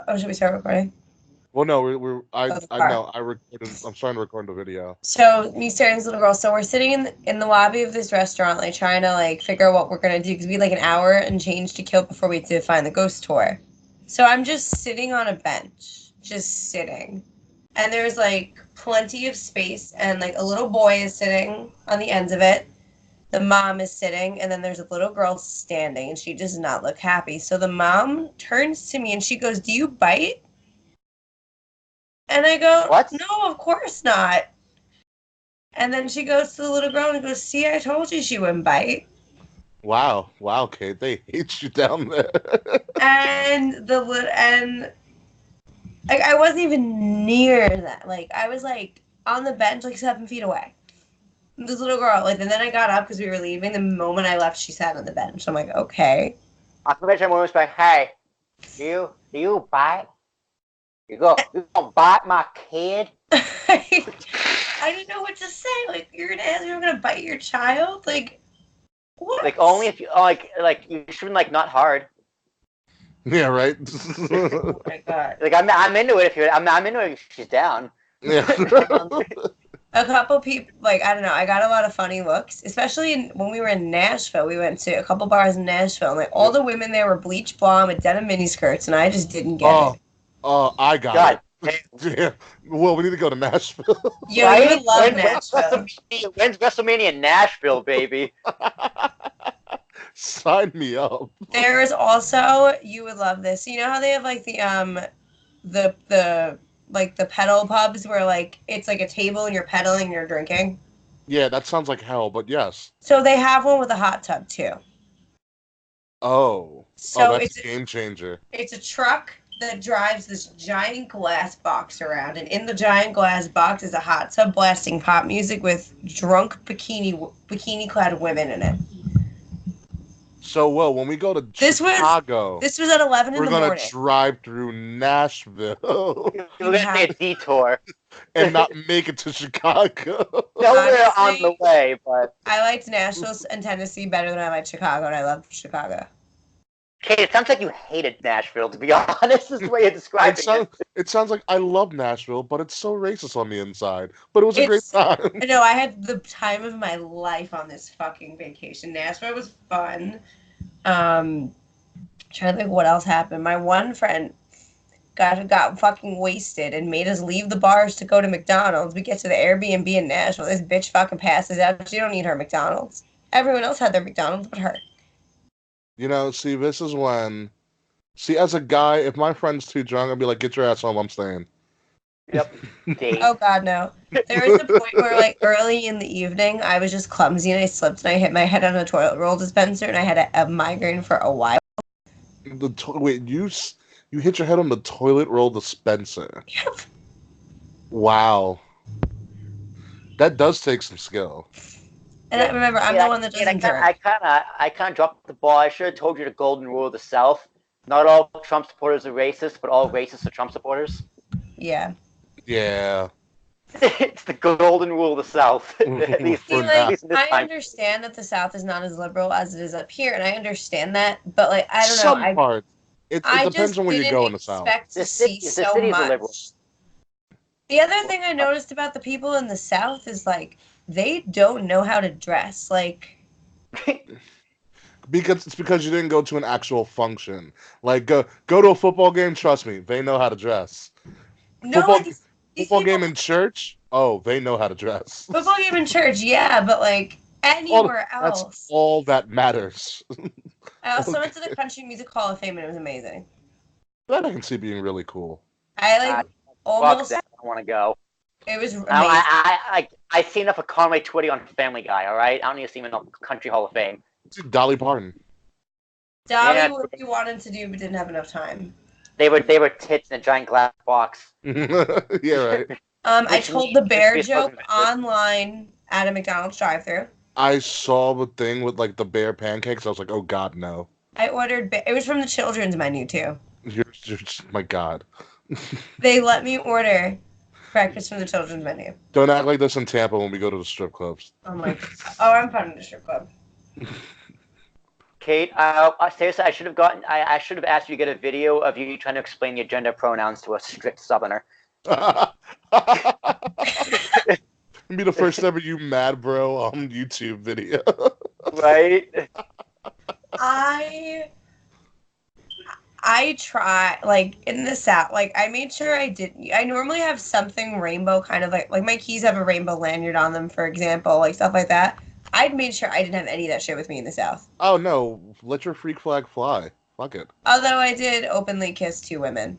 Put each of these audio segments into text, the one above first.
Oh, should we start recording? Well, no, I Oh, the I car. know I recorded. I'm starting to record the video. So me staring at this little girl. So we're sitting in the lobby of this restaurant, like trying to like figure out what we're gonna do because we had like an hour and change to kill before we had to find the ghost tour. So I'm just sitting on a bench, just sitting, and there's like plenty of space, and like a little boy is sitting on the ends of it. The mom is sitting, and then there's a little girl standing, and she does not look happy. So the mom turns to me and she goes, "Do you bite?" And I go, What? "No, of course not." And then she goes to the little girl and goes, "See, I told you she wouldn't bite." Wow, Kate, they hate you down there. And like I wasn't even near that. Like I was like on the bench, like 7 feet away. This little girl, like, and then I got up because we were leaving. The moment I left, she sat on the bench. I'm like, okay. I can imagine woman's like, "Hey, do you bite? You gonna bite my kid?" I didn't know what to say. Like, you're gonna ask me if I'm gonna bite your child? Like, what? Like only if you like you shouldn't like not hard. Yeah, right. Oh my god. Like I'm into it if you're I'm into it if she's down. Yeah. A couple people, like, I don't know, I got a lot of funny looks, especially when we were in Nashville. We went to a couple bars in Nashville, and like all the women there were bleach blonde with denim miniskirts, and I just didn't get it. I got God. it. Yeah. Well, we need to go to Nashville. Yo, you would love Nashville. When's WrestleMania in Nashville, baby? Sign me up. There is also, you would love this. You know how they have like the like the pedal pubs where like it's like a table and you're pedaling and you're drinking. Yeah, that sounds like hell, but yes. So they have one with a hot tub too. So That's a game changer. it's a truck that drives this giant glass box around, and in the giant glass box is a hot tub blasting pop music with drunk bikini clad women in it. So, well, when we go to This was Chicago, This was at 11 in we're the gonna morning. drive through Nashville We're gonna take a detour. and not make it to Chicago. Nowhere on Honestly, the way, but I liked Nashville and Tennessee better than I liked Chicago, and I loved Chicago. Kate, it sounds like you hated Nashville. To be honest, is the way you're describing It sounds like I love Nashville, but it's so racist on the inside. But it was a great time. No, I had the time of my life on this fucking vacation. Nashville was fun. Trying to think what else happened. My one friend got fucking wasted and made us leave the bars to go to McDonald's. We get to the Airbnb in Nashville. This bitch fucking passes out. She don't need her McDonald's. Everyone else had their McDonald's but her. You know, see, this is when... See, as a guy, if my friend's too drunk, I'd be like, get your ass home, I'm staying. Yep. Dave. Oh god, no. There was a point where like early in the evening I was just clumsy and I slipped and I hit my head on a toilet roll dispenser and I had a migraine for a while. Wait, you hit your head on the toilet roll dispenser. Yep. Wow. That does take some skill. And I remember I'm the one that doesn't drink. I kind of dropped the ball. I should have told you the golden rule of the South. Not all Trump supporters are racist, but all racists are Trump supporters. Yeah. Yeah. It's the golden rule of the South. At least, See, like, I understand that the South is not as liberal as it is up here, and I understand that, but like I don't know. Some parts. It depends on where you go in the South. The cities are liberal. The other thing I noticed about the people in the South is like they don't know how to dress. Like because you didn't go to an actual function. Like go to a football game. Trust me, they know how to dress. No, football game in church. Oh, they know how to dress. Football game in church, yeah, but like anywhere else. That's all that matters. I also went to the Country Music Hall of Fame and it was amazing. That I can see being really cool. I almost. Fuck that, I want to go. It was amazing. I see enough of Conway Twitty on Family Guy. All right, I don't need to see him in the Country Hall of Fame. Dolly Parton. Dolly what he wanted to do but didn't have enough time. They were tits in a giant glass box. Yeah, right. I told the bear joke online at a McDonald's drive-thru. I saw the thing with like the bear pancakes. I was like, oh god, no. I ordered. It was from the children's menu too. You're my god. They let me order breakfast from the children's menu. Don't act like this in Tampa when we go to the strip clubs. Oh my. Oh, I'm fun in the strip club. Kate, seriously, I should have asked you to get a video of you trying to explain your gender pronouns to a strict Southerner. Be the first ever you mad bro on YouTube video. Right? I try, like, in the South, like, I made sure I normally have something rainbow, kind of like my keys have a rainbow lanyard on them, for example, like, stuff like that. I'd made sure I didn't have any of that shit with me in the South. Oh no, let your freak flag fly. Fuck it. Although I did openly kiss 2 women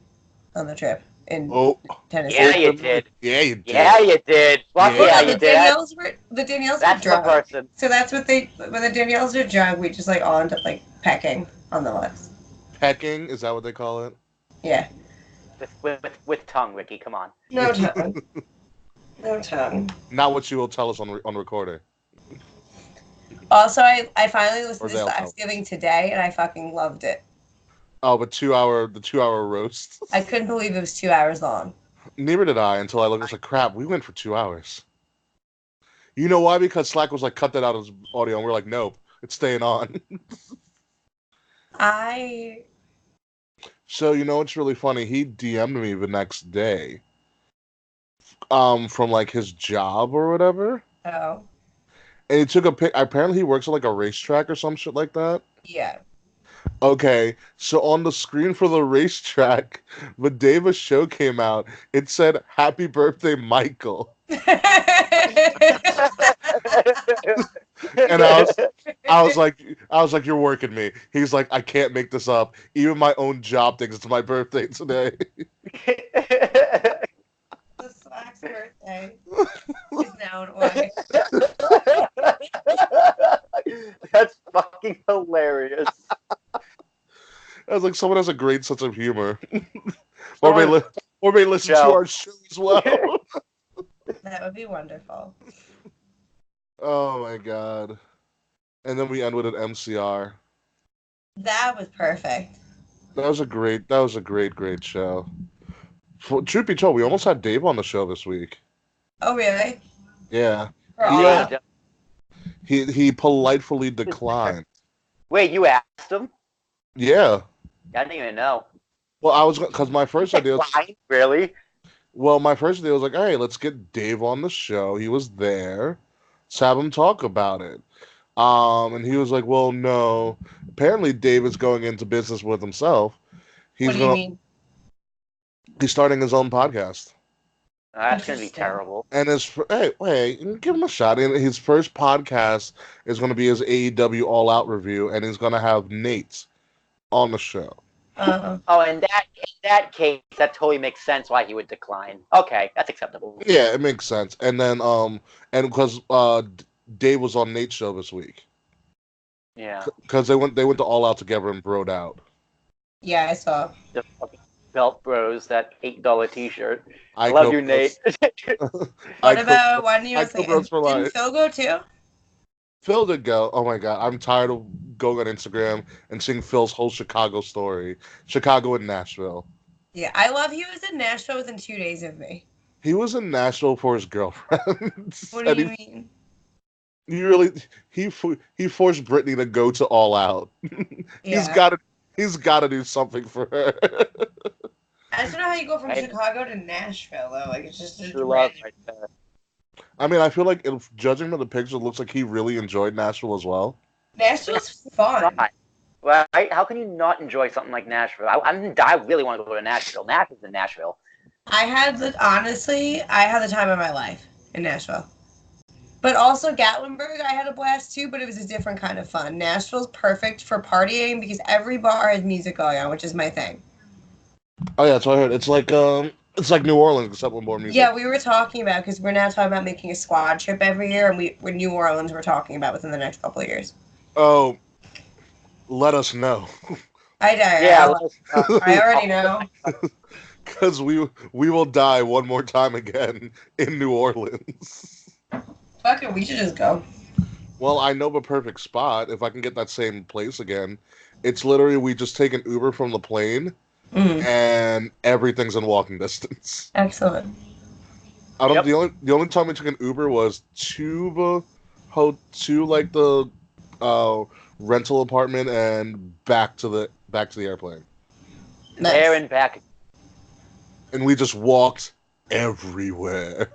on the trip in Tennessee. Yeah, you did. Yeah, you did. Yeah, you did. Fuck Well, yeah, no, you the did. Danielles were That's the drunk. person. So that's what when the Danielles are drunk, we just, like, all end up, like, pecking on the lips. Pecking? Is that what they call it? Yeah. With tongue, Ricky, come on. No tongue. No tongue. Not what you will tell us on recording. Also, I finally listened to they'll tell. Thanksgiving today, and I fucking loved it. Oh, but the 2 hour roast. I couldn't believe it was 2 hours long. Neither did I until I looked. I was like, crap, we went for 2 hours. You know why? Because Slack was like, cut that out as audio, and we're like, nope, it's staying on. So you know what's really funny? He DM'd me the next day, from like his job or whatever. Oh. And he took a pic. Apparently, he works at like a racetrack or some shit like that. Yeah. Okay, so on the screen for the racetrack, the day the show came out, it said "Happy Birthday, Michael," and I was like, "You're working me." He's like, "I can't make this up. Even my own job thinks it's my birthday today." The Slack's birthday is now in August. That's fucking hilarious. I was like, someone has a great sense of humor. or may listen to our show as well. That would be wonderful. Oh my god. And then we end with an MCR. That was perfect. That was a great show. Truth be told, we almost had Dave on the show this week. Oh, really? Yeah. Yeah. He politely declined. Wait, you asked him? Yeah. I didn't even know. Well, because my first idea was... Really? Well, my first idea was like, hey, let's get Dave on the show. He was there. Let's have him talk about it. And he was like, well, no. Apparently, Dave is going into business with himself. What do you mean? He's starting his own podcast. That's going to be terrible. And give him a shot. And his first podcast is going to be his AEW All Out review, and he's going to have Nate on the show. Uh-huh. Oh, in that case, that totally makes sense why he would decline. Okay, that's acceptable. Yeah, it makes sense. And then, and because Dave was on Nate's show this week. Yeah. Because they went to All Out together and broed out. Yeah, I saw. The fucking Belt Bros, that $8 T-shirt. I love you, Nate. What about one you were saying? Didn't Phil go too? Phil did go. Oh my god, I'm tired of going on Instagram and seeing Phil's whole Chicago story. Chicago and Nashville. Yeah, I love he was in Nashville within 2 days of me. He was in Nashville for his girlfriend. What do you mean? He forced Brittany to go to All Out. Yeah. He's got to do something for her. I just don't know how you go from Chicago to Nashville though. Like it's just true love right there. I mean, I feel like judging from the picture, it looks like he really enjoyed Nashville as well. Nashville's fun. Well, how can you not enjoy something like Nashville? I really want to go to Nashville. Nashville's in Nashville. I had the time of my life in Nashville. But also Gatlinburg, I had a blast too, but it was a different kind of fun. Nashville's perfect for partying because every bar has music going on, which is my thing. Oh yeah, that's what I heard. It's like New Orleans except with more music. Yeah, we were talking about because we're now talking about making a squad trip every year, and we're New Orleans. We're talking about within the next couple of years. Oh, let us know. I already know. Because we will die one more time again in New Orleans. Fuck it, we should just go. Well, I know the perfect spot. If I can get that same place again, it's literally we just take an Uber from the plane, and everything's in walking distance. Excellent. The only time we took an Uber was to the rental apartment, and back to the airplane. Nice. There and back. And we just walked everywhere.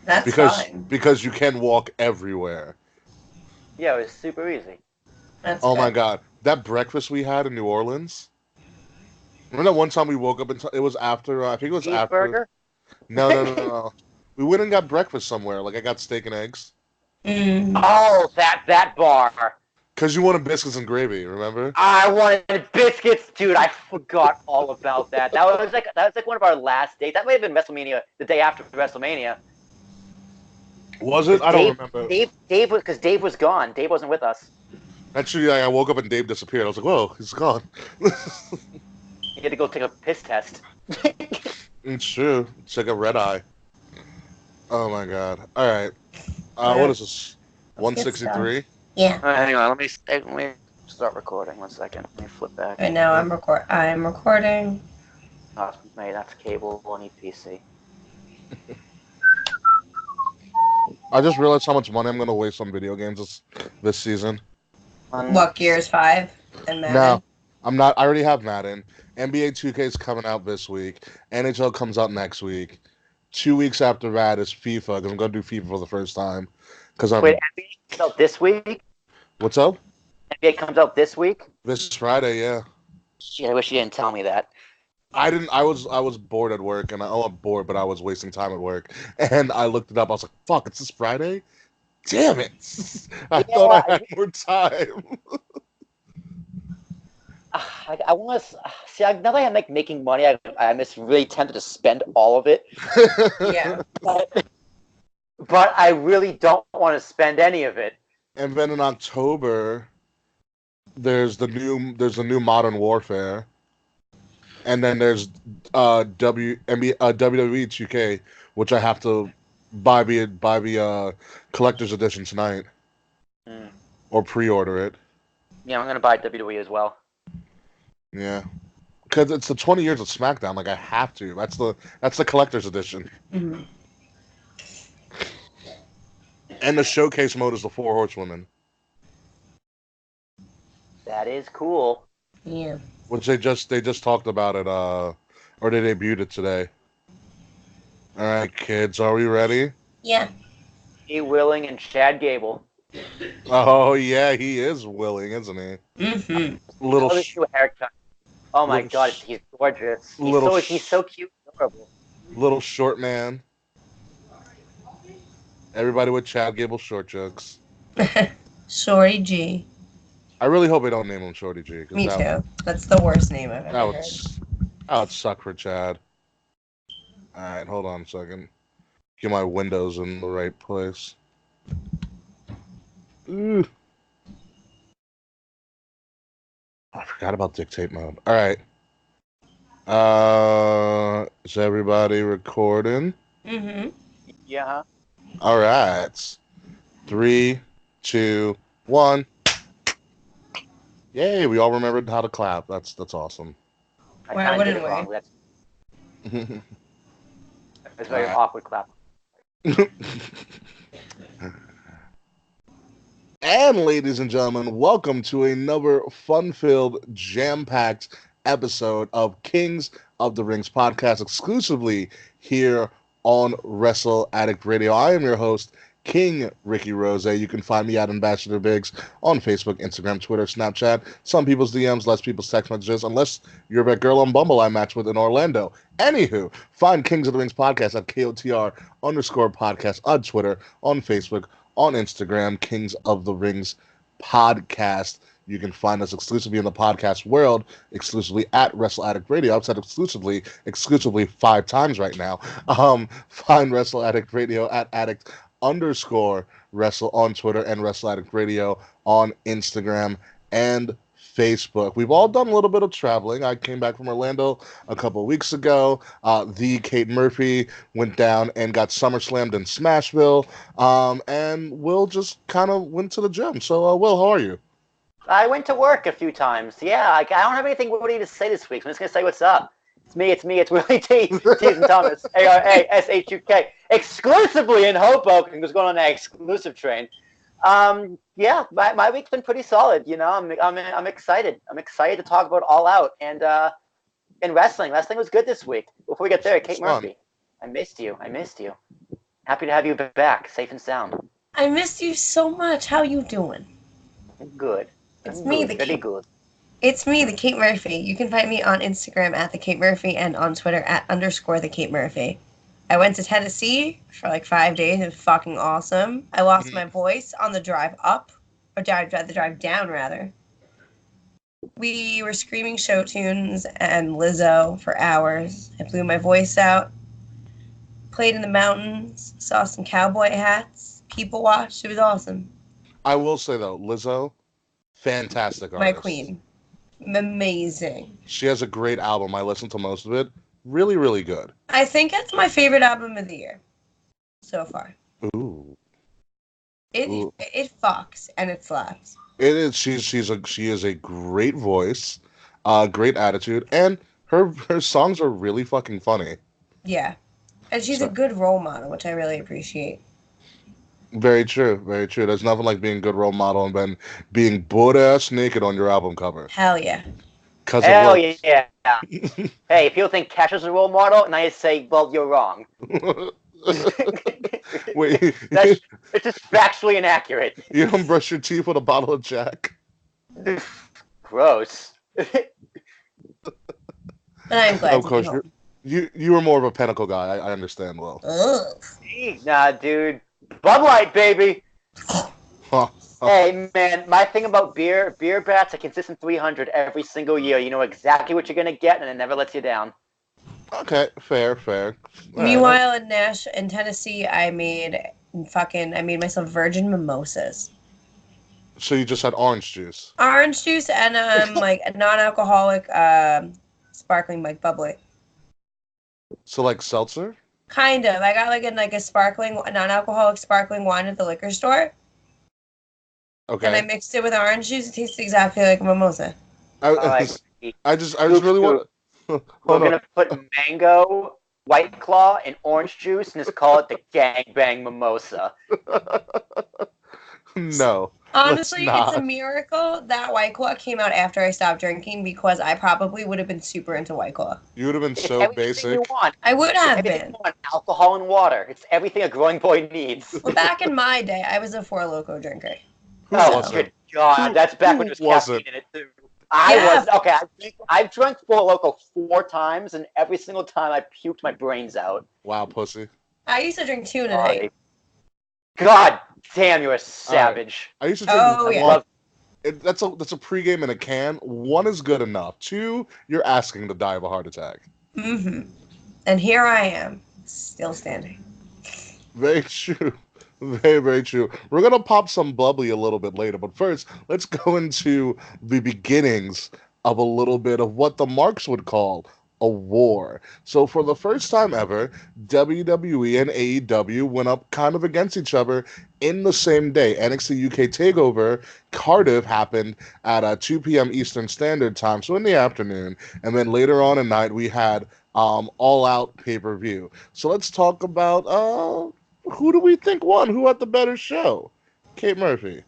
That's fine. Because you can walk everywhere. Yeah, it was super easy. That's Oh good. my god, that breakfast we had in New Orleans. Remember that one time we woke up and it was after I think it was Cheeseburger? after. No. We went and got breakfast somewhere. Like I got steak and eggs. Oh, that bar. Cause you wanted biscuits and gravy, remember? I wanted biscuits, dude. I forgot all about that. That was like one of our last dates. That may have been WrestleMania, the day after WrestleMania. Was it? I don't remember. Dave was gone. Dave wasn't with us. Actually, I woke up and Dave disappeared. I was like, whoa, he's gone. He had to go take a piss test. It's true. It's like a red eye. Oh my god. All right. What is this? 163? Yeah. Hang on. Let me start recording. 1 second. Let me flip back. Right now I'm recording. Oh, mate, that's cable. I need PC. I just realized how much money I'm gonna waste on video games this season. What, Gears 5 and Madden? No, I'm not. I already have Madden. NBA 2K is coming out this week. NHL comes out next week. 2 weeks after that is FIFA. 'Cause I'm gonna do FIFA for the first time. Wait, NBA comes out this week? What's up? NBA comes out this week? This Friday, yeah. Shit, I wish you didn't tell me that. I didn't. I was bored at work, and I'm bored, but I was wasting time at work, and I looked it up. I was like, "Fuck, it's this Friday." Damn it! I thought I had more time. I want to see. Now that I'm making money, I'm just really tempted to spend all of it. Yeah. But I really don't want to spend any of it. And then in October, there's the new Modern Warfare, and then there's WWE 2K, which I have to buy the collector's edition tonight, or pre-order it. Yeah, I'm gonna buy WWE as well. Yeah, because it's the 20 years of SmackDown. Like I have to. That's the collector's edition. Mm-hmm. And the showcase mode is the 4 Horsewomen. That is cool. Yeah. Which they just talked about it, or they debuted it today. All right, kids, are we ready? Yeah. E. Willing and Chad Gable. Oh yeah, he is willing, isn't he? Mm-hmm. Little haircut. Oh my little god, he's gorgeous. He's so cute and adorable. little short man. Everybody with Chad Gable short jokes. Shorty G. I really hope they don't name him Shorty G. Me too. That's the worst name I've ever heard. That would suck for Chad. All right, hold on a second. Get my windows in the right place. Ooh. I forgot about dictate mode. All right. Is everybody recording? Mm-hmm. Yeah. All right. 3, 2, 1. Yay! We all remembered how to clap. That's awesome. Why wouldn't we? Wrong. That's very awkward clap. And ladies and gentlemen, welcome to another fun-filled, jam-packed episode of Kings of the Rings podcast, exclusively here on Wrestle Addict Radio. I am your host, King Ricky Rose. You can find me at Ambassador Biggs on Facebook, Instagram, Twitter, Snapchat, some people's DMs, less people's text messages, unless you're that girl on Bumble I matched with in Orlando. Anywho, find Kings of the Rings podcast at KOTR_podcast on Twitter, on Facebook, on Instagram, Kings of the Rings podcast. You can find us exclusively in the podcast world, exclusively at Wrestle Addict Radio. I've said exclusively 5 times right now. Find Wrestle Addict Radio at addict_wrestle on Twitter and Wrestle Addict Radio on Instagram and Facebook. We've all done a little bit of traveling. I came back from Orlando a couple of weeks ago. The Kate Murphy went down and got SummerSlammed in Smashville. And Will just kind of went to the gym. So, Will, how are you? I went to work a few times. Yeah, I don't have anything witty to say this week, so I'm just going to say what's up. It's me, it's Willie T. Jason Thomas, ARASHUK, exclusively in Hoboken, who's going on that exclusive train. Yeah, my week's been pretty solid. You know, I'm excited. I'm excited to talk about All Out and wrestling. Wrestling was good this week. Before we get there, It's Kate fun. Murphy, I missed you. I missed you. Happy to have you back, safe and sound. I missed you so much. How you doing? I'm good. It's I'm me, good. Very good. It's me, the Kate Murphy. You can find me on Instagram at the Kate Murphy and on Twitter at _ the Kate Murphy. I went to Tennessee for like 5 days. It was fucking awesome. I lost my voice on the drive up, or the drive down rather. We were screaming show tunes and Lizzo for hours. I blew my voice out. Played in the mountains. Saw some cowboy hats. People watched. It was awesome. I will say though, Lizzo, fantastic My artist. queen. Amazing. She has a great album. I listened to most of it. Really, really good. I think it's my favorite album of the year so far. Ooh. It fucks and it slaps. It is. She is a great voice, great attitude, and her songs are really fucking funny. Yeah. And she's So- a good role model, which I really appreciate. Very true. Very true. There's nothing like being a good role model and then being butt ass naked on your album cover. Hell yeah. Cause Hell it yeah. Hey, people think Cash is a role model, and I say, well, you're wrong. Wait, It's just factually inaccurate. you don't brush your teeth with a bottle of Jack? Gross. And I'm glad Of to be course, home. you were more of a Pinnacle guy. I understand well. Ugh. Nah, dude. Bud Light, baby. Huh. Hey, man, my thing about beer bats a consistent 300 every single year. You know exactly what you're going to get, and it never lets you down. Okay, fair. All Meanwhile, in Tennessee, I made myself virgin mimosas. So you just had orange juice. Orange juice and like a non-alcoholic sparkling like bubbly. So like seltzer? Kind of. I got a sparkling non-alcoholic sparkling wine at the liquor store. Okay. And I mixed it with orange juice. It tastes exactly like a mimosa. I just really want. We're going to put mango, White Claw, and orange juice, and just call it the Gangbang Mimosa. No. Honestly, let's it's a not. miracle that White Claw came out after I stopped drinking because I probably would have been super into White Claw. You would have been It's so everything basic. you want. I would have Everything been. you want. Alcohol and water. It's everything a growing boy needs. Well, back in my day, I was a Four Loko drinker. Who Oh, wasn't? good God. That's back Who when there was wasn't? caffeine in it, too. I Yeah. was. Okay, I've drunk Four Loko 4 times, and every single time I puked my brains out. Wow, pussy. I used to drink 2 a Sorry. night. God damn, you're a savage. I used to drink Oh, one. yeah. That's a pregame in a can. 1 is good enough. 2, you're asking to die of a heart attack. Mm-hmm. And here I am, still standing. Very true. Very, very true. We're going to pop some bubbly a little bit later, but first, let's go into the beginnings of a little bit of what the Marks would call a war. So for the first time ever, WWE and AEW went up kind of against each other in the same day. NXT UK TakeOver Cardiff happened at 2 p.m. Eastern Standard Time, so in the afternoon. And then later on at night, we had All Out pay-per-view. So let's talk about who do we think won? Who had the better show? Kate Murphy.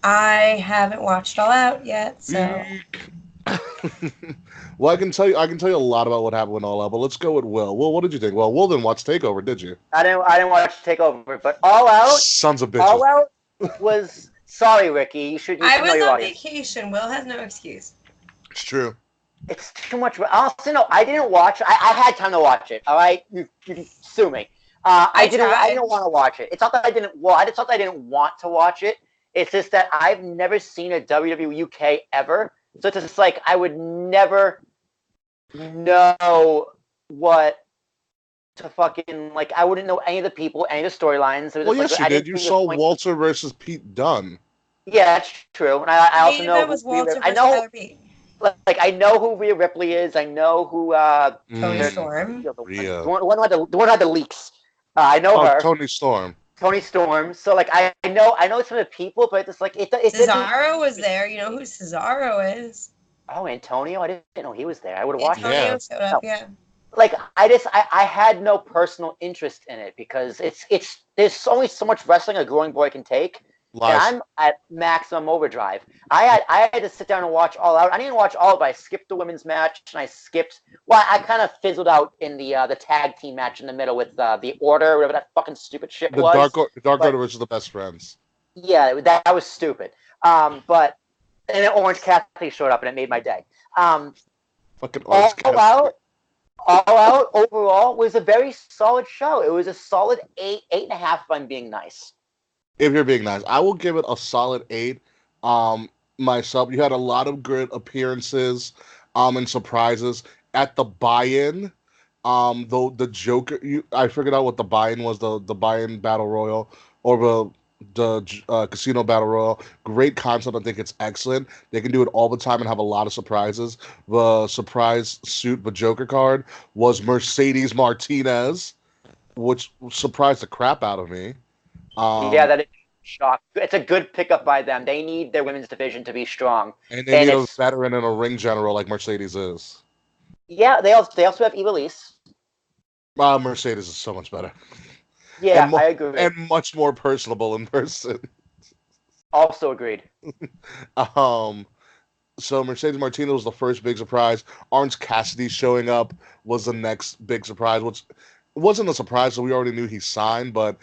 I haven't watched All Out yet, so Well, I can tell you a lot about what happened with All Out, but let's go with Will. Will, what did you think? Well, Will didn't watch TakeOver, did you? I didn't watch Takeover, but All Out. Sons of bitches. All Out was. Sorry, Ricky. You should I know was your on audience. vacation. Will has no excuse. It's true. It's too much. Honestly, no, I didn't watch. I had time to watch it. All right, you can sue me. I didn't want to watch it. It's not that I didn't. Well, it's not that I didn't want to watch it. It's just that I've never seen a WWE UK ever. So it's just like I would never know what to fucking like. I wouldn't know any of the people, any of the storylines. Well, yes, you did. You saw Walter versus Pete Dunne. Yeah, that's true. And I also know that was Walter versus Tyler Bate. Like I know who Rhea Ripley is. I know who Tony Storm. The Rhea. one who had the leaks. I know her. Tony Storm. Tony Storm. So like I know some of the people, but it's like it Cesaro was there. You know who Cesaro is? Oh, Antonio. I didn't know he was there. I would have watched Antonio it. showed up. Yeah. Like I had no personal interest in it because it's there's only so much wrestling a growing boy can take, and Lies. I'm at maximum overdrive. I had to sit down and watch All Out. I didn't watch all, but I skipped the women's match, and I skipped. Well, I kind of fizzled out in the tag team match in the middle with the Order, whatever that fucking stupid shit was. The Dark But Order versus the Best Friends. yeah, that was stupid. But and then Orange Cassidy showed up, and it made my day. Fucking All Orange Cassidy. Out, All Out overall was a very solid show. It was a solid 8.5 if I'm being nice. If you're being nice, I will give it a solid 8. Myself, you had a lot of good appearances, and surprises at the buy-in. Though the Joker, I figured out what the buy-in was, the buy-in battle royal or the casino battle royal. Great concept. I think it's excellent. They can do it all the time and have a lot of surprises. The surprise suit, the Joker card was Mercedes Martinez, which surprised the crap out of me. Yeah, that is shock. It's a good pickup by them. They need their women's division to be strong, And they and need a it's veteran and a ring general like Mercedes is. yeah. They also have Evilise. Mercedes is so much better. Yeah, I agree. And much more personable in person. Also agreed. Um, so Mercedes Martinez was the first big surprise. Orange Cassidy showing up was the next big surprise, which wasn't a surprise, so we already knew he signed, but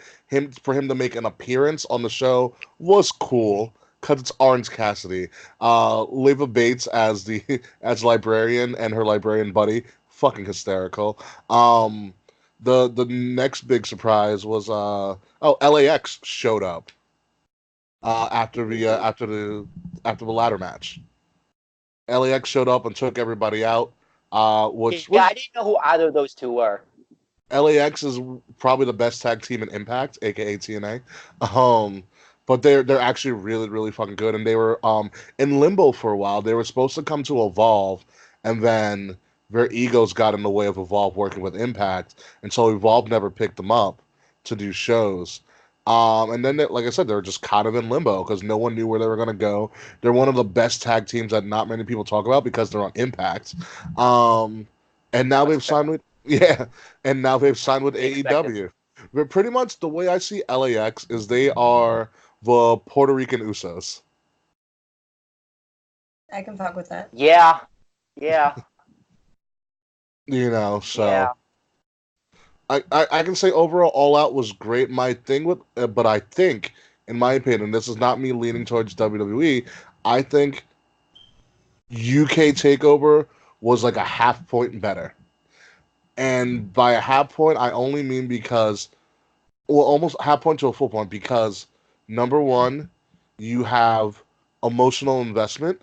for him to make an appearance on the show was cool because it's Orange Cassidy. Leva Bates as the as librarian and her librarian buddy, fucking hysterical. The next big surprise was LAX showed up after the ladder match. LAX showed up and took everybody out, which Yeah, was I didn't know who either of those two were. LAX is probably the best tag team in Impact, aka TNA. But they're actually really really fucking good, and they were in limbo for a while. They were supposed to come to Evolve, and then their egos got in the way of Evolve working with Impact, and so Evolve never picked them up to do shows. And then, like I said, they were just kind of in limbo because no one knew where they were going to go. They're one of the best tag teams that not many people talk about because they're on Impact. And now they've signed with yeah, and now they've signed with AEW. But pretty much the way I see LAX is they are the Puerto Rican Usos. I can fuck with that. Yeah. So Yeah. I can say overall All Out was great. My thing with, but I think, in my opinion, this is not me leaning towards WWE. I think UK Takeover was like a half point better. And by a half point, I only mean because, well, almost half point to a full point because number one, you have emotional investment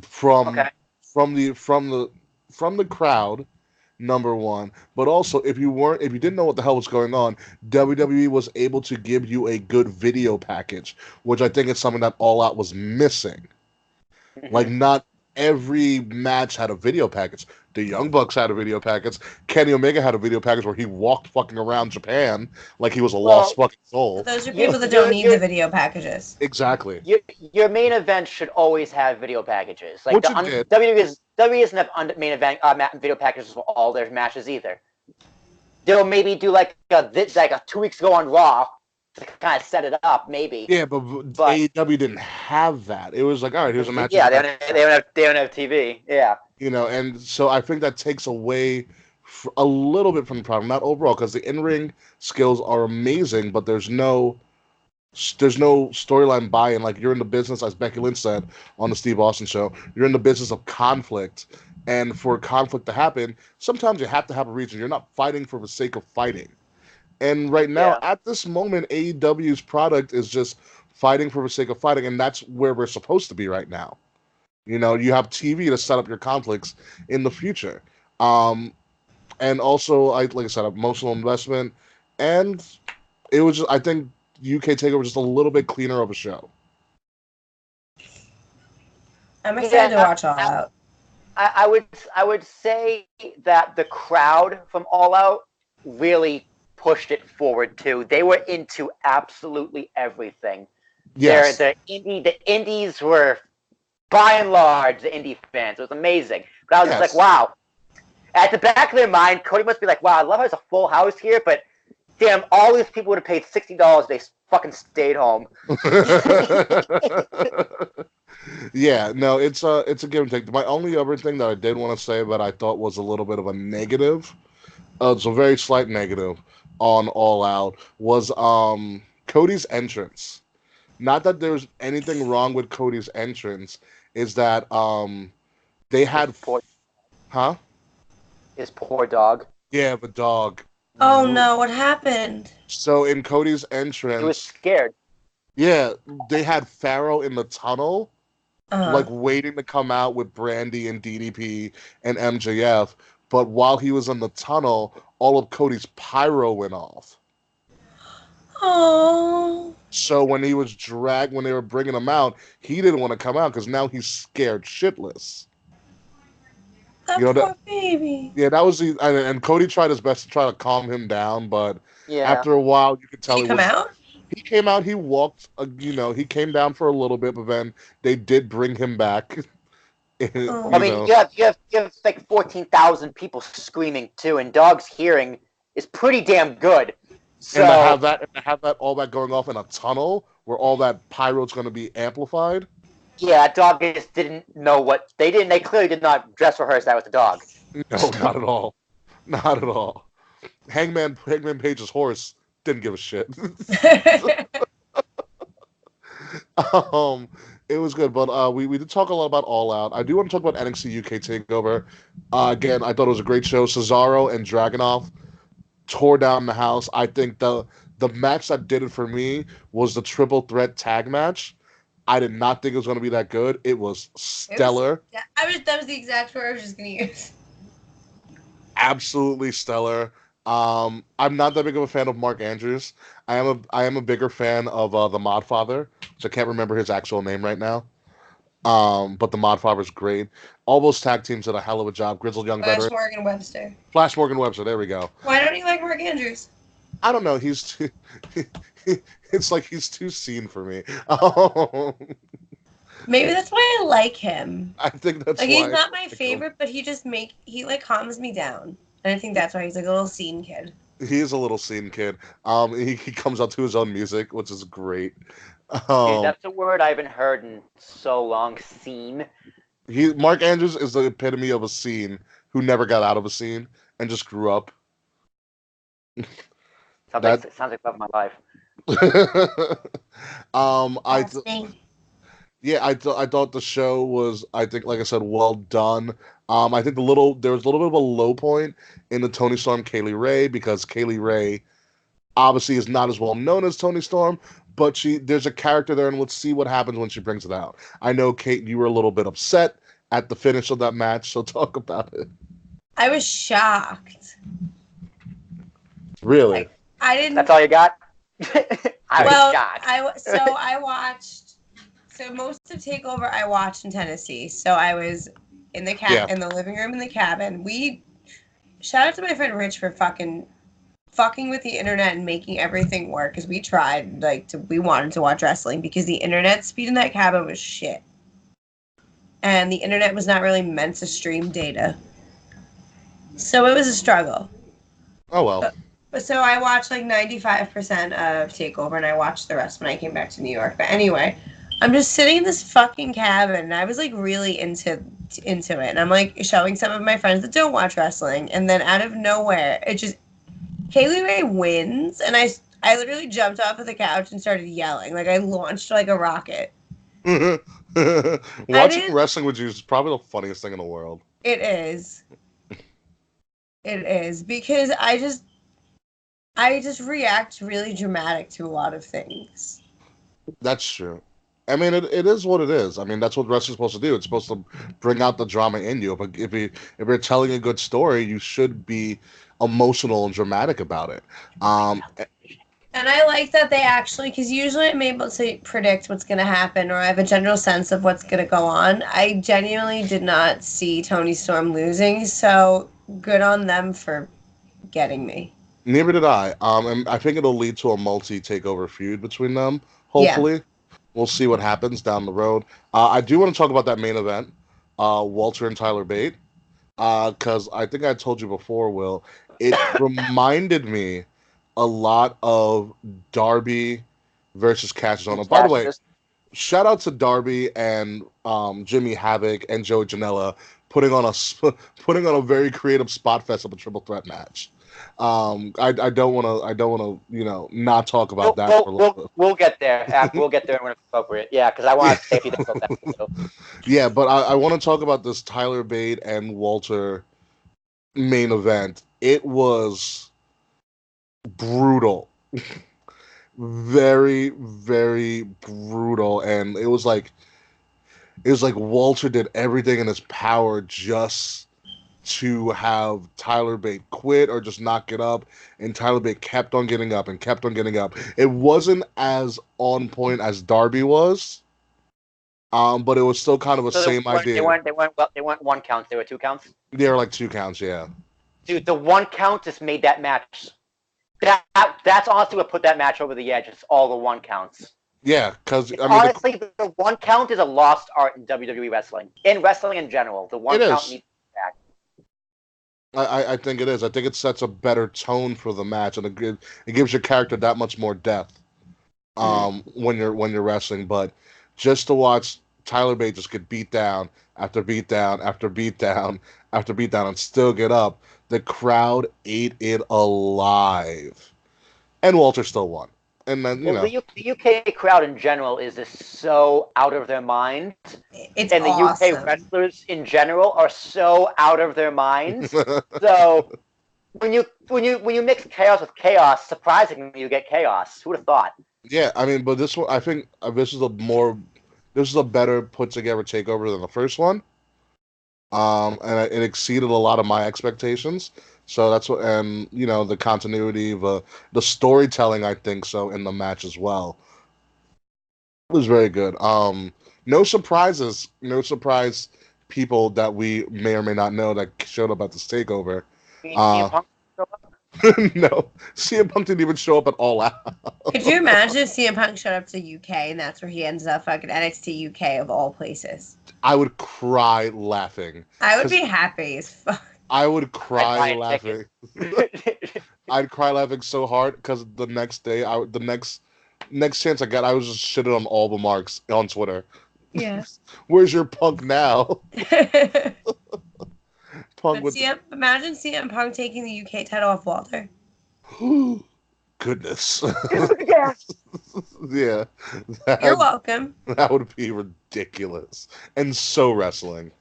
from Okay. from the from the from the crowd. Number one, but also if you didn't know what the hell was going on, WWE was able to give you a good video package, which I think is something that All Out was missing. Like, not every match had a video package. The Young Bucks had a video package. Kenny Omega had a video package where he walked fucking around Japan like he was a lost fucking soul. Those are people that don't need the video packages. Exactly. Your main event should always have video packages. Like Which it did. WWE doesn't have main event video packages for all their matches either. They'll maybe do like a 2 weeks ago on Raw to kind of set it up, maybe. Yeah, but AEW didn't have that. It was like, all right, here's a match. Yeah, they don't have TV. Yeah. And so I think that takes away a little bit from the problem. Not overall, because the in-ring skills are amazing, but there's no storyline buy-in. Like, you're in the business, as Becky Lynch said on the Steve Austin show, you're in the business of conflict. And for conflict to happen, sometimes you have to have a reason. You're not fighting for the sake of fighting. And right now, at this moment, AEW's product is just fighting for the sake of fighting, and that's where we're supposed to be right now. You have TV to set up your conflicts in the future. And also, like I said, emotional investment. And it was just, I think UK TakeOver was just a little bit cleaner of a show. I'm excited to watch All Out. I would say that the crowd from All Out really pushed it forward too. They were into absolutely everything. Yes. The indies were, by and large, the indie fans. It was amazing. But I was just like, wow. At the back of their mind, Cody must be like, wow, I love how there's a full house here, but damn, all these people would have paid $60. They fucking stayed home. Yeah, no, it's a give and take. My only other thing that I did want to say that I thought was a little bit of a negative, it's a very slight negative on All Out, was Cody's entrance. Not that there's anything wrong with Cody's entrance, is that they had huh? His poor dog. Yeah, the dog. Oh no, what happened? So in Cody's entrance, He was scared. yeah, they had Pharaoh in the tunnel, like Uh-huh. waiting to come out with Brandy and DDP and MJF. But while he was in the tunnel, all of Cody's pyro went off. Oh, So when he was dragged, when they were bringing him out, he didn't want to come out because now he's scared shitless. that You know that? poor baby. Yeah, that was the and Cody tried his best to try to calm him down, but Yeah. after a while, you could tell Did he come out? He came out. He walked. He came down for a little bit, but then they did bring him back. Oh. I mean, you have like 14,000 people screaming too, and dogs hearing is pretty damn good. So and to have that all that going off in a tunnel where all that pyro's going to be amplified. yeah, that dog just didn't know what they didn't. They clearly did not dress rehearse that with the dog. No, not at all. Not at all. Hangman Page's horse didn't give a shit. It was good, but we did talk a lot about All Out. I do want to talk about NXT UK Takeover. Again, I thought it was a great show. Cesaro and Dragunov tore down the house. I think the match that did it for me was the triple threat tag match. I did not think it was going to be that good. It was stellar. That was the exact word I was just going to use. Absolutely stellar. I'm not that big of a fan of Mark Andrews. I am a bigger fan of the Modfather, which I can't remember his actual name right now. But the Modfather's great. All those tag teams did a hell of a job. Grizzled Young Veteran. Flash Morgan Webster. There we go. Why don't you like Mark Andrews? I don't know. He's too. It's like he's too seen for me. Maybe that's why I like him. I think that's like why he's not my favorite, but he like calms me down, and I think that's why he's like a little scene kid. He is a little scene kid. He comes out to his own music, which is great. Dude, that's a word I haven't heard in so long. Scene. Mark Andrews is the epitome of a scene who never got out of a scene and just grew up. Sounds like love of my life. I thought the show was, I think, like I said, well done. I think there was a little bit of a low point in the Toni Storm Kaylee Ray, because Kaylee Ray obviously is not as well known as Toni Storm, but there's a character there, and let's see what happens when she brings it out. I know, Kate, you were a little bit upset at the finish of that match, so talk about it. I was shocked. Really? Like, I didn't. That's all you got? I was shocked. I watched. So most of TakeOver I watched in Tennessee. So I was in the in the living room in the cabin. Shout out to my friend Rich for fucking with the internet and making everything work, because we tried, we wanted to watch wrestling because the internet speed in that cabin was shit. And the internet was not really meant to stream data. So it was a struggle. Oh well. So I watched 95% of TakeOver, and I watched the rest when I came back to New York. But anyway, I'm just sitting in this fucking cabin, and I was really into it. And I'm showing some of my friends that don't watch wrestling, and then out of nowhere, Kaylee Ray wins, and I literally jumped off of the couch and started yelling. I launched like a rocket. Watching wrestling with you is probably the funniest thing in the world. It is. It is, because I just react really dramatic to a lot of things. That's true. I mean, it is what it is. I mean, that's what wrestling's supposed to do. It's supposed to bring out the drama in you. But if you're telling a good story, you should be emotional and dramatic about it. And I like that they actually, because usually I'm able to predict what's going to happen, or I have a general sense of what's going to go on. I genuinely did not see Toni Storm losing, so good on them for getting me. Neither did I. And I think it'll lead to a multi-takeover feud between them, hopefully. Yeah. We'll see what happens down the road. I do want to talk about that main event, Walter and Tyler Bate, because I think I told you before, Will, it reminded me a lot of Darby versus Cassius. By the way, shout out to Darby and Jimmy Havoc and Joey Janela putting on a very creative spot fest of a triple threat match. I don't want to not talk about that. We'll get there. We'll get there when it's appropriate. Yeah, because I want to say a few things about that too. Yeah, but I want to talk about this Tyler Bate and Walter main event. It was brutal. Very, very brutal, and it was like Walter did everything in his power just to have Tyler Bate quit or just not get up, and Tyler Bate kept on getting up and kept on getting up. It wasn't as on point as Darby was, but it was still kind of the same idea. They weren't 1 count. They were 2 counts. They were like 2 counts, yeah. Dude, the 1 count just made that match. That's honestly what put that match over the edge. It's all the 1 counts. Yeah, because honestly, the 1 count is a lost art in WWE wrestling. In wrestling in general, the 1 count needs to be back. I think it is. I think it sets a better tone for the match, and it gives your character that much more depth when you're wrestling. But just to watch Tyler Bate just get beat down after beat down after beat down after beat down and still get up, the crowd ate it alive, and Walter still won. And then the UK crowd in general is just so out of their minds. It's and the awesome. UK wrestlers in general are so out of their minds. So when you mix chaos with chaos, surprisingly you get chaos. Who would have thought? Yeah, I mean, but this one, I think this is a better put together takeover than the first one. And it exceeded a lot of my expectations. So that's what, and the continuity of the storytelling, I think so, in the match as well. It was very good. No surprises, no surprise people that we may or may not know that showed up at this takeover. CM Punk showed up? No, CM Punk didn't even show up at All Out. Could you imagine if CM Punk showed up to UK and that's where he ends up, fucking NXT UK of all places? I would cry laughing. I would be happy as fuck. I would cry laughing. I'd cry laughing so hard because the next day, the next chance I got, I was just shitting on all the marks on Twitter. Yeah. Where's your Punk now? Imagine CM Punk taking the UK title off Walter. Goodness. Yes. Yeah. You're welcome. That would be ridiculous. And so wrestling.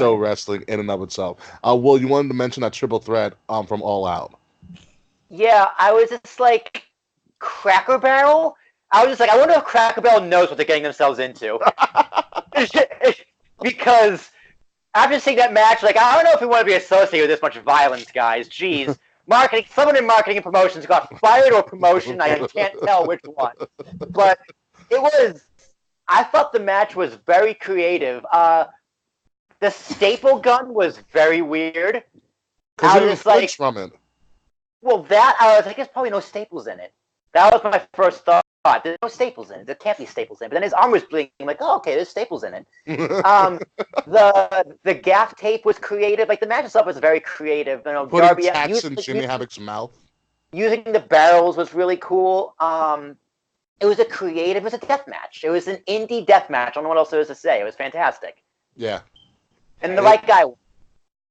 Wrestling in and of itself. Well, you wanted to mention that triple threat from All Out. Yeah, I was just like, Cracker Barrel? I was just like, I wonder if Cracker Barrel knows what they're getting themselves into. Because after seeing that match, like, I don't know if we want to be associated with this much violence, guys. Jeez. Someone in marketing and promotions got fired or promotion. I can't tell which one. But I thought the match was very creative. The staple gun was very weird. Because it was like, from it. Well, I was like, there's probably no staples in it. That was my first thought. There's no staples in it. There can't be staples in it. But then his arm was bleeding. I'm like, oh, okay, there's staples in it. The gaff tape was creative. Like, the match itself was very creative. Putting tacks in Jimmy Havoc's mouth. Using the barrels was really cool. It was a death match. It was an indie death match. I don't know what else there is to say. It was fantastic. Yeah. And the right guy won.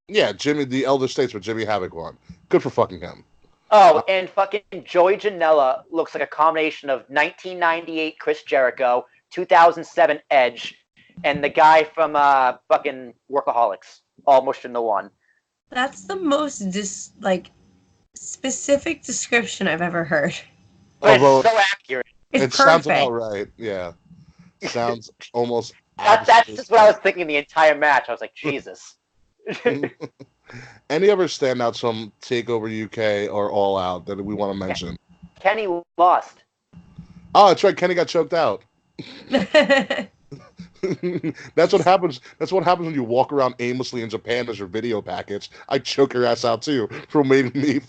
Yeah, the Elder Statesman, Jimmy Havoc won. Good for fucking him. Oh, and fucking Joey Janela looks like a combination of 1998 Chris Jericho, 2007 Edge, and the guy from fucking Workaholics, all mushed into one. That's the most specific description I've ever heard. But it's so accurate. It sounds about right. Yeah, sounds almost. That's just what I was thinking the entire match. I was like, Jesus. Any other standouts from TakeOver UK or All Out that we want to mention? Kenny lost. Oh, that's right. Kenny got choked out. That's what happens. That's what happens when you walk around aimlessly in Japan as your video package. I choke your ass out too for making me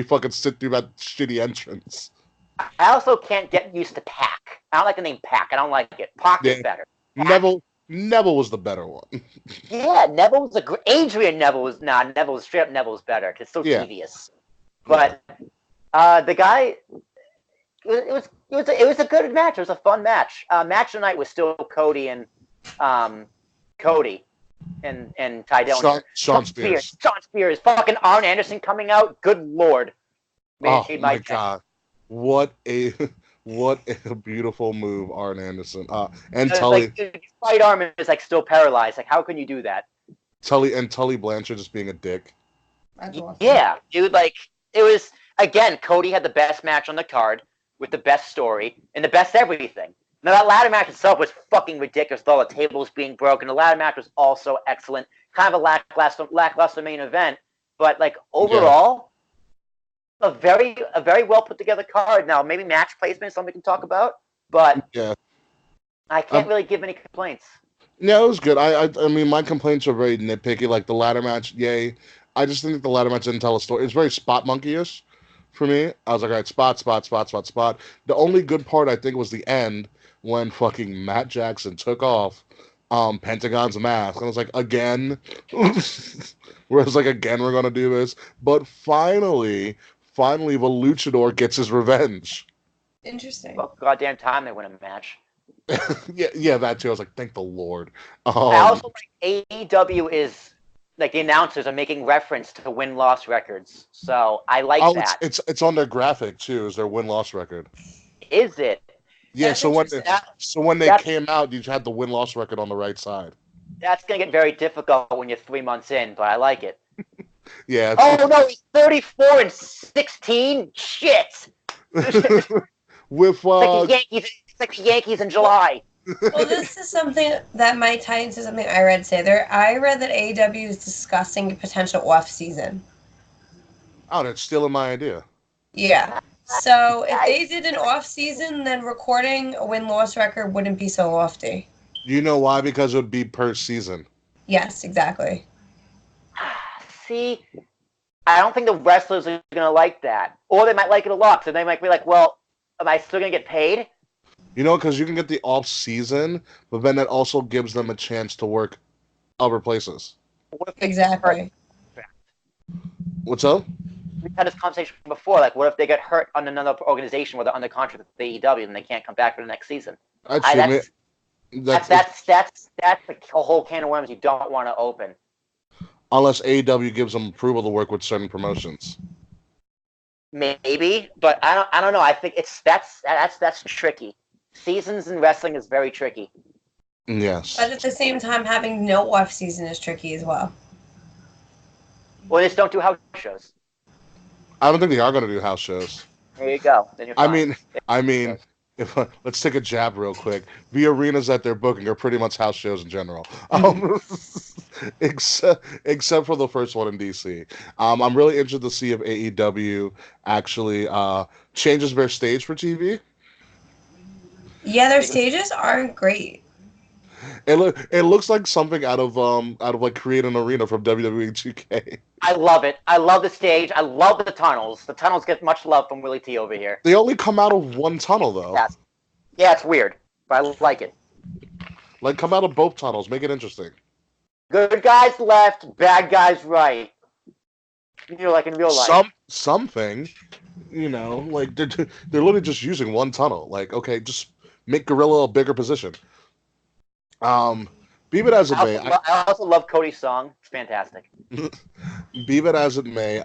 fucking sit through that shitty entrance. I also can't get used to Pac. I don't like the name Pac. I don't like it. Pac is better. Pac. Neville was the better one. Yeah, Neville was Adrian Neville was straight up Neville's better because it's so tedious. But the guy, it was a good match. It was a fun match. Match of the night was still Cody and Cody and Ty Dillinger. Sean Spears. Sean Spears. Fucking Arn Anderson coming out. Good lord. Made my God. What a beautiful move, Arn Anderson. And Tully. His right arm is like still paralyzed. Like, how can you do that? Tully Blanchard just being a dick. Yeah, dude. Like, it was again. Cody had the best match on the card with the best story and the best everything. Now that ladder match itself was fucking ridiculous. With all the tables being broken, the ladder match was also excellent. Kind of a lackluster main event, but like overall, a very well put together card. Now maybe match placement is something we can talk about, but I can't really give any complaints. Yeah, it was good. I mean, my complaints are very nitpicky. Like the ladder match, yay. I just think the ladder match didn't tell a story. It's very spot monkey-ish for me. I was like, all right, spot. The only good part, I think, was the end when fucking Matt Jackson took off Pentagon's mask. And I was like, again? Whereas, like, again, we're going to do this. But finally, the luchador gets his revenge. Interesting. Well, goddamn time they win a match. yeah, that too. I was like, thank the Lord. I also like AEW is... Like, the announcers are making reference to win-loss records. So, I like that. It's on their graphic, too, is their win-loss record. Is it? Yeah, so when they came out, you had the win-loss record on the right side. That's going to get very difficult when you're 3 months in, but I like it. Yeah. Oh, no, he's 34-16? Shit! With, it's like the Yankees in July. Well, this is something that might tie into something I read today. I read that AEW is discussing a potential off-season. Oh, that's stealing my idea. Yeah. So if they did an off-season, then recording a win-loss record wouldn't be so lofty. You know why? Because it would be per season. Yes, exactly. See, I don't think the wrestlers are going to like that. Or they might like it a lot. So they might be like, well, am I still going to get paid? You know, because you can get the off-season, but then that also gives them a chance to work other places. Exactly. What's up? We've had this conversation before. Like, what if they get hurt on another organization where they're under contract with AEW and they can't come back for the next season? That's a whole can of worms you don't want to open. Unless AEW gives them approval to work with certain promotions. Maybe, but I don't know. I think that's tricky. Seasons in wrestling is very tricky. Yes. But at the same time, having no off season is tricky as well. Well, they just don't do house shows. I don't think they are going to do house shows. There you go. Then you're fine. I mean, if let's take a jab real quick. The arenas that they're booking are pretty much house shows in general, except for the first one in DC. I'm really interested to see if AEW actually changes their stage for TV. Yeah, their stages aren't great. It looks like something out of like Create an Arena from WWE 2K. I love it. I love the stage. I love the tunnels. The tunnels get much love from Willie T over here. They only come out of one tunnel though. Yeah, it's weird, but I like it. Like, come out of both tunnels. Make it interesting. Good guys left, bad guys right. You know, like in real life. Something. You know, like they're literally just using one tunnel. Like, okay, just make Gorilla a bigger position. Be it as it may. I also love Cody's song. It's fantastic. Be it as it may,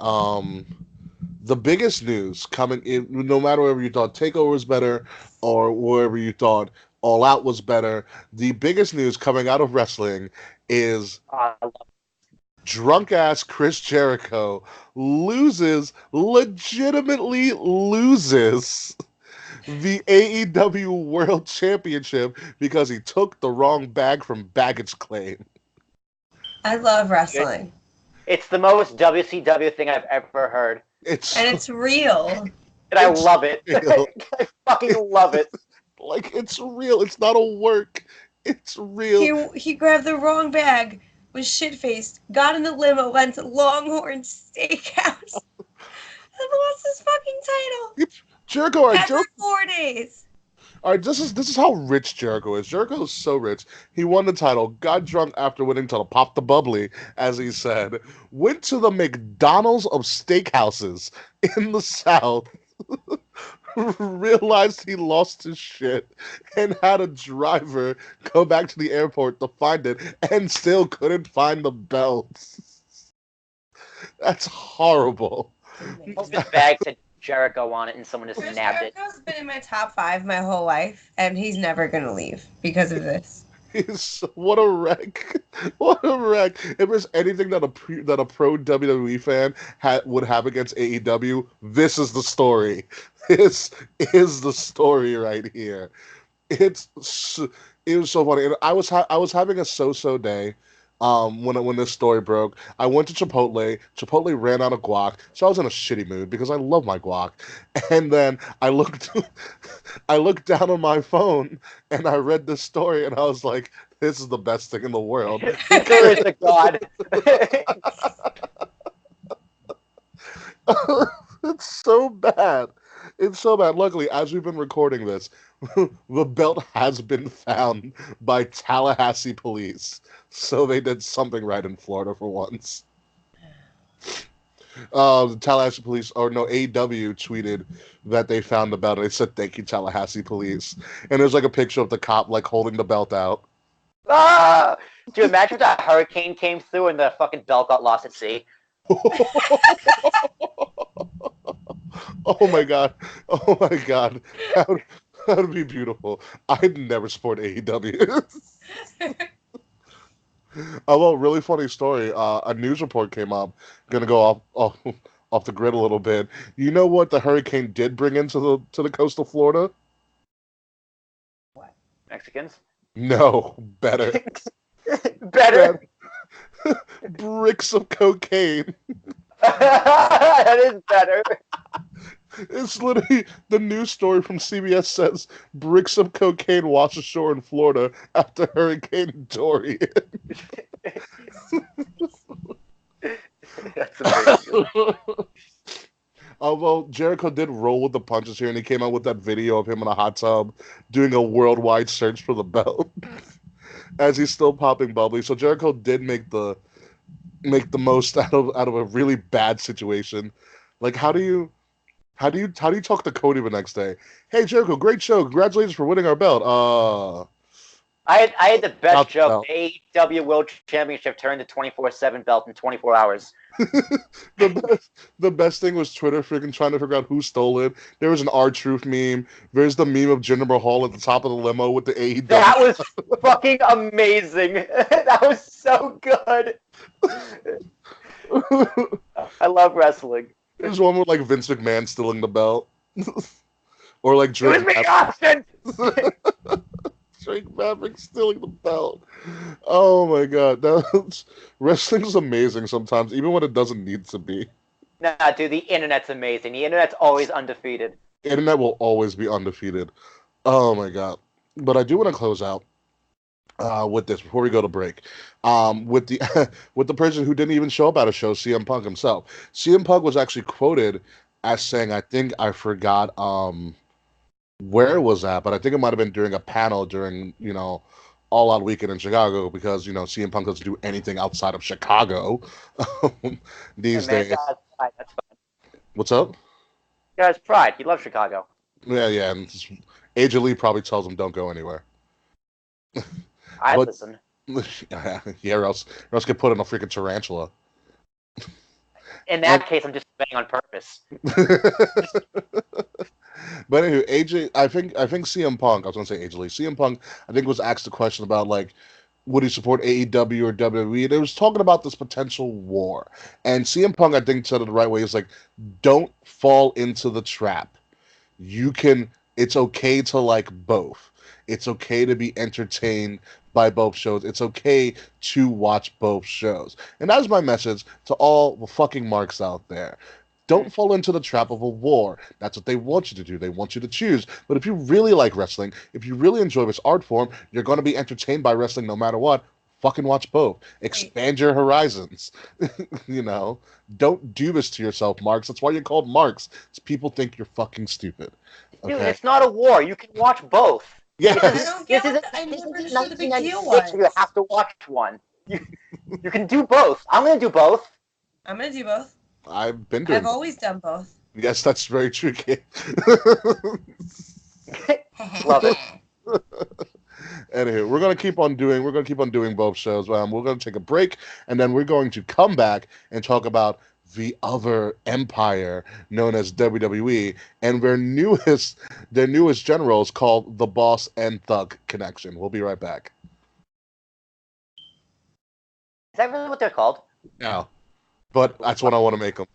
the biggest news coming in, no matter whether you thought TakeOver was better or wherever you thought All Out was better, the biggest news coming out of wrestling is drunk-ass Chris Jericho legitimately loses the AEW World Championship because he took the wrong bag from baggage claim. I love wrestling. It's the most WCW thing I've ever heard. It's real. And I love it. I fucking love it. Like, it's real. It's not a work. It's real. He grabbed the wrong bag, was shit-faced, got in the limo, went to Longhorn Steakhouse, and lost his fucking title. Jericho, after 4 days. All right, this is how rich Jericho is. Jericho is so rich. He won the title, got drunk after winning title, popped the bubbly, as he said, went to the McDonald's of steakhouses in the South, realized he lost his shit and had a driver go back to the airport to find it and still couldn't find the belt. That's horrible. Hope his bag said Jericho on it and someone just Chris nabbed it. Jericho's been in my top 5 my whole life, and he's never gonna leave because of this. What a wreck! What a wreck! If there's anything that a pro WWE fan would have against AEW, this is the story. This is the story right here. It was so funny. And I was having a so day. When this story broke, I went to Chipotle. Chipotle ran out of guac, so I was in a shitty mood because I love my guac. And then I looked down on my phone and I read this story and I was like, "This is the best thing in the world." There is a God. It's so bad. It's so bad. Luckily, as we've been recording this, the belt has been found by Tallahassee police. So they did something right in Florida for once. The Tallahassee police, or no, AEW tweeted that they found the belt. And they said, "Thank you, Tallahassee police." And there's like a picture of the cop like holding the belt out. Ah! Do you imagine if that hurricane came through and the fucking belt got lost at sea? Oh my god! Oh my god! That would be beautiful. I'd never support AEW. Although, really funny story. A news report came up. Gonna go off the grid a little bit. You know what the hurricane did bring into the coastal Florida? What? Mexicans? No, better. Better? Bricks of cocaine. That is better. It's literally the news story from CBS says bricks of cocaine wash ashore in Florida after Hurricane Dorian. That's amazing. Although Jericho did roll with the punches here, and he came out with that video of him in a hot tub doing a worldwide search for the belt as he's still popping bubbly. So Jericho did make the most out of a really bad situation. Like, how do you talk to Cody the next day? "Hey Jericho, great show. Congratulations for winning our belt." I had the best joke. Belt. The AEW World Championship turned to 24/7 belt in 24 hours. The best thing was Twitter freaking trying to figure out who stole it. There was an R-Truth meme. There's the meme of Jinder Mahal at the top of the limo with the AEW. That was fucking amazing. That was so good. I love wrestling. There's one with like Vince McMahon stealing the belt. Or like It Drake was me, Austin! Drake Maverick stealing the belt. Oh my god. Wrestling's amazing sometimes, even when it doesn't need to be. Nah, dude, the internet's amazing. The internet's always undefeated. Internet will always be undefeated. Oh my god. But I do want to close out with this before we go to break. With the person who didn't even show up at a show, CM Punk himself. CM Punk was actually quoted as saying, I think I forgot where it was at, but I think it might have been during a panel during, All Out Weekend in Chicago, because, CM Punk doesn't do anything outside of Chicago these days. That's fine. That's fine. What's up? Guys, pride. He loves Chicago. Yeah, and AJ Lee probably tells him don't go anywhere. I But- listen. Yeah, or else get put in a freaking tarantula. In that case, I'm just saying on purpose. But anyway, I think CM Punk, I was gonna say AJ Lee, CM Punk, I think was asked a question about like, would he support AEW or WWE? And it was talking about this potential war. And CM Punk, I think, said it the right way. He's like, don't fall into the trap. It's okay to like both. It's okay to be entertained by both shows. It's okay to watch both shows. And that is my message to all the fucking marks out there. Don't fall into the trap of a war. That's what they want you to do. They want you to choose. But if you really like wrestling, if you really enjoy this art form, you're going to be entertained by wrestling no matter what. Fucking watch both. Expand your horizons. Don't do this to yourself, Marks. That's why you're called Marks. It's people think you're fucking stupid. Okay? Dude, it's not a war. You can watch both. Yes. I don't get I never understood the big deal 1996, was. you have to watch one. You can do both. I'm going to do both. I'm gonna do both. I've been doing I've always done both. Yes, that's very true, Kate. Love it. Anywho, we're gonna keep on doing both shows. We're gonna take a break, and then we're going to come back and talk about the other empire known as WWE and their newest generals called the Boss and Thug Connection. We'll be right back. Is that really what they're called? Yeah, but that's what I want to make them.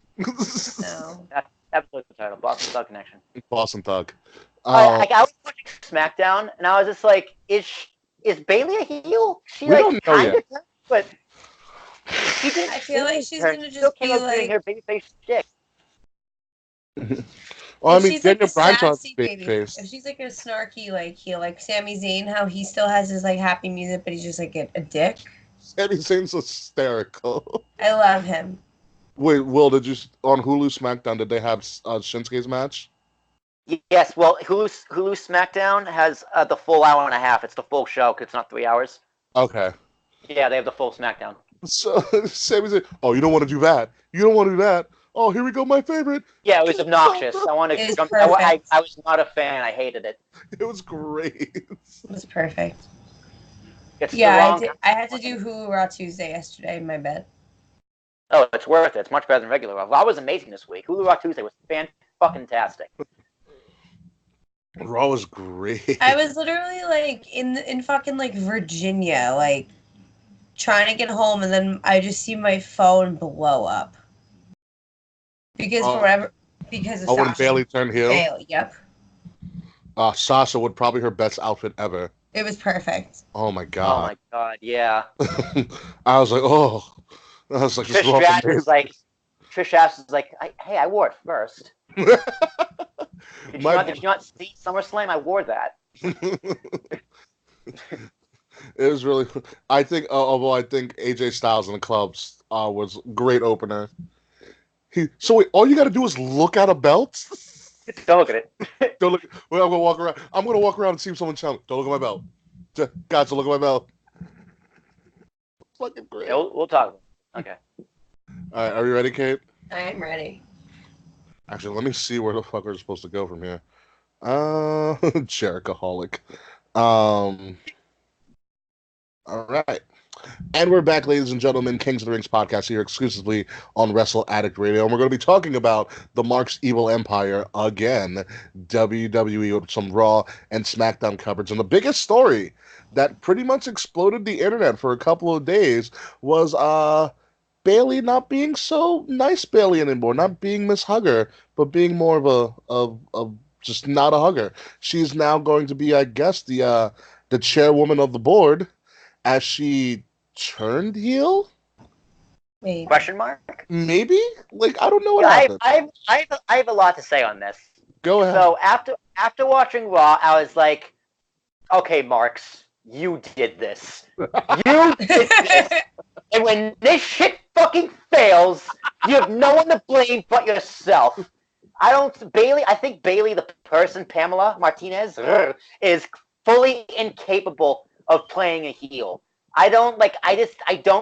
No. That's absolutely the title. Boston Thug Connection. Boss and Thug. I was watching SmackDown, and I was just like, is Bayley a heel? She We don't know kind yet. of, but she didn't. I feel like she's her. gonna She just still came be up doing like, her babyface shtick. Well, I if mean, she's like Daniel a Bryan's on sassy baby, face. if she's like a snarky like heel, like Sami Zayn, how he still has his like happy music, but he's just like a dick. Sami Zayn's hysterical. I love him. Wait, Will, did you on Hulu SmackDown? Did they have Shinsuke's match? Yes, well, Hulu SmackDown has the full hour and a half. It's the full show because it's not 3 hours. Okay. Yeah, they have the full SmackDown. So Sami Zayn, oh, you don't want to do that. You don't want to do that. Oh, here we go, my favorite. Yeah, it was obnoxious. I wanted It to was jump. perfect. I was not a fan. I hated it. It was great. It was perfect. It's the Yeah, wrong. I had to do Hulu Raw Tuesday yesterday in my bed. Oh, it's worth it. It's much better than regular Raw. Raw was amazing this week. Hulu Raw Tuesday was fan-fucking-tastic. Raw was great. I was literally like in fucking like Virginia, like trying to get home, and then I just see my phone blow up because because of when Sasha. Bayley turned heel. Bayley, yep. Sasha would probably her best outfit ever. It was perfect. Oh my Oh god. my god, yeah. I was like, oh. I was like, Trish Stratus is like, hey, I wore it first. Did you not see SummerSlam? I wore that. It was really. I think, although I think AJ Styles in the clubs was great opener. So wait, all you got to do is look at a belt. Don't look at it. Don't look. Well, I'm gonna walk around. I'm gonna walk around and see if someone tell me. Don't look at my belt. Guys, don't look at my belt. Fucking great. Yeah, we'll talk. Okay. All right, are you ready, Kate? I am ready. Actually, let me see where the fuck we're supposed to go from here. Jericho-holic. All right. And we're back, ladies and gentlemen. Kings of the Rings podcast here exclusively on Wrestle Addict Radio. And we're going to be talking about the Mark's Evil Empire again, WWE, with some Raw and SmackDown coverage. And the biggest story that pretty much exploded the internet for a couple of days was Bayley not being so nice Bayley anymore, not being Miss Hugger, but being more of just not a hugger. She's now going to be, I guess, the chairwoman of the board as she turned heel. Maybe. Question mark? Maybe? Like, I don't know what happened. I have a lot to say on this. Go ahead. So after watching Raw, I was like, okay, Marks, you did this. You did this. And when this shit fucking fails, you have no one to blame but yourself. I think Bayley, the person, Pamela Martinez, is fully incapable of playing a heel. I don't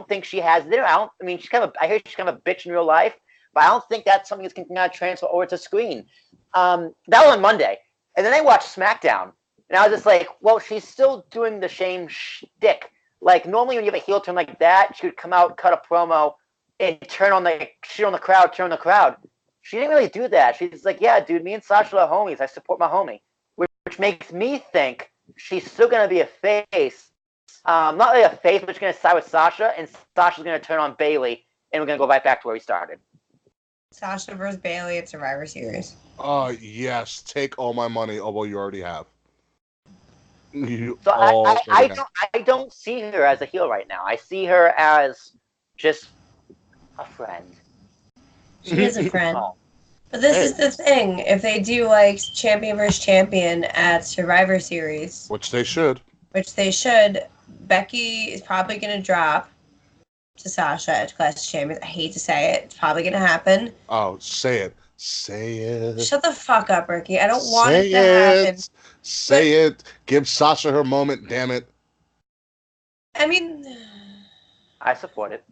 think she has it. I hear she's kind of a bitch in real life, but I don't think that's something that's going to transfer over to screen. That was on Monday. And then I watched SmackDown, and I was just like, well, she's still doing the same shtick. Like, normally when you have a heel turn like that, she would come out, cut a promo, and turn on the crowd. She didn't really do that. She's like, yeah, dude, me and Sasha are homies. I support my homie. Which makes me think she's still going to be a face. Not really a face, but she's going to side with Sasha, and Sasha's going to turn on Bayley, and we're going to go right back to where we started. Sasha versus Bayley at Survivor Series. Yes. Take all my money, although you already have. I don't see her as a heel right now. I see her as just a friend. She is a friend. But this is the thing. If they do like champion versus champion at Survivor Series, which they should, Becky is probably going to drop to Sasha at Clash of Champions. I hate to say it. It's probably going to happen. Oh, say it. Say it. Shut the fuck up, Ricky. I don't want it to happen. Say it. Give Sasha her moment, damn it. I mean, I support it.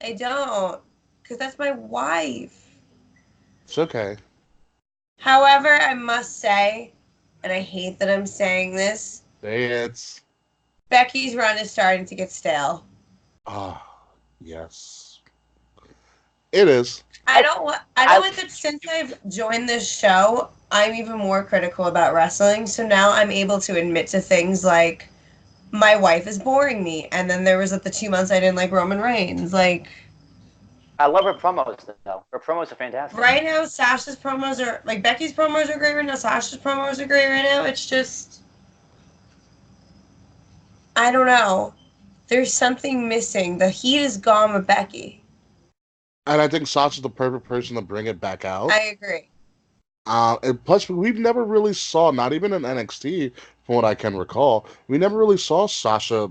I don't. Because that's my wife. It's okay. However, I must say, and I hate that I'm saying this, It's Becky's run is starting to get stale. yes, it is. I don't like that since I've joined this show, I'm even more critical about wrestling. So now I'm able to admit to things like my wife is boring me, and then there was the 2 months I didn't like Roman Reigns. Like, I love her promos though. Her promos are fantastic. right now, Sasha's promos are like Becky's promos are great right now. Sasha's promos are great right now. It's just I don't know. There's something missing. The heat is gone with Becky. And I think Sasha's the perfect person to bring it back out. I agree. And plus, we've never really saw, not even in NXT, from what I can recall, we never really saw Sasha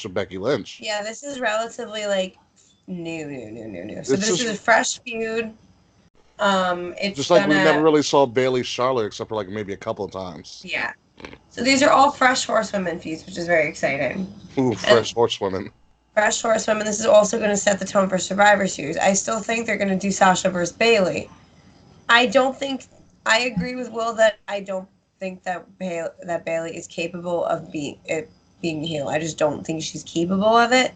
Becky Lynch. Yeah, this is relatively like new. So It's this is a fresh feud. It's just like we never really saw Bayley Charlotte except for like maybe a couple of times. Yeah. So these are all fresh horsewomen feuds, which is very exciting. Ooh, fresh horsewomen. Fresh horsewomen. This is also going to set the tone for Survivor Series. I still think they're going to do Sasha versus Bayley. I agree with Will that I don't think that Bayley is capable of being heel. I just don't think she's capable of it.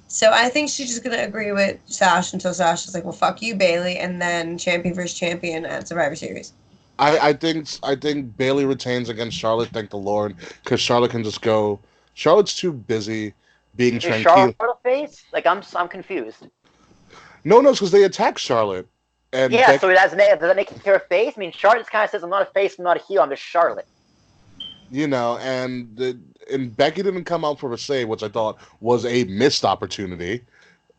So I think she's just going to agree with Sasha until Sasha's like, well, fuck you, Bayley, and then champion versus champion at Survivor Series. I think Bayley retains against Charlotte, thank the Lord, because Charlotte can just go. Charlotte's too busy being tranquil. Charlotte a face? Like I'm confused. No, because they attack Charlotte. And yeah, so does that make her a face? I mean, Charlotte kind of says, I'm not a face, I'm not a heel, I'm just Charlotte. You know, and Becky didn't come out for a save, which I thought was a missed opportunity,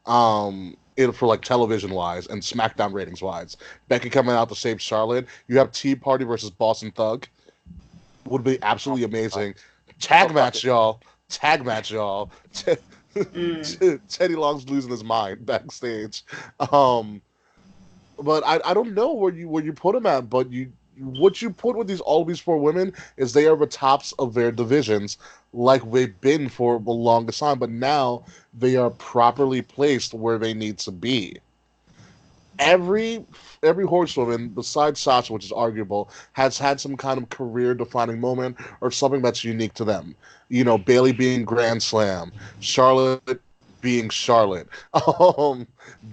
for like television-wise and SmackDown ratings-wise. Becky coming out to save Charlotte. You have Tea Party versus Boston Thug. Would be absolutely amazing. Tag match, y'all. Teddy Long's losing his mind backstage. But I don't know where you put him at, but what you put with all these four women is they are the tops of their divisions, like they've been for the longest time. But now they are properly placed where they need to be. Every horsewoman besides Sasha, which is arguable, has had some kind of career-defining moment or something that's unique to them. You know, Bayley being Grand Slam, Charlotte being Charlotte,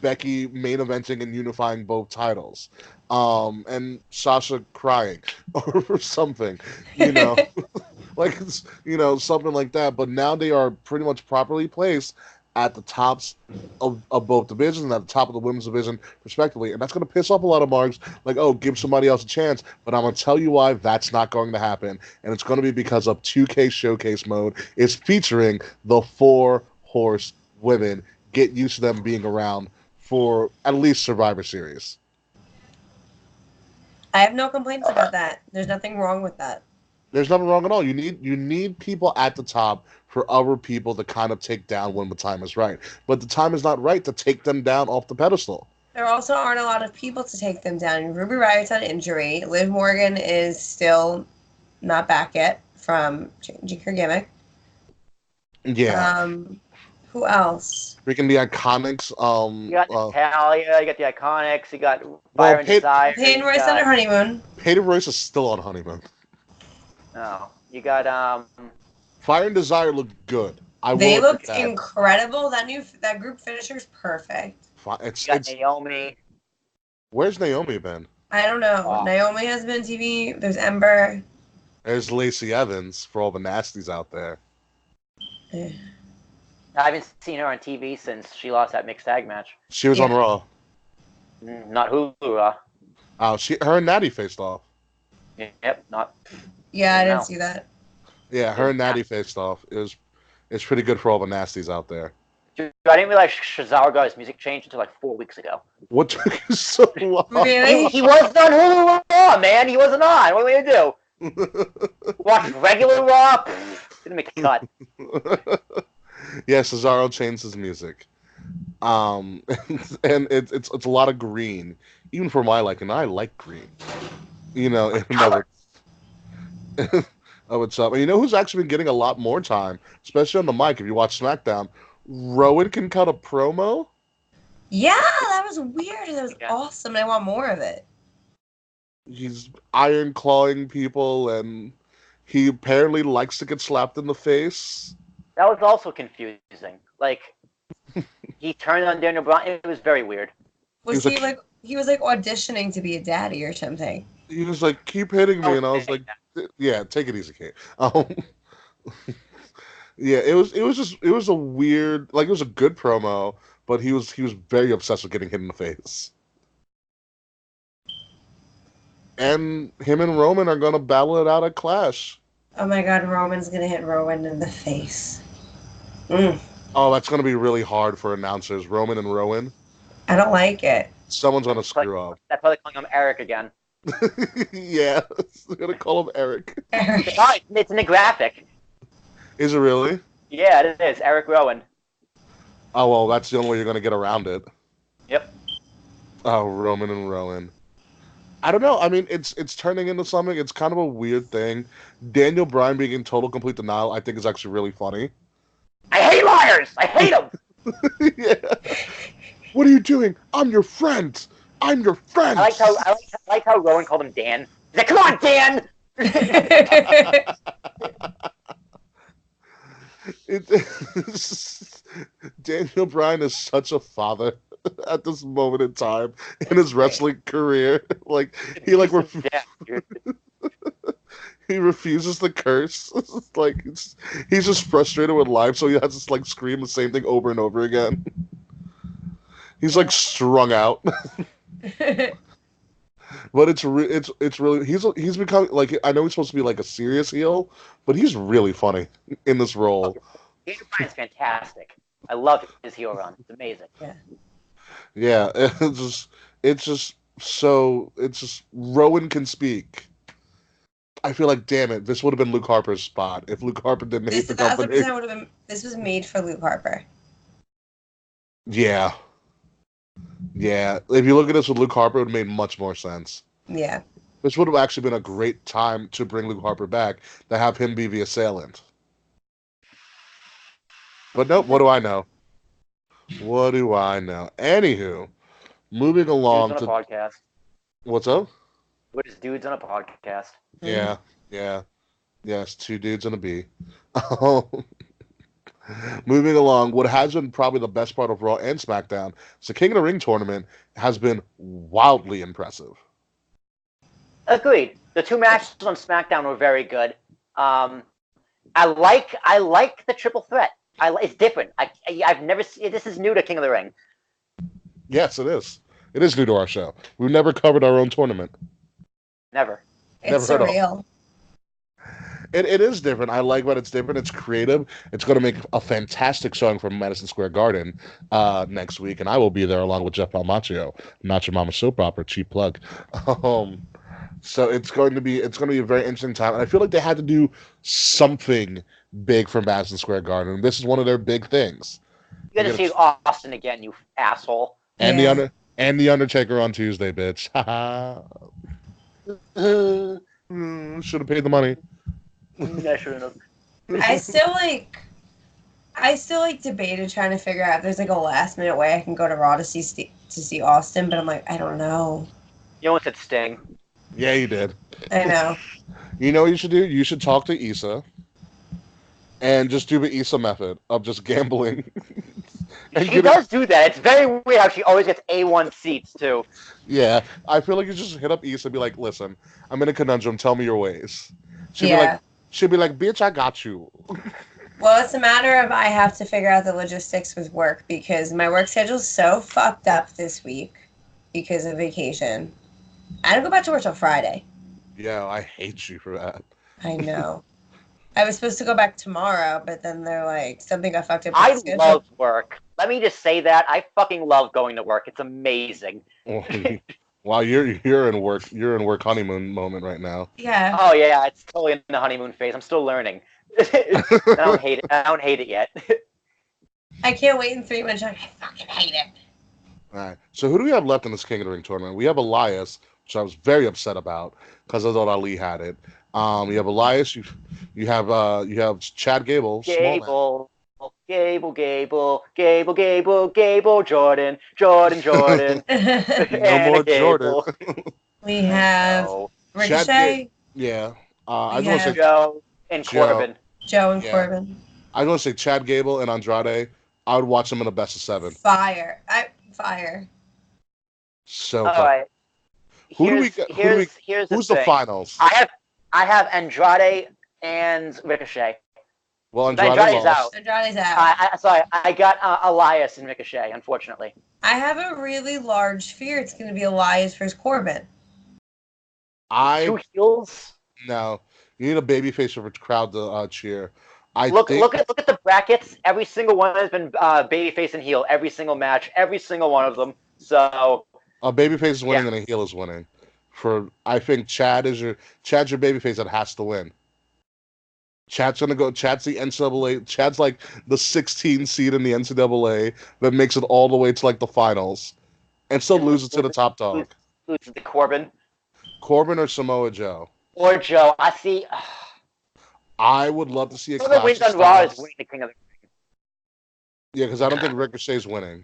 Becky main eventing and unifying both titles, and Sasha crying or something, like something like that. But now they are pretty much properly placed at the tops of both divisions and at the top of the women's division, respectively. And that's going to piss off a lot of marks, like, oh, give somebody else a chance. But I'm going to tell you why that's not going to happen. And it's going to be because of 2K Showcase Mode is featuring the 4 horse women. Get used to them being around for at least Survivor Series. I have no complaints about that. There's nothing wrong with that. There's nothing wrong at all. You need people at the top for other people to kind of take down when the time is right. But the time is not right to take them down off the pedestal. There also aren't a lot of people to take them down. Ruby Riot's on injury. Liv Morgan is still not back yet from changing her gimmick. Yeah. Who else? Freaking the Iconics. You got Natalia, you got the Iconics, you got Fire and Desire. Peyton Royce on her honeymoon. Peyton Royce is still on honeymoon. No. You got Fire and Desire looked good. They looked incredible. That group finisher's perfect. It's Naomi. Where's Naomi been? I don't know. Naomi has been TV. There's Ember. There's Lacey Evans for all the nasties out there. I haven't seen her on TV since she lost that mixed tag match. She was on Raw. Not Hulu Raw. Oh, her and Natty faced off. Yep, not. Yeah, I didn't see that. Yeah, her and Natty faced off. It's pretty good for all the nasties out there. Dude, I didn't realize Shazar got his music changed until like 4 weeks ago. What took you so long? Really? He wasn't on Hulu Raw, man. He wasn't on. What are we gonna do? Watch regular Raw? Didn't make a cut. Yeah, Cesaro changed his music. And it's a lot of green, even for my liking. I like green. What's up? And you know who's actually been getting a lot more time, especially on the mic. If you watch SmackDown, Rowan can cut a promo. Yeah, that was weird. That was awesome. I want more of it. He's iron clawing people, and he apparently likes to get slapped in the face. That was also confusing. Like, he turned on Daniel Bryan. It was very weird. Was he like auditioning to be a daddy or something? He was like, "Keep hitting me," and I was like, "Yeah, take it easy, Kate." Yeah, it was a weird, like, it was a good promo, but he was very obsessed with getting hit in the face. And him and Roman are gonna battle it out at Clash. Oh my God, Roman's gonna hit Rowan in the face. Oh, that's gonna be really hard for announcers. Roman and Rowan. I don't like it. Someone's gonna screw up. That's why they're calling him Eric again. Yeah, they're gonna call him Eric. Eric. It's in the graphic. Is it really? Yeah, it is. Eric Rowan. Oh, well, that's the only way you're gonna get around it. Yep. Oh, Roman and Rowan. I don't know. I mean, it's turning into something. It's kind of a weird thing. Daniel Bryan being in total complete denial, I think, is actually really funny. I hate liars! I hate them! Yeah. What are you doing? I'm your friend. I'm your friend. I like how Rowan called him Dan. He's like, "Come on, Dan!" Daniel Bryan is such a father at this moment in time in his wrestling career. Like he he refuses to curse. Like he's just frustrated with life, so he has to like scream the same thing over and over again. He's like strung out. But it's really he's become like, I know he's supposed to be like a serious heel, but he's really funny in this role. Daniel Bryan's fantastic. I love his heel run. It's amazing. Yeah, it's just Rowan can speak. I feel like, damn it, this would have been Luke Harper's spot if Luke Harper didn't hate the company. This was made for Luke Harper. Yeah. Yeah, if you look at this with Luke Harper, it would have made much more sense. Yeah. This would have actually been a great time to bring Luke Harper back, to have him be the assailant. But nope, what do I know? What do I know? Anywho, moving along to podcast. What's up? What is dudes on a podcast? Yeah. Yes, 2 dudes and a B. Moving along, what has been probably the best part of Raw and SmackDown is the King of the Ring tournament has been wildly impressive. Agreed. The 2 matches on SmackDown were very good. I like the triple threat. It's different. I've never seen this. Is new to King of the Ring. Yes, it is. It is new to our show. We've never covered our own tournament. Never. It's surreal. It is different. I like that it's different. It's creative. It's going to make a fantastic showing from Madison Square Garden next week, and I will be there along with Jeff Palmaccio, Not Your Mama Soap Opera, cheap plug. So it's going to be a very interesting time, and I feel like they had to do something big for Madison Square Garden. This is one of their big things. You're gonna see Austin again, you asshole. And the Undertaker on Tuesday, bitch. Should have paid the money. I shouldn't have. I still debated trying to figure out if there's like a last minute way I can go to Raw to see Austin, but I'm like, I don't know. You almost said Sting. Yeah, you did. I know. You know what you should do? You should talk to Issa and just do the Issa method of just gambling. She does do that. It's very weird how she always gets A1 seats, too. Yeah, I feel like you just hit up Issa and be like, listen, I'm in a conundrum. Tell me your ways. She'll be like, bitch, I got you. Well, it's a matter of I have to figure out the logistics with work because my work schedule's so fucked up this week because of vacation. I don't go back to work till Friday. Yeah, I hate you for that. I know. I was supposed to go back tomorrow, but then they're like, something got fucked up. I love work. Let me just say that. I fucking love going to work. It's amazing. Wow, you're in work honeymoon moment right now. Yeah. Oh yeah, it's totally in the honeymoon phase. I'm still learning. I don't hate it. I don't hate it yet. I can't wait in 3 months. I fucking hate it. All right. So who do we have left in this King of the Ring tournament? We have Elias, which I was very upset about because I thought Ali had it. You have Elias. You have Chad Gable. Gable, Jordan. No more Jordan. We have No. Ricochet. Yeah. I We was going to have say Joe and Joe. Corbin. Joe and Yeah. Corbin. I was going to say Chad Gable and Andrade. I would watch them in a best of 7. Fire. Fire. So All fun. right. Who do we get? Here's Who's the the thing. finals? I have Andrade and Ricochet. Well, Andrade's out. Andrade's out. Sorry, I got Elias and Ricochet, unfortunately. I have a really large fear it's going to be Elias versus Corbin. Two heels. No, you need a babyface for the crowd to cheer. Look at the brackets. Every single one has been babyface and heel. Every single match. Every single one of them. So a babyface is winning and a heel is winning. I think Chad's your babyface that has to win. Chad's gonna go. Chad's the NCAA. Chad's like the 16 seed in the NCAA that makes it all the way to like the finals, and still loses to the top dog. Loses to Corbin. Corbin or Samoa Joe. Or Joe. I see. I would love to see a Whoever clash wins of on Raw is styles. winning the King of the Ring. Yeah, because I don't think Ricochet's winning.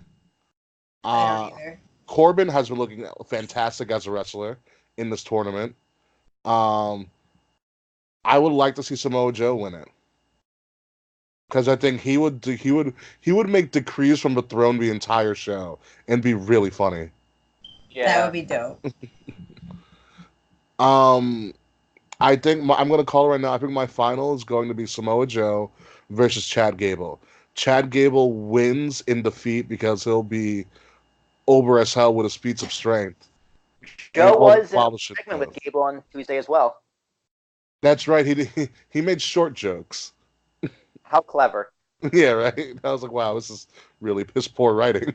I don't either. Corbin has been looking fantastic as a wrestler in this tournament. I would like to see Samoa Joe win it because I think he would make decrees from the throne the entire show and be really funny. Yeah, that would be dope. I think I'm going to call it right now. I think my final is going to be Samoa Joe versus Chad Gable. Chad Gable wins in defeat because he'll be over as hell with his feats of strength. Joe was in a segment with Gable on Tuesday as well. That's right. He made short jokes. How clever. Yeah, right. I was like, wow, this is really piss poor writing.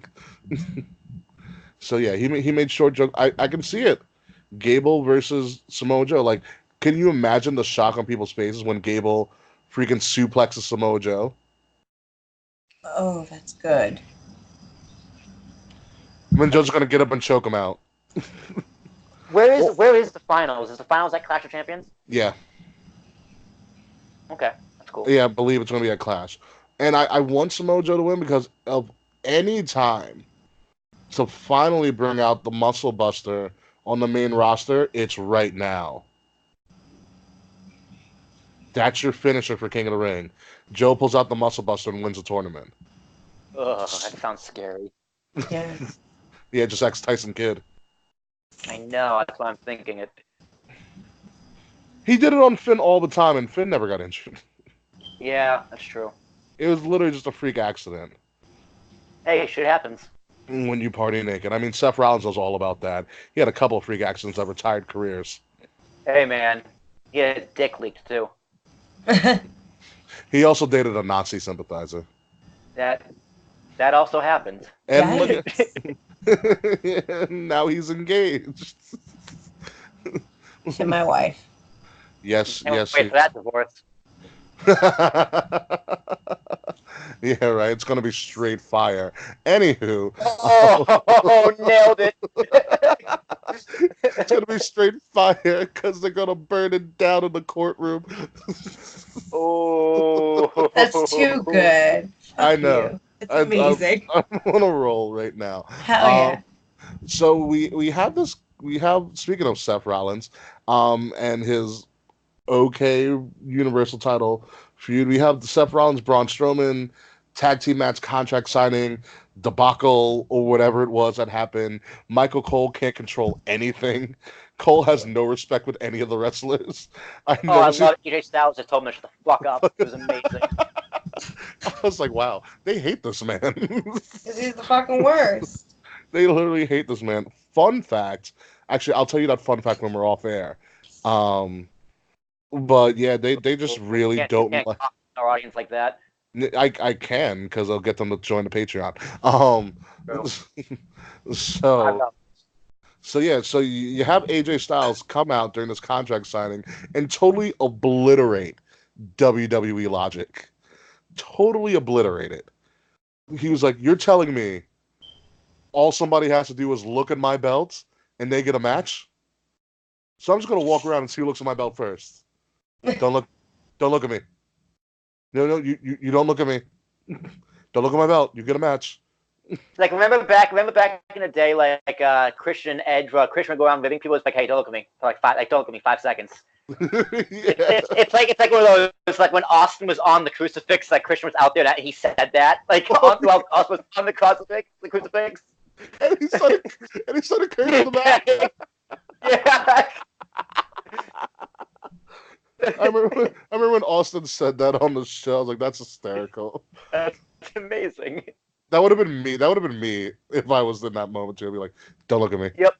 So yeah, he made short joke. I can see it. Gable versus Samoa Joe. Like, can you imagine the shock on people's faces when Gable freaking suplexes Samoa Joe? Oh, that's good. And then Joe's gonna get up and choke him out. Where is the finals? Is the finals at Clash of Champions? Yeah. Okay, that's cool. Yeah, I believe it's gonna be a Clash. And I want Samoa Joe to win because of any time to finally bring out the Muscle Buster on the main roster, it's right now. That's your finisher for King of the Ring. Joe pulls out the Muscle Buster and wins the tournament. Ugh, that sounds scary. Yeah. Yeah, just ex Tyson Kidd. I know, that's why I'm thinking it. He did it on Finn all the time, and Finn never got injured. Yeah, that's true. It was literally just a freak accident. Hey, shit happens. When you party naked. I mean, Seth Rollins was all about that. He had a couple of freak accidents that retired careers. Hey, man. He had his dick leaked, too. He also dated a Nazi sympathizer. That also happened. And look at, now he's engaged. To my wife. Yes, Can't yes. wait for that divorce. Yeah, right. It's gonna be straight fire. Anywho. Oh, nailed it. It's gonna be straight fire because they're gonna burn it down in the courtroom. Oh, That's too good. I know. You. It's amazing. I'm on a roll right now. Hell yeah. So we have this. We have, speaking of Seth Rollins, and his Universal title feud. We have the Seth Rollins Braun Strowman tag team match contract signing debacle or whatever it was that happened. Michael Cole can't control anything. Cole has no respect with any of the wrestlers. I love AJ Styles just told him to shut the fuck up. It was amazing. I was like, wow, they hate this man. He's the fucking worst. They literally hate this man. Fun fact. Actually, I'll tell you that fun fact when we're off air. But yeah, they just really don't like our audience like that. I can, because I'll get them to join the Patreon. So you have AJ Styles come out during this contract signing and totally obliterate WWE logic. Totally obliterate it. He was like, "You're telling me all somebody has to do is look at my belt and they get a match? So I'm just gonna walk around and see who looks at my belt first. Don't look at me. No, you don't look at me. Don't look at my belt. You get a match." Like remember back in the day, like Christian Edge, Christian would go around living people. It's like, hey, don't look at me for don't look at me 5 seconds. Yeah. It's like one of those. It's like when Austin was on the crucifix, like Christian was out there, and he said that, like while Austin was on the crucifix, And he started cursing them out. Yeah. I remember when Austin said that on the show. I was like, that's hysterical. That's amazing. That would have been me. That would have been me if I was in that moment too. I'd be like, don't look at me. Yep.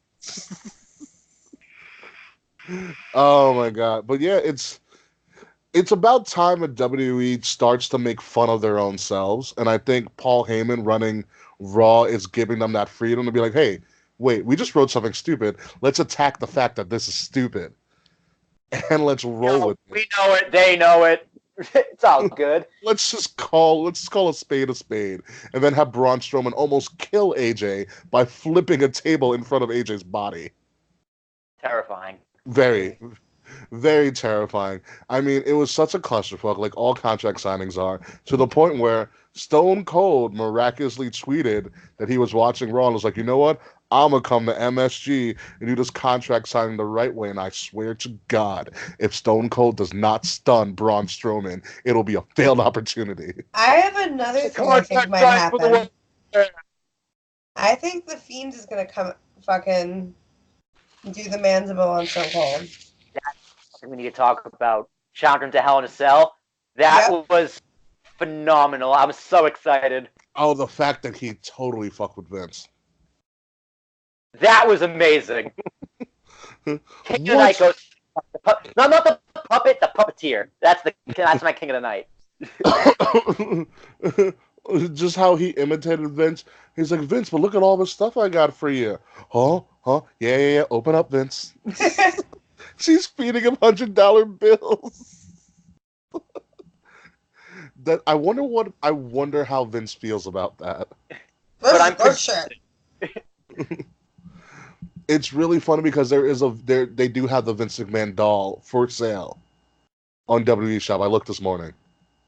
Oh my god. But yeah, it's about time that WWE starts to make fun of their own selves. And I think Paul Heyman running Raw is giving them that freedom to be like, hey, wait, we just wrote something stupid. Let's attack the fact that this is stupid. And let's roll with it. We know it. They know it. It's all good. Let's call a spade, and then have Braun Strowman almost kill AJ by flipping a table in front of AJ's body. Terrifying. Very, very terrifying. I mean, it was such a clusterfuck, like all contract signings are, to the point where Stone Cold miraculously tweeted that he was watching Raw and was like, you know what? I'm going to come to MSG and do this contract signing the right way. And I swear to God, if Stone Cold does not stun Braun Strowman, it'll be a failed opportunity. I have another thing I think might happen. I think The Fiend is going to come fucking do the mandible on Stone Cold. That's something we need to talk about. Challenge him to Hell in a Cell. That was phenomenal. I'm so excited. Oh, the fact that he totally fucked with Vince. That was amazing. King of the Night goes. No, not the puppet. The puppeteer. That's my King of the Night. Just how he imitated Vince. He's like, Vince, but look at all the stuff I got for you. Huh? Yeah. Open up, Vince. She's feeding him $100 bills. That I wonder how Vince feels about that. But I'm for sure. It's really funny because they do have the Vince McMahon doll for sale on WWE Shop. I looked this morning.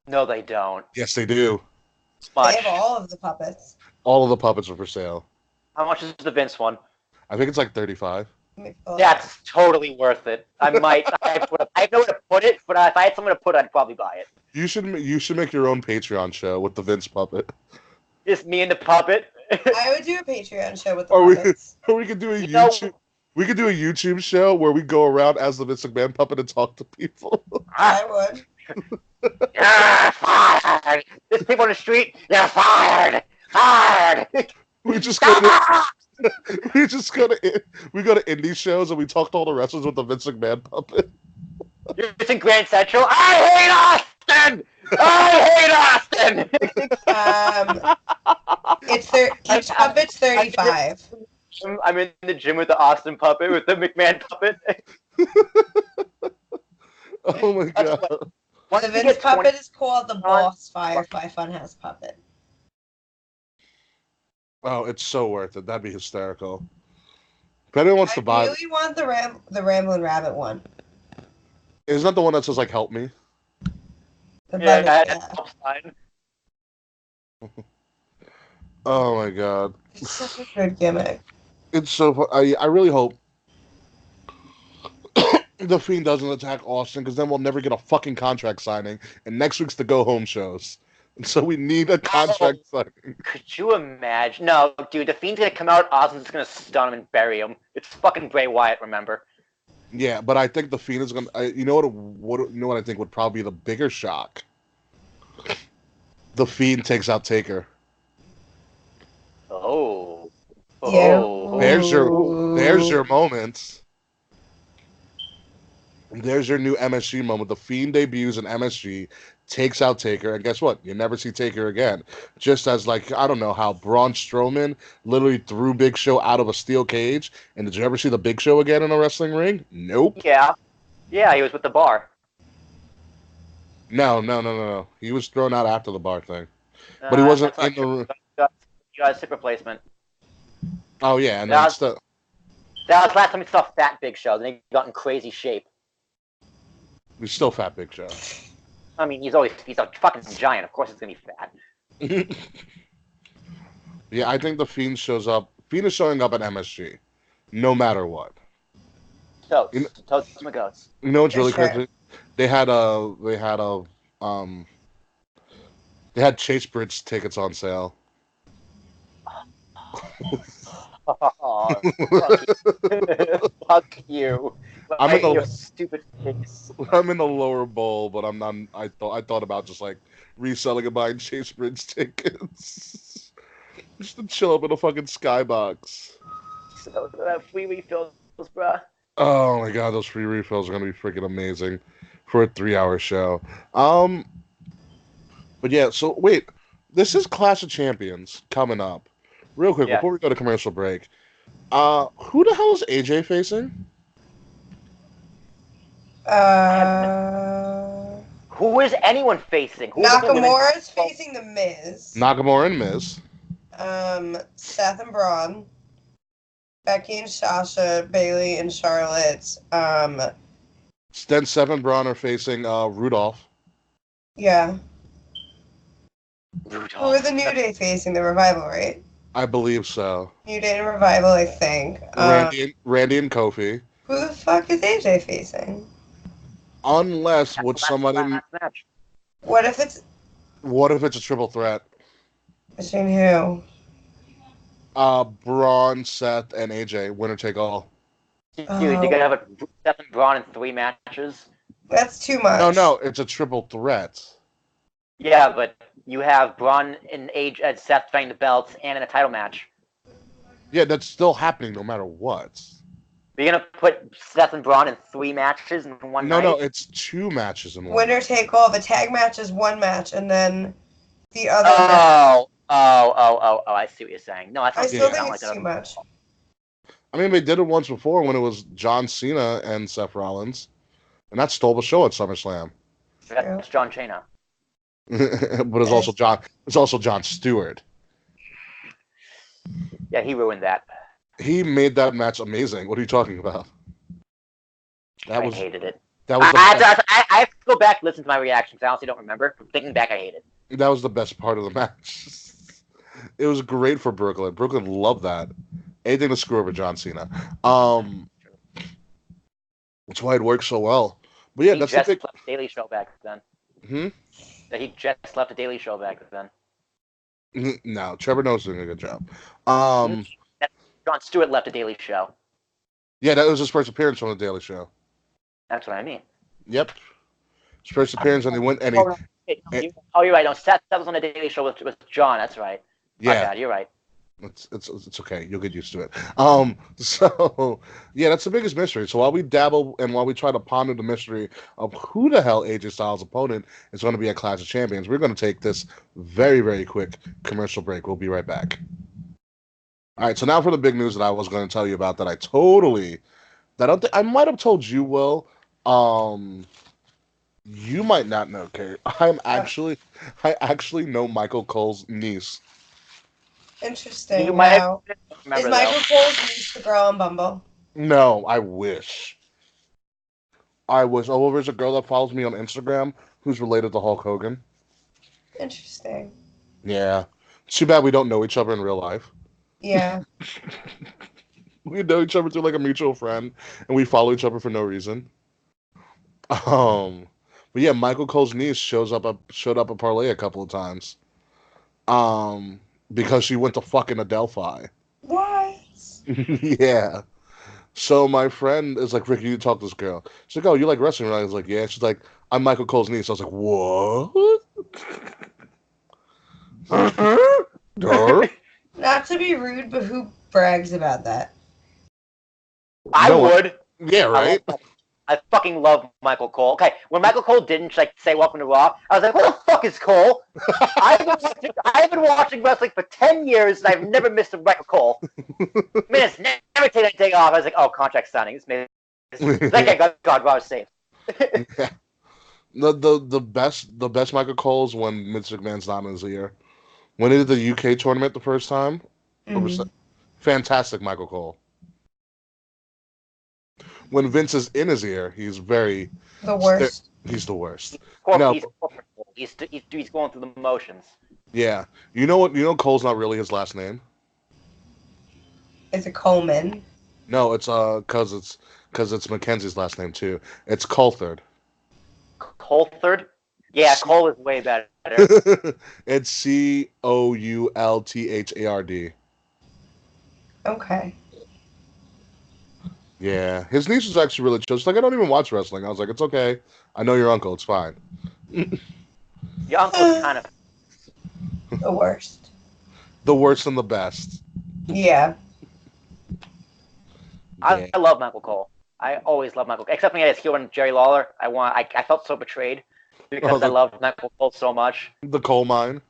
No, they don't. Yes, they do. They have all of the puppets. All of the puppets are for sale. How much is the Vince one? I think it's like $35. That's totally worth it. I might. I have nowhere to put it, but if I had somewhere to put it, I'd probably buy it. You should make your own Patreon show with the Vince puppet. Just me and the puppet. I would do a Patreon show with the puppets. Or we could do a YouTube. We could do a YouTube show where we go around as the Vince McMahon puppet and talk to people. I would. You're fired. There's people on the street. You're fired. Fired. We go to indie shows and we talk to all the wrestlers with the Vince McMahon puppet. It's in Grand Central. I hate Austin. I hate Austin. Each puppet's $35. I'm in the gym with the Austin puppet, with the McMahon puppet. Oh my god. The Vince puppet is called the Boss Firefly Funhouse puppet. Oh, it's so worth it. That'd be hysterical. If anyone wants to buy, I really want the Ramblin' Rabbit one. Isn't that the one that says like "Help me"? That's fine. Oh my god. It's such a good gimmick. It's so fun. I really hope the Fiend doesn't attack Austin, because then we'll never get a fucking contract signing, and next week's the go home shows. And so we need a contract signing. Could you imagine? No, dude, the Fiend's gonna come out, Austin's gonna stun him and bury him. It's fucking Bray Wyatt, remember? Yeah, but I think the Fiend is gonna. You know what I think would probably be the bigger shock? The Fiend takes out Taker. Oh. Yeah. Oh. There's your moment. There's your new MSG moment. The Fiend debuts in MSG, takes out Taker, and guess what? You never see Taker again. Just as, like, I don't know how Braun Strowman literally threw Big Show out of a steel cage. And did you ever see the Big Show again in a wrestling ring? Nope. Yeah. Yeah, he was with the bar. No. He was thrown out after the bar thing. But he wasn't in the room. You got a hip replacement. Oh, yeah. And that was the last time we saw Fat Big Show. Then he got in crazy shape. He's still Fat Big Show. I mean, he's a fucking giant. Of course he's going to be fat. Yeah, I think the Fiend shows up. Fiend is showing up at MSG, no matter what. Totes. Totes my goats. You know what's For really sure. crazy? They had um they had Chase Bridge tickets on sale. Oh, fuck you. Fuck you. I'm in Right, your the stupid face. I'm in the lower bowl, but I'm not. I thought about just like reselling and buying Chase Bridge tickets, just to chill up in a fucking skybox. So that free refills, bruh. Oh my god, those free refills are gonna be freaking amazing for a 3-hour show. Um, but yeah. So wait, this is Clash of Champions coming up. Real quick Yeah. before we go to commercial break. Who the hell is AJ facing? Who is anyone facing? Who is the women's- Nakamura's facing The Miz. Nakamura and Miz. Seth and Braun. Becky and Sasha, Bayley and Charlotte. Then Seth and Braun are facing Rudolph. Yeah. Rudolph. Who are the New Day facing? The Revival, right? I believe so. New Day and Revival, I think. Randy and Kofi. Who the fuck is AJ facing? Unless would That's somebody? the last match. What if it's What if it's a triple threat? between who? Braun, Seth, and AJ, winner take all. Dude, you're gonna have a Seth and Braun in 3 matches. That's too much. No, it's a triple threat. Yeah, but you have Braun and Seth fighting the belts and in a title match. Yeah, that's still happening no matter what. You're gonna put Seth and Braun in 3 matches in one night? No, it's 2 matches in one. Winner take all. The tag match is one match, and then the other match. Oh, I see what you're saying. No, I still think it's too much. I mean, they did it once before when it was John Cena and Seth Rollins, and that stole the show at SummerSlam. That's John Cena. But it's also John. It's also John Stewart. Yeah, he ruined that. He made that match amazing. What are you talking about? I hated it. That was I have to go back and listen to my reactions. I honestly don't remember. From thinking back, I hate it. That was the best part of the match. It was great for Brooklyn. Brooklyn loved that. Anything to screw over John Cena. That's why it worked so well. But yeah, that's just the big... left the Daily Show back then. That he just left the Daily Show back then. No, Trevor Noah's doing a good job. John Stewart left the Daily Show. Yeah, that was his first appearance on the Daily Show. That's what I mean. Yep. His first appearance, and he went. And you're right. No, Seth was on the Daily Show with John. That's right. Yeah, my bad, you're right. It's okay. You'll get used to it. So yeah, that's the biggest mystery. So while we dabble and while we try to ponder the mystery of who the hell AJ Styles' opponent is going to be at Clash of Champions, we're going to take this very, very quick commercial break. We'll be right back. All right. So now for the big news that I was going to tell you about I might have told you, Will. You might not know, Kate. I actually know Michael Cole's niece. Interesting. You might Wow. Is Michael Cole's niece the girl on Bumble? No, I wish. Oh, there's a girl that follows me on Instagram who's related to Hulk Hogan. Interesting. Yeah. Too bad we don't know each other in real life. Yeah. We know each other through like a mutual friend, and we follow each other for no reason. But yeah, Michael Cole's niece showed up at Parlay a couple of times. Because she went to fucking Adelphi. What? Yeah. So my friend is like, Ricky, you talk to this girl. She's like, oh, you like wrestling, right? I was like, yeah. She's like, I'm Michael Cole's niece. I was like, what? Not to be rude, but who brags about that? I would. Yeah, right? I fucking love Michael Cole. Okay, when Michael Cole didn't say welcome to Raw, I was like, what the fuck is Cole? I've been watching wrestling for 10 years and I've never missed a Michael Cole. Man, it's never taken a day off. I was like, oh, contract signing. That guy got Raw safe. Yeah. The best Michael Cole's when Vince McMahon's not in his ear. When he did the UK tournament the first time, fantastic Michael Cole. When Vince is in his ear, he's the worst. He's the worst. He's going through the motions. Yeah. You know what? You know Cole's not really his last name. Is it Coleman? No, it's because it's Mackenzie's last name too. It's Coulthard. Coulthard? Yeah, Cole is way better. It's Coulthard. Okay. Yeah, his niece was actually really chill. She's like, I don't even watch wrestling. I was like, it's okay. I know your uncle. It's fine. Your uncle's kind of. The worst. The worst and the best. Yeah. Yeah. I love Michael Cole. I always love Michael Cole. Except when he had his heel on Jerry Lawler. I felt so betrayed because I loved Michael Cole so much. The coal mine.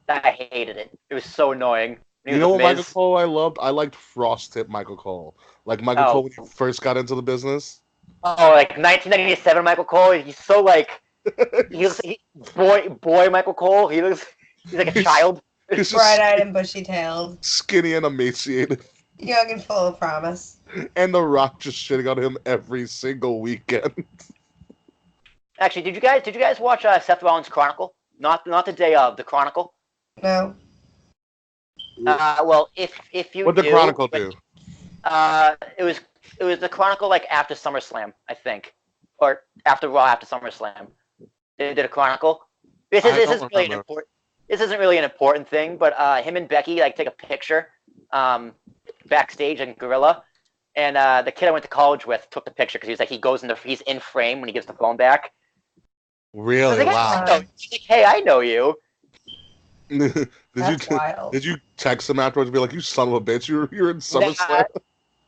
I hated it. It was so annoying. You know what Michael Cole I loved? I liked Frost Tip Michael Cole. Like Michael Cole when he first got into the business. Oh, like 1997 Michael Cole. He's so like boy Michael Cole. He's like a child. He's bright-eyed and bushy-tailed. Skinny and emaciated. Young and full of promise. And The Rock just shitting on him every single weekend. Actually, did you guys watch Seth Rollins' Chronicle? Not the day of, the Chronicle. No. Well, if you what the Chronicle do? It was the Chronicle like after SummerSlam, I think, or after Raw after SummerSlam. They did a Chronicle. This isn't really an important thing, but him and Becky like take a picture backstage in Gorilla, and the kid I went to college with took the picture because he's in frame when he gives the phone back. Really? Like, wow. Hey, I know you. Did you text him afterwards and be like, you son of a bitch, you're in SummerSlam?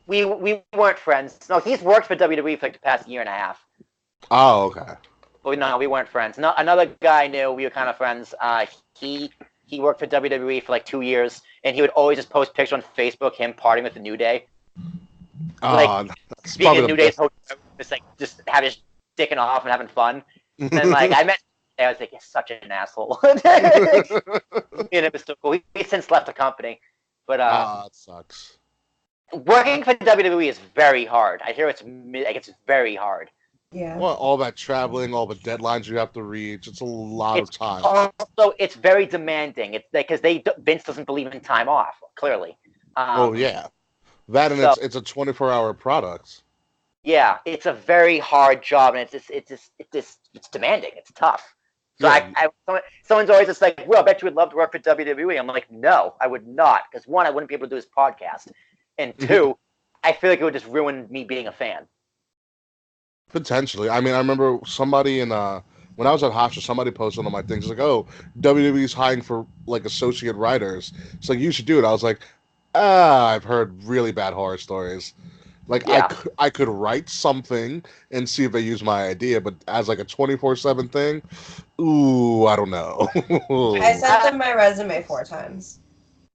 We weren't friends. No, he's worked for WWE for like the past year and a half. Oh, okay. But no, we weren't friends. No, another guy I knew, we were kind of friends. He worked for WWE for like 2 years, and he would always just post pictures on Facebook him partying with the New Day. Like being in New Day's hotel, just have his dicking off and having fun. And then like I met, I was like, you're such an asshole. And it was so cool. He's since left the company, but it sucks. Working for WWE is very hard. I hear it's very hard. Yeah. Well, all that traveling, all the deadlines you have to reach, it's a lot of time. Also, it's very demanding. It's because Vince doesn't believe in time off. Clearly. Oh yeah, that and it's a 24-hour product. Yeah, it's a very hard job, and it's demanding. It's tough. So yeah. Someone's always just like, well, I bet you would love to work for WWE. I'm like, no, I would not, because one, I wouldn't be able to do this podcast, and two, I feel like it would just ruin me being a fan. Potentially. I mean, I remember somebody when I was at Hofstra, somebody posted on my things like, "Oh, WWE's hiring for like associate writers." It's like you should do it. I was like, I've heard really bad horror stories. Like I could write something and see if they use my idea, but as like a 24/7 thing, ooh, I don't know. I sent them my resume 4 times.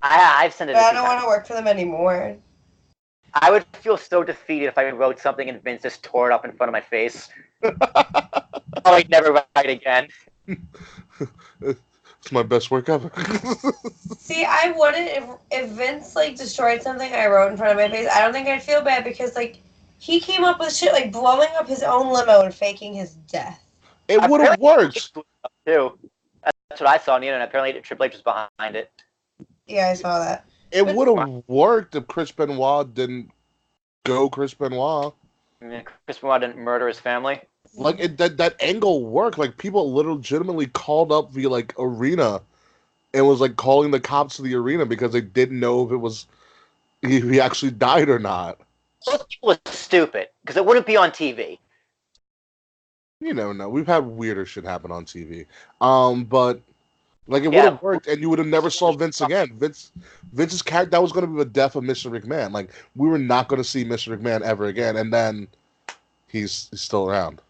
I've sent it. But I don't want to work for them anymore. I would feel so defeated if I wrote something and Vince just tore it up in front of my face. I'd never write again. It's my best work ever. See, I wouldn't if Vince like destroyed something I wrote in front of my face. I don't think I'd feel bad because like he came up with shit like blowing up his own limo and faking his death. It would have worked too. That's what I saw on the internet. Apparently, Triple H was behind it. Yeah, I saw that. It would have worked if Chris Benoit didn't go Chris Benoit. Yeah, Chris Benoit didn't murder his family. Like that angle worked. Like people legitimately called up the like arena and was like calling the cops to the arena because they didn't know if it was if he actually died or not. Those people are stupid because it wouldn't be on TV. You never know. We've had weirder shit happen on TV. But like it would have worked, and you would have never saw Vince again. Vince's character, that was going to be the death of Mr. McMahon. Like we were not going to see Mr. McMahon ever again, and then he's still around.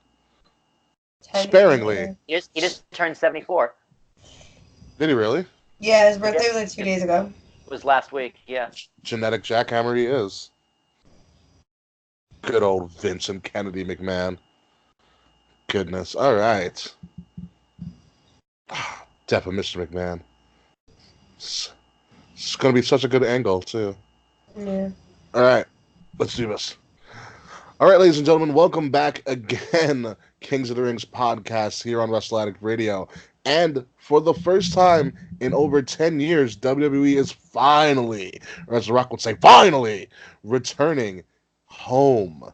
Sparingly. He just turned 74. Did he really? Yeah, his birthday was like 2 days ago. It was last week. Yeah. Genetic jackhammer he is. Good old Vincent Kennedy McMahon. Goodness. All right. Death of Mr. McMahon. It's going to be such a good angle, too. Yeah. All right. Let's do this. All right, ladies and gentlemen, welcome back again, Kings of the Rings podcast here on Wrestle Addict Radio. And for the first time in over 10 years, WWE is finally, or as The Rock would say, finally returning home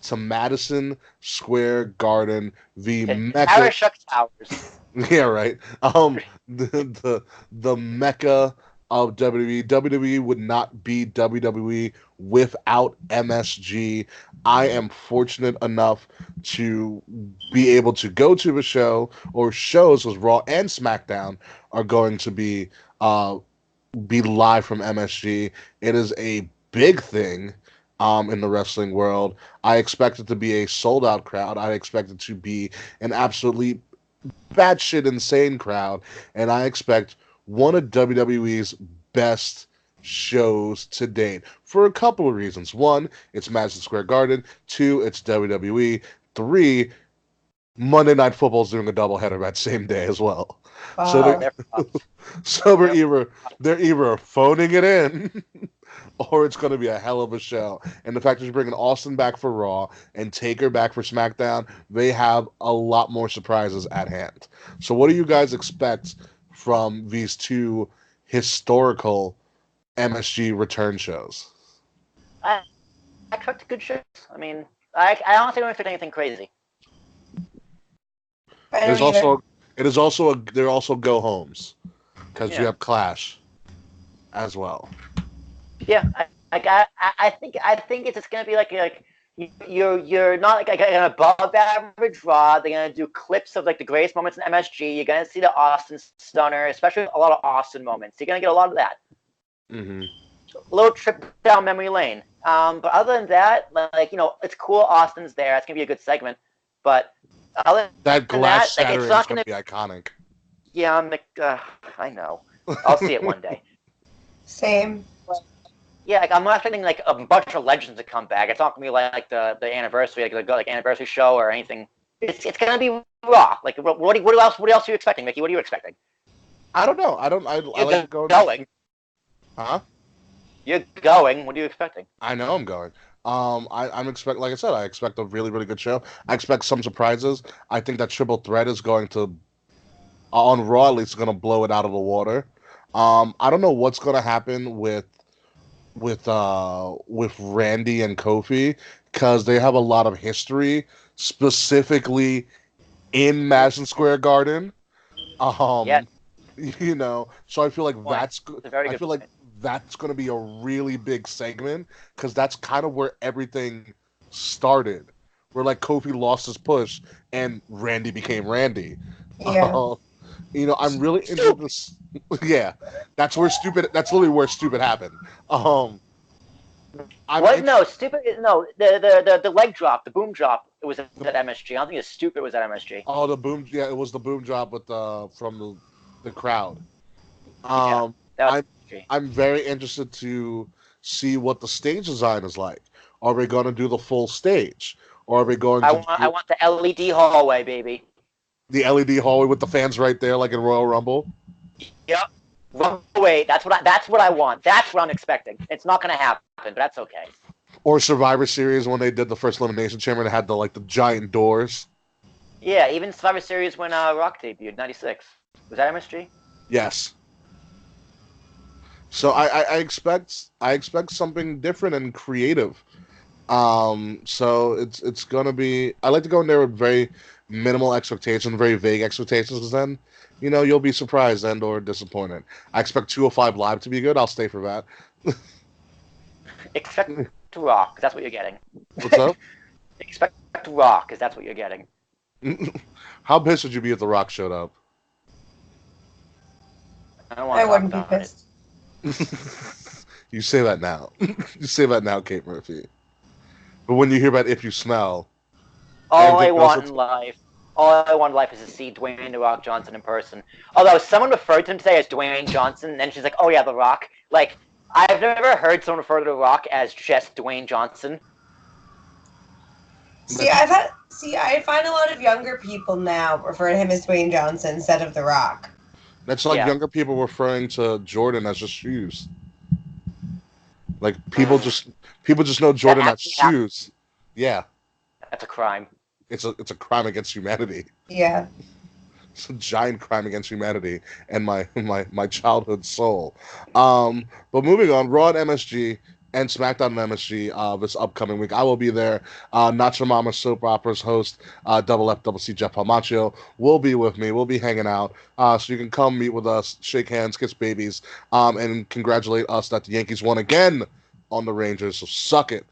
to Madison Square Garden, the Mecca. Towers. Yeah, right. The Mecca of WWE. WWE would not be WWE without MSG. I am fortunate enough to be able to go to a show or shows, as Raw and SmackDown are going to be live from MSG. It is a big thing in the wrestling world. I expect it to be a sold out crowd. I expect it to be an absolutely batshit insane crowd, and I expect one of WWE's best shows to date for a couple of reasons. One, it's Madison Square Garden. Two, it's WWE. Three, Monday Night Football's doing a doubleheader that same day as well. Wow. So they're either phoning it in or it's going to be a hell of a show. And the fact that you're bringing Austin back for Raw and Taker back for SmackDown, they have a lot more surprises at hand. So what do you guys expect from these two historical MSG return shows? I expect good shows. I mean, I honestly don't expect anything crazy. They're also go homes because you have Clash as well. Yeah, I think it's just gonna be like you're not like an above average Raw. They're gonna do clips of like the greatest moments in MSG. You're gonna see the Austin Stunner, especially a lot of Austin moments. You're gonna get a lot of that. Mm-hmm. A little trip down memory lane. But other than that, like it's cool. Austin's there. It's gonna be a good segment. But other that glass than that, shattering is gonna be iconic. Yeah, I know. I'll see it one day. Same. Yeah, like, I'm not expecting like a bunch of legends to come back. It's not gonna be like the anniversary, like anniversary show or anything. It's gonna be Raw. Like what else are you expecting, Mickey? What are you expecting? I don't know. I like to go going. Huh? You're going. What are you expecting? I know I'm going. I'm expect, like I said, I expect a really, really good show. I expect some surprises. I think that triple threat is going to, on Raw at least, is going to blow it out of the water. I don't know what's going to happen with Randy and Kofi because they have a lot of history, specifically in Madison Square Garden. Yeah. So I feel like point. That's going to be a really big segment because that's kind of where everything started. Where like Kofi lost his push and Randy became Randy. Yeah. I'm really into this. Yeah, that's literally where stupid happened. No, stupid. No, the leg drop, the boom drop. It was at MSG. I don't think it's stupid. Was at MSG. Oh, the boom. Yeah, it was the boom drop with from the crowd. I'm very interested to see what the stage design is like. Are we going to do the full stage, or are we going? I want the LED hallway, baby. The LED hallway with the fans right there, like in Royal Rumble. Yep. Wait, that's what I want. That's what I'm expecting. It's not going to happen, but that's okay. Or Survivor Series when they did the first Elimination Chamber and it had the giant doors. Yeah, even Survivor Series when Rock debuted, '96. Was that MSG? Yes. So I expect something different and creative. So it's gonna be. I like to go in there with very minimal expectations, very vague expectations, because then you'll be surprised and or disappointed. I expect 205 Live to be good. I'll stay for that. Expect Rock, because that's what you're getting. What's up? Expect Rock, because that's what you're getting. How pissed would you be if The Rock showed up? I wouldn't be pissed. You say that now. You say that now, Kate Murphy. But when you hear about If You Smell... All I want in life is to see Dwayne The Rock Johnson in person. Although someone referred to him today as Dwayne Johnson, and then she's like, oh yeah, The Rock. Like, I've never heard someone refer to The Rock as just Dwayne Johnson. I find a lot of younger people now refer to him as Dwayne Johnson instead of The Rock. That's like younger people referring to Jordan as just shoes. Like people just know Jordan as shoes. Yeah, That's a crime. it's a crime against humanity. Yeah. It's a giant crime against humanity and my childhood soul. But moving on, Raw and MSG and SmackDown and MSG this upcoming week. I will be there. Nacho Mama Soap Opera's host, Double F Double C Jeff Palmaccio, will be with me. We'll be hanging out. So you can come meet with us, shake hands, kiss babies, and congratulate us that the Yankees won again on the Rangers. So suck it.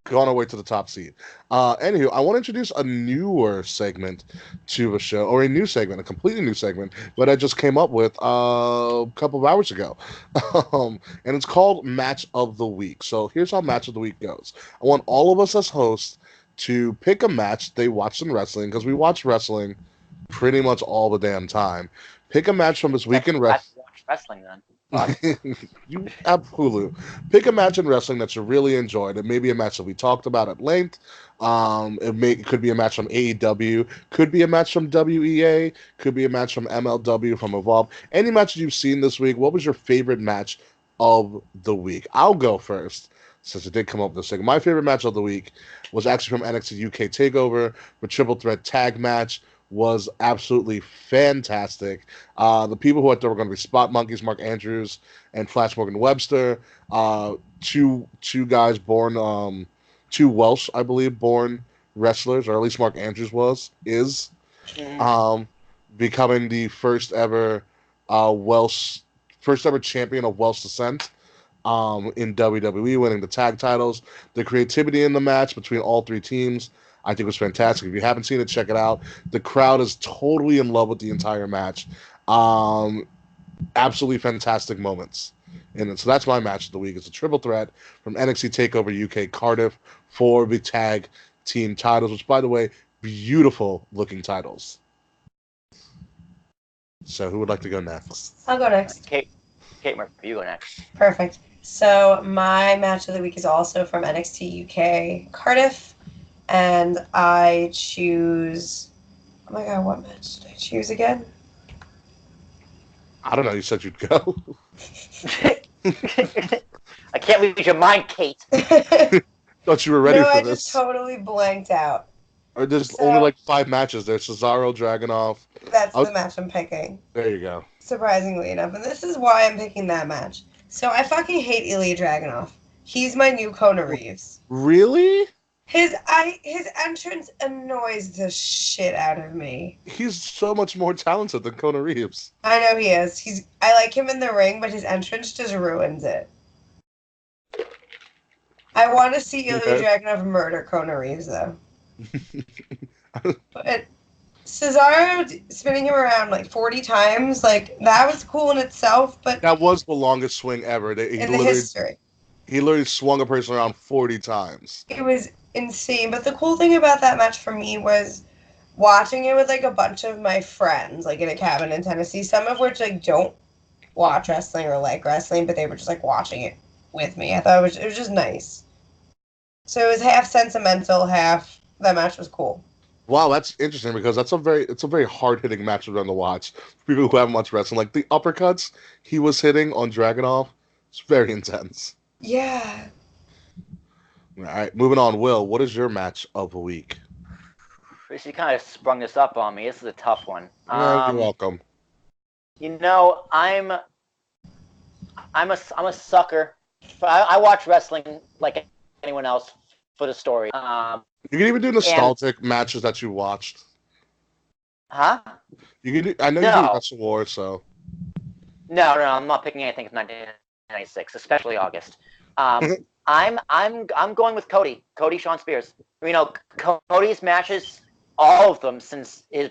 Go on our way to the top seed. Anywho, I want to introduce a newer segment to the show, or a new segment, a completely new segment that I just came up with a couple of hours ago. And it's called Match of the Week. So here's how Match of the Week goes. I want all of us as hosts to pick a match they watched in wrestling, because we watch wrestling pretty much all the damn time. Pick a match from this week in wrestling. Watch wrestling then. You have Hulu. Pick a match in wrestling that you really enjoyed. It may be a match that we talked about at length. It could be a match from AEW, could be a match from WEA, could be a match from MLW, from Evolve. Any match you've seen this week, what was your favorite match of the week? I'll go first, since it did come up this thing. My favorite match of the week was actually from NXT UK TakeOver. The Triple Threat Tag match was absolutely fantastic. The people who I thought were going to be Spot Monkeys, Mark Andrews and Flash Morgan Webster, two guys born, two Welsh, I believe, born wrestlers, or at least Mark Andrews is becoming the first ever champion of Welsh descent in WWE, winning the tag titles. The creativity in the match between all three teams, I think, was fantastic. If you haven't seen it, check it out. The crowd is totally in love with the entire match. Absolutely fantastic moments in it. So that's my match of the week. It's a triple threat from NXT TakeOver UK Cardiff for the tag team titles, which, by the way, beautiful looking titles. So who would like to go next? I'll go next. Kate Murphy, you go next. Perfect. So my match of the week is also from NXT UK Cardiff, and I choose. Oh my god, what match did I choose again? I don't know. You said you'd go. I can't read your mind, Kate. Thought you were ready for I this. just totally blanked out. Or there's only like 5 matches. There's Cesaro, Dragunov. That's the match I'm picking. There you go. Surprisingly enough, and this is why I'm picking that match. So I fucking hate Ilya Dragunov. He's my new Kona Reeves. Really? His entrance annoys the shit out of me. He's so much more talented than Kona Reeves. I know he is. I like him in the ring, but his entrance just ruins it. I want to see Ilya Dragunov murder Kona Reeves, though. But Cesaro spinning him around like 40 times, like, that was cool in itself, but... That was the longest swing ever. In the history. He literally swung a person around 40 times. It was insane. But the cool thing about that match for me was watching it with like a bunch of my friends, like in a cabin in Tennessee, some of which like don't watch wrestling or like wrestling, but they were just like watching it with me. I thought it was just nice. So it was half sentimental, half that match was cool. Wow, that's interesting, because it's a very hard hitting match for them to watch. For people who haven't watched wrestling, like the uppercuts he was hitting on Dragunov, it's very intense. Yeah. All right, moving on. Will, what is your match of the week? You kind of sprung this up on me. This is a tough one. You're welcome. You know, I'm a sucker. I watch wrestling like anyone else for the story. You can even do nostalgic matches that you watched. Huh? You can. I know you do Wrestle War, so. No, I'm not picking anything from 1996, especially August. I'm going with Cody Sean Spears. You know, Cody's matches, all of them since his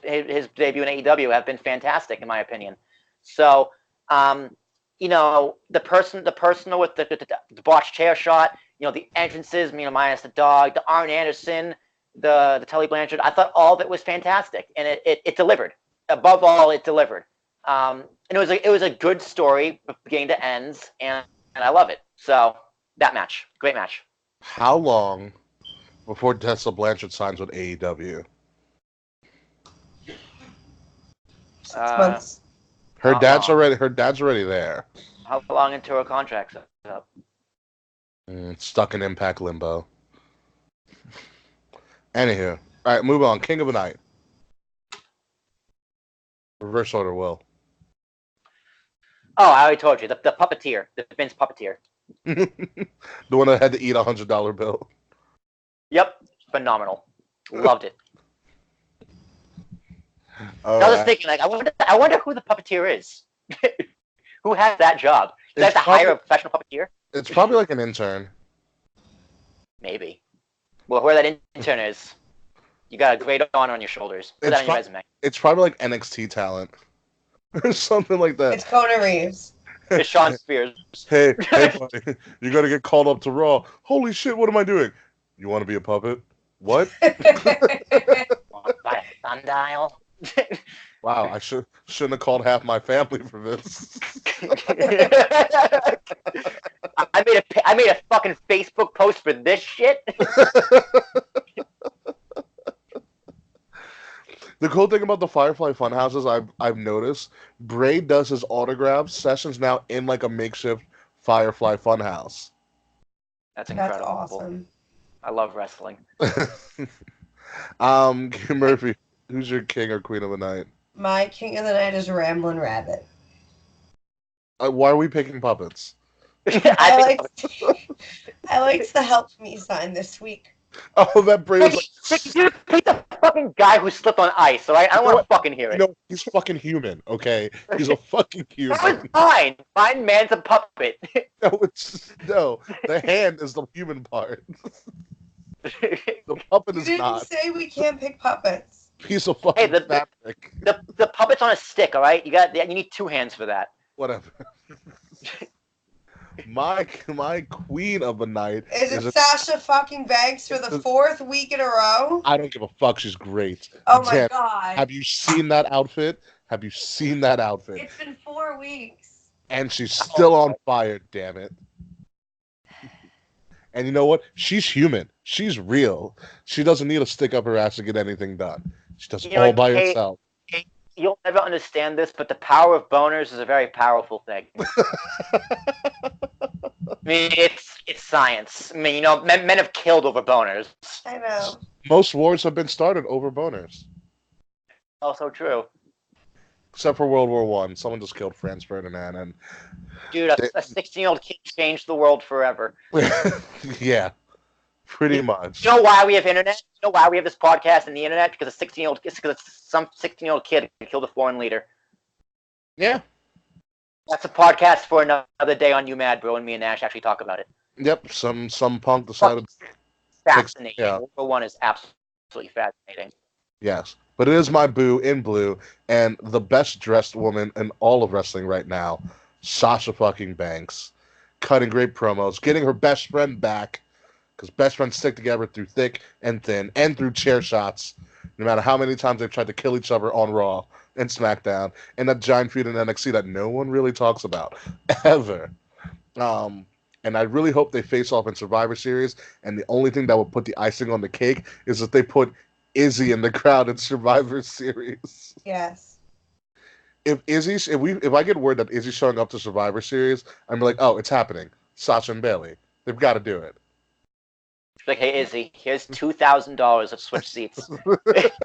debut in AEW, have been fantastic in my opinion. So, you know, the personal with the botched chair shot, you know, the entrances, you know, minus the dog, the Arn Anderson, the Tully Blanchard. I thought all of it was fantastic, and it delivered. Above all, it delivered. And it was a good story, beginning to ends, and I love it. So that match, great match. How long before Tessa Blanchard signs with AEW? 6 months. Her dad's already there. How long into her contract's up? Stuck in Impact limbo. Anywho, all right, move on. King of the Night. Reverse order, Will. Oh, I already told you. The puppeteer. The Vince puppeteer. The one that had to eat $100 bill. Yep. Phenomenal. Loved it. All I was right. thinking, like, I wonder who the puppeteer is. Who has that job? Does have to hire a professional puppeteer? It's probably like an intern. Maybe. Well, whoever that intern is, you got a great honor on your shoulders. Put that on your resume. It's probably like NXT talent. Or something like that. It's Kona Reeves. It's Sean Spears. Hey, buddy, you gotta get called up to Raw. Holy shit, what am I doing? You want to be a puppet? What? By a sundial. Wow, I shouldn't have called half my family for this. I made a fucking Facebook post for this shit. The cool thing about the Firefly Funhouses, I've noticed, Bray does his autograph sessions now in like a makeshift Firefly Funhouse. That's incredible. That's awesome. I love wrestling. Murphy, who's your king or queen of the night? My king of the night is Ramblin' Rabbit. Why are we picking puppets? I liked the Help Me sign this week. Oh, that Bray was like... Dude, pick the fucking guy who slipped on ice, alright? I don't want to fucking hear it. You know, he's fucking human, okay? He's a fucking human. That was fine. Fine man's a puppet. No, the hand is the human part. The puppet You is didn't not. say we can't pick puppets. Piece of fucking fabric. The puppet's on a stick, alright? You need two hands for that. Whatever. My queen of the night is it Sasha fucking Banks for the fourth week in a row? I don't give a fuck. She's great. Oh my god. Have you seen that outfit? It's been 4 weeks. And she's still on fire, damn it. And you know what? She's human. She's real. She doesn't need to stick up her ass to get anything done. She does it all by herself. You'll never understand this, but the power of boners is a very powerful thing. I mean, it's science. I mean, you know, men have killed over boners. I know. Most wars have been started over boners. Also true. Except for World War One. Someone just killed Franz Ferdinand. And dude, a 16-year-old kid changed the world forever. Yeah. Pretty much. You know why we have internet? You know why we have this podcast and the internet? Because some 16-year-old kid killed a foreign leader. Yeah. That's a podcast for another day on You Mad Bro, and me and Nash actually talk about it. Yep. Some punk decided. Fascinating. Yeah. World War One is absolutely fascinating. Yes. But it is my boo in blue, and the best dressed woman in all of wrestling right now, Sasha fucking Banks, cutting great promos, getting her best friend back. Because best friends stick together through thick and thin and through chair shots, no matter how many times they've tried to kill each other on Raw and SmackDown, and that giant feud in NXT that no one really talks about, ever. And I really hope they face off in Survivor Series, and the only thing that would put the icing on the cake is if they put Izzy in the crowd in Survivor Series. Yes. If I get word that Izzy's showing up to Survivor Series, I'm like, oh, it's happening. Sasha and Bayley. They've got to do it. Like, hey Izzy, here's $2,000 of switch seats.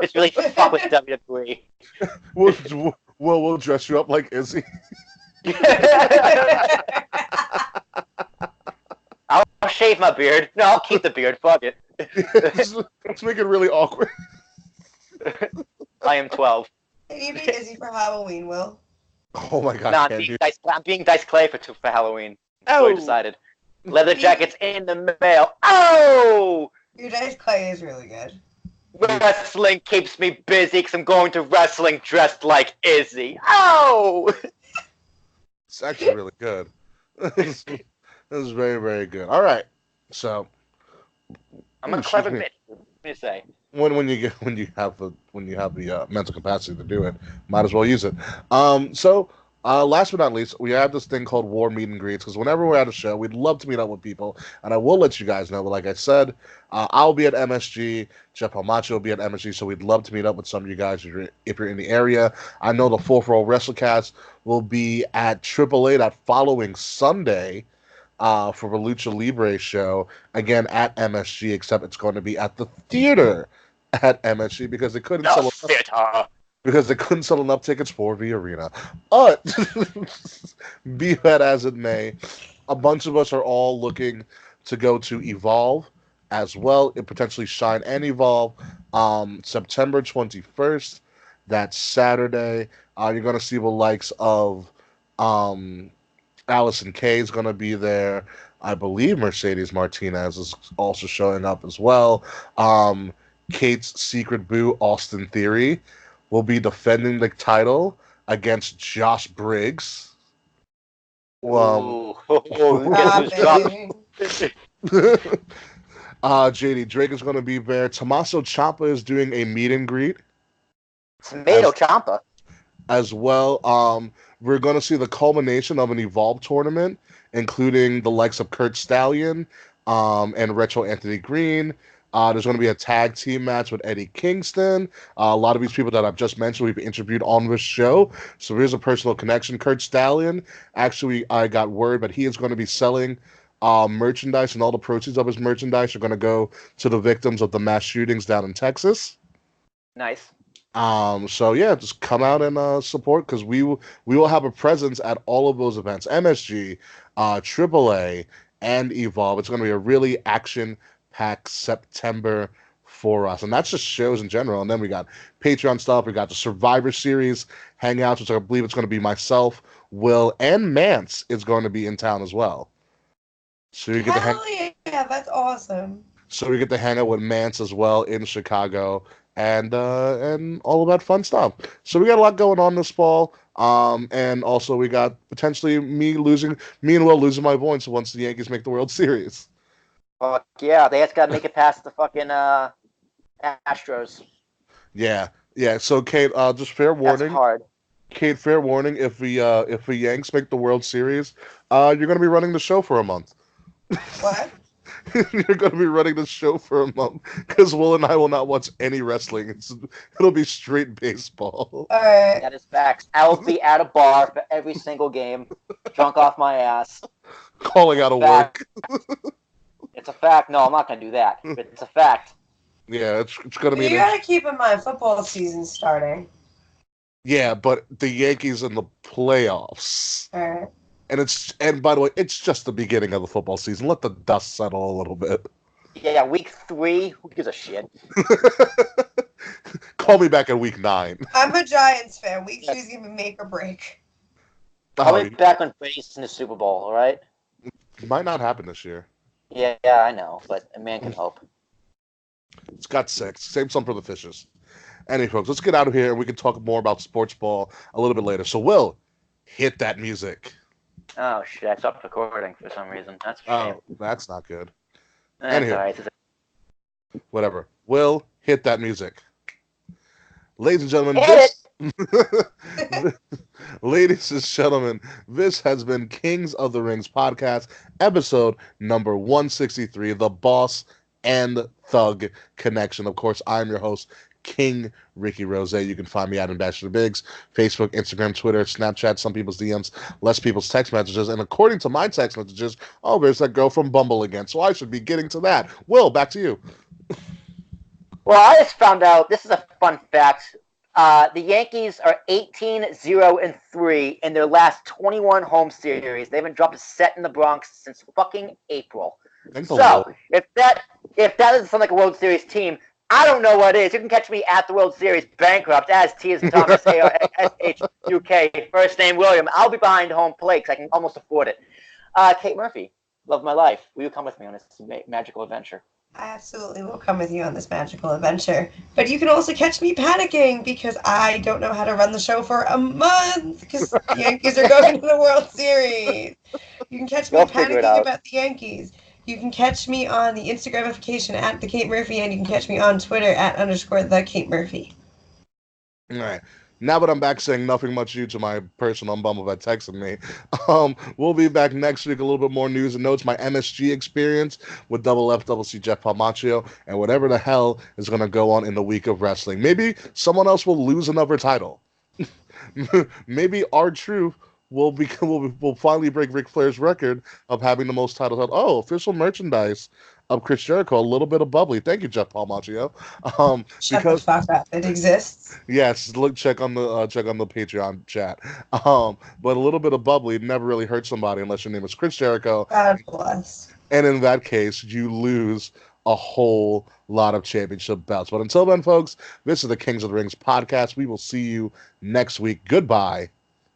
It's really fuck with WWE. We'll dress you up like Izzy. I'll shave my beard. No, I'll keep the beard. Fuck it. Let's make it really awkward. I am 12. Can you be Izzy for Halloween, Will? Oh my god! No, I'm being Dice Clay for Halloween. That's what I decided. Leather jackets in the mail. Oh! Your Dice Clay is really good. Wrestling keeps me busy because I'm going to wrestling dressed like Izzy. Oh! It's actually really good. This is very, very good. All right, so I'm a clever bitch. What do you say? When you have the mental capacity to do it, might as well use it. Last but not least, we have this thing called War Meet and Greets, because whenever we're at a show, we'd love to meet up with people, and I will let you guys know, but like I said, I'll be at MSG, Jeff Palmacho will be at MSG, so we'd love to meet up with some of you guys if you're in the area. I know the 4 for All WrestleCast will be at AAA that following Sunday, for the Lucha Libre show, again at MSG, except it's going to be at the theater at MSG because they couldn't sell enough tickets for the arena. But be that as it may, a bunch of us are all looking to go to Evolve as well, and potentially Shine and Evolve, September 21st. That's Saturday. You're going to see the likes of Allison Kay is going to be there. I believe Mercedes Martinez is also showing up as well. Kate's secret boo, Austin Theory, will be defending the title against Josh Briggs. JD Drake is going to be there. Tommaso Ciampa is doing a meet and greet. Tomato Ciampa. As well. We're going to see the culmination of an Evolve tournament, including the likes of Kurt Stallion and Retro Anthony Green. There's going to be a tag team match with Eddie Kingston. A lot of these people that I've just mentioned, we've interviewed on this show. So here's a personal connection. Kurt Stallion, actually, I got word, but he is going to be selling merchandise, and all the proceeds of his merchandise are going to go to the victims of the mass shootings down in Texas. Nice. So yeah, just come out and support, because we will have a presence at all of those events. MSG, AAA, and Evolve. It's going to be a really action-packed September for us, and that's just shows in general. And then we got Patreon stuff. We got the Survivor Series hangouts, which I believe it's going to be myself, Will, and Mance is going to be in town as well. So you get yeah, that's awesome. So we get to hang out with Mance as well in Chicago, and all of that fun stuff. So we got a lot going on this fall. And also we got potentially me and Will losing my voice once the Yankees make the World Series. Fuck yeah, they just got to make it past the fucking Astros. Yeah. So Kate, just fair warning. That's hard. Kate, fair warning. If the Yanks make the World Series, you're going to be running the show for a month. What? You're going to be running the show for a month, because Will and I will not watch any wrestling. It'll be straight baseball. All right. That is facts. I will be at a bar for every single game, drunk off my ass. Calling out of work. It's a fact. No, I'm not going to do that. It's a fact. Yeah, it's going to be... You got to keep in mind, football season's starting. Yeah, but the Yankees in the playoffs. All right. And by the way, it's just the beginning of the football season. Let the dust settle a little bit. Yeah, week 3. Who gives a shit? Call me back in week 9. I'm a Giants fan. Week 2 is going to be make or break. I'll be back on base in the Super Bowl, all right? It might not happen this year. Yeah, I know, but a man can hope. It's got 6. Same sum for the Fishes. Anyway, folks, let's get out of here, and we can talk more about sports ball a little bit later. So, Will, hit that music. Oh, shit, I stopped recording for some reason. That's a shame. Oh, that's not good. That's Anywho, all right. whatever. Will, hit that music. Ladies and gentlemen, ladies and gentlemen, this has been Kings of the Rings podcast, episode number 163, The Boss and Thug Connection. Of course, I'm your host, King Ricky Rose. You can find me at Ambassador Biggs, Facebook, Instagram, Twitter, Snapchat, some people's DMs, less people's text messages. And according to my text messages, there's that girl from Bumble again. So I should be getting to that. Will, back to you. Well, I just found out, this is a fun fact. The Yankees are 18-0-3 in their last 21 home series. They haven't dropped a set in the Bronx since fucking April. So, if that doesn't sound like a World Series team, I don't know what is. You can catch me at the World Series bankrupt as T as in Thomas, A-R-S-H-U-K, first name William. I'll be behind home plate because I can almost afford it. Kate Murphy, love of my life. Will you come with me on this magical adventure? I absolutely will come with you on this magical adventure. But you can also catch me panicking because I don't know how to run the show for a month because the Yankees are going to the World Series. You can catch me panicking about the Yankees. You can catch me on the Instagramification at the Kate Murphy, and you can catch me on Twitter at _the Kate Murphy. All right. Now that I'm back saying nothing much due to my person on Bumble that texted me, we'll be back next week. A little bit more news and notes, my MSG experience with Double F, Double C, Jeff Palmaccio, and whatever the hell is going to go on in the week of wrestling. Maybe someone else will lose another title. Maybe R-Truth we'll finally break Ric Flair's record of having the most titles. Oh, official merchandise of Chris Jericho, a little bit of bubbly. Thank you, Jeff Palmaccio. Shut the Because fuck up. It exists. yes, look, check on the Patreon chat. But a little bit of bubbly never really hurt somebody unless your name is Chris Jericho. God bless. And in that case, you lose a whole lot of championship belts. But until then, folks, this is the Kings of the Rings podcast. We will see you next week. Goodbye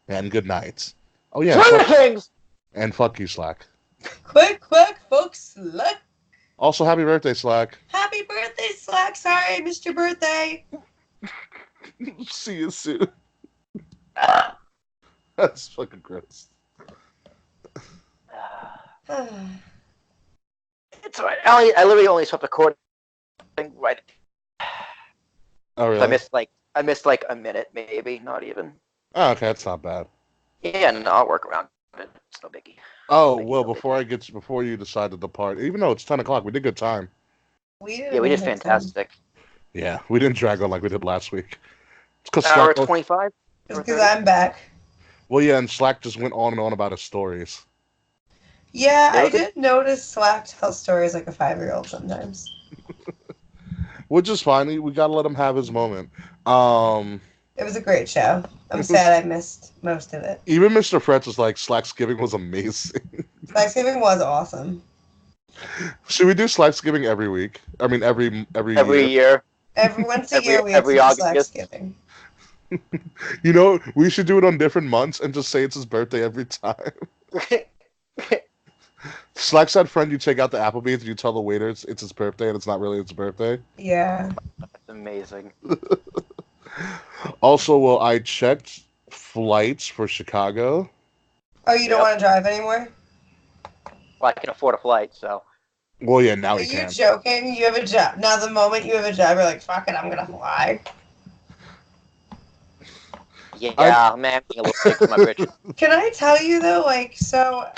and good night. Oh yeah, and fuck you, Slack. Quick, folks, Slack. Also, happy birthday, Slack. Happy birthday, Slack. Sorry I missed your birthday. See you soon. That's fucking gross. It's alright. I literally only stopped recording right. Oh really? I missed like a minute, maybe, not even. Oh, okay, that's not bad. Yeah, no, I'll work around it. It's no biggie. Oh well, before you decide to depart, even though it's 10 o'clock, we did good time. We did fantastic. Yeah, we didn't drag on like we did last week. It's hour 25. It's because I'm back. Well, yeah, and Slack just went on and on about his stories. Yeah, I did notice Slack tells stories like a 5-year-old sometimes. Which is fine. We gotta let him have his moment. It was a great show. I'm sad I missed most of it. Even Mr. Fretz was like, Slacksgiving was amazing. Slacksgiving was awesome. Should we do Slacksgiving every week? I mean, every year. Once a year we have to do Slacksgiving. You know, we should do it on different months and just say it's his birthday every time. Slack's that friend you take out the Applebee's and you tell the waiter it's his birthday and it's not really his birthday. Yeah. That's amazing. Also, well, I checked flights for Chicago. Oh, you don't want to drive anymore? Well, I can afford a flight, so. Well, yeah, now Are he can. you joking? You have a job. Now, the moment you have a job, you're like, fuck it, I'm going to fly. Yeah, man, I'm being a little sick for my britches. Can I tell you, though, like, so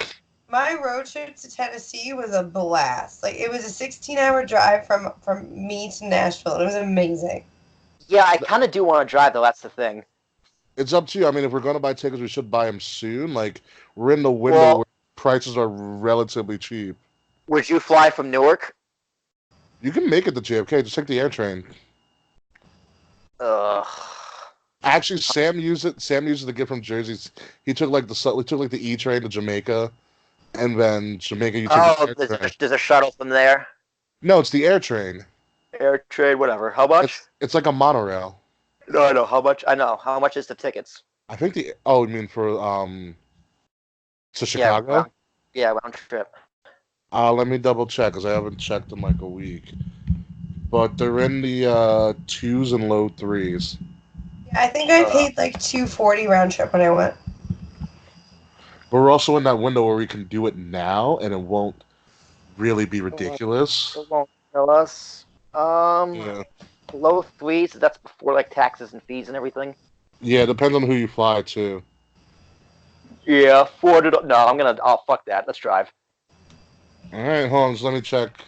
my road trip to Tennessee was a blast. Like, it was a 16-hour drive from me to Nashville. It was amazing. Yeah, I kind of do want to drive, though. That's the thing. It's up to you. I mean, if we're going to buy tickets, we should buy them soon. Like, we're in the window where prices are relatively cheap. Would you fly from Newark? You can make it to JFK. Just take the air train. Ugh. Actually, Sam used it. Sam used it to get from Jersey. He took like the E train to Jamaica, and then Jamaica. You take the air train. There's a shuttle from there. No, it's the air train. Air train, whatever. How much? It's like a monorail. No, I know how much. I know how much is the tickets. I think you mean for to Chicago? Yeah, round trip. Let me double check because I haven't checked in like a week. But they're in the 2s and low 3s. Yeah, I think I paid like $240 round trip when I went. But we're also in that window where we can do it now, and it won't really be ridiculous. It won't kill us. Yeah. Low 3s. That's before like taxes and fees and everything. Yeah, it depends on who you fly to. Yeah, $400. No, I'll fuck that. Let's drive. All right, hold on. Just let me check.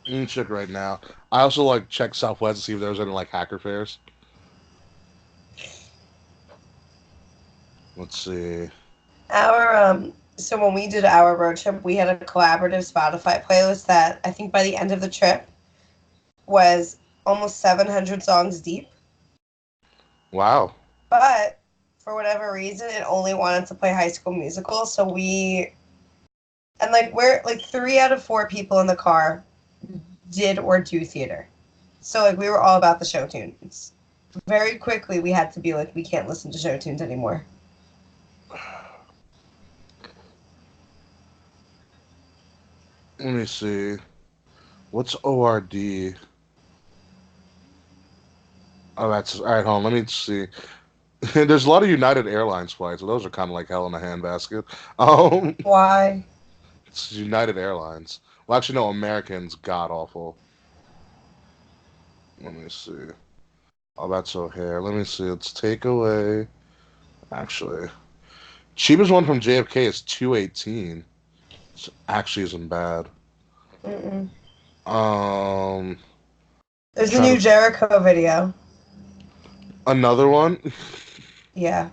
Let me check right now. I also like check Southwest to see if there's any like hacker fares. Let's see. So when we did our road trip, we had a collaborative Spotify playlist that I think by the end of the trip was almost 700 songs deep. Wow. But for whatever reason, it only wanted to play High School Musical, so we're like 3 out of 4 people in the car did or do theater. So like we were all about the show tunes. Very quickly we had to be like, we can't listen to show tunes anymore. Let me see. What's ORD? Oh, that's all right. Hold on. Let me see. There's a lot of United Airlines flights, so those are kind of like hell in a handbasket. Why? It's United Airlines. Well, actually, no. American's god awful. Let me see. Oh, that's O'Hare. Let me see. It's takeaway. Actually, cheapest one from JFK is $218. It actually isn't bad. Mm-mm. Um. There's a new Jericho video. Another one? Yeah.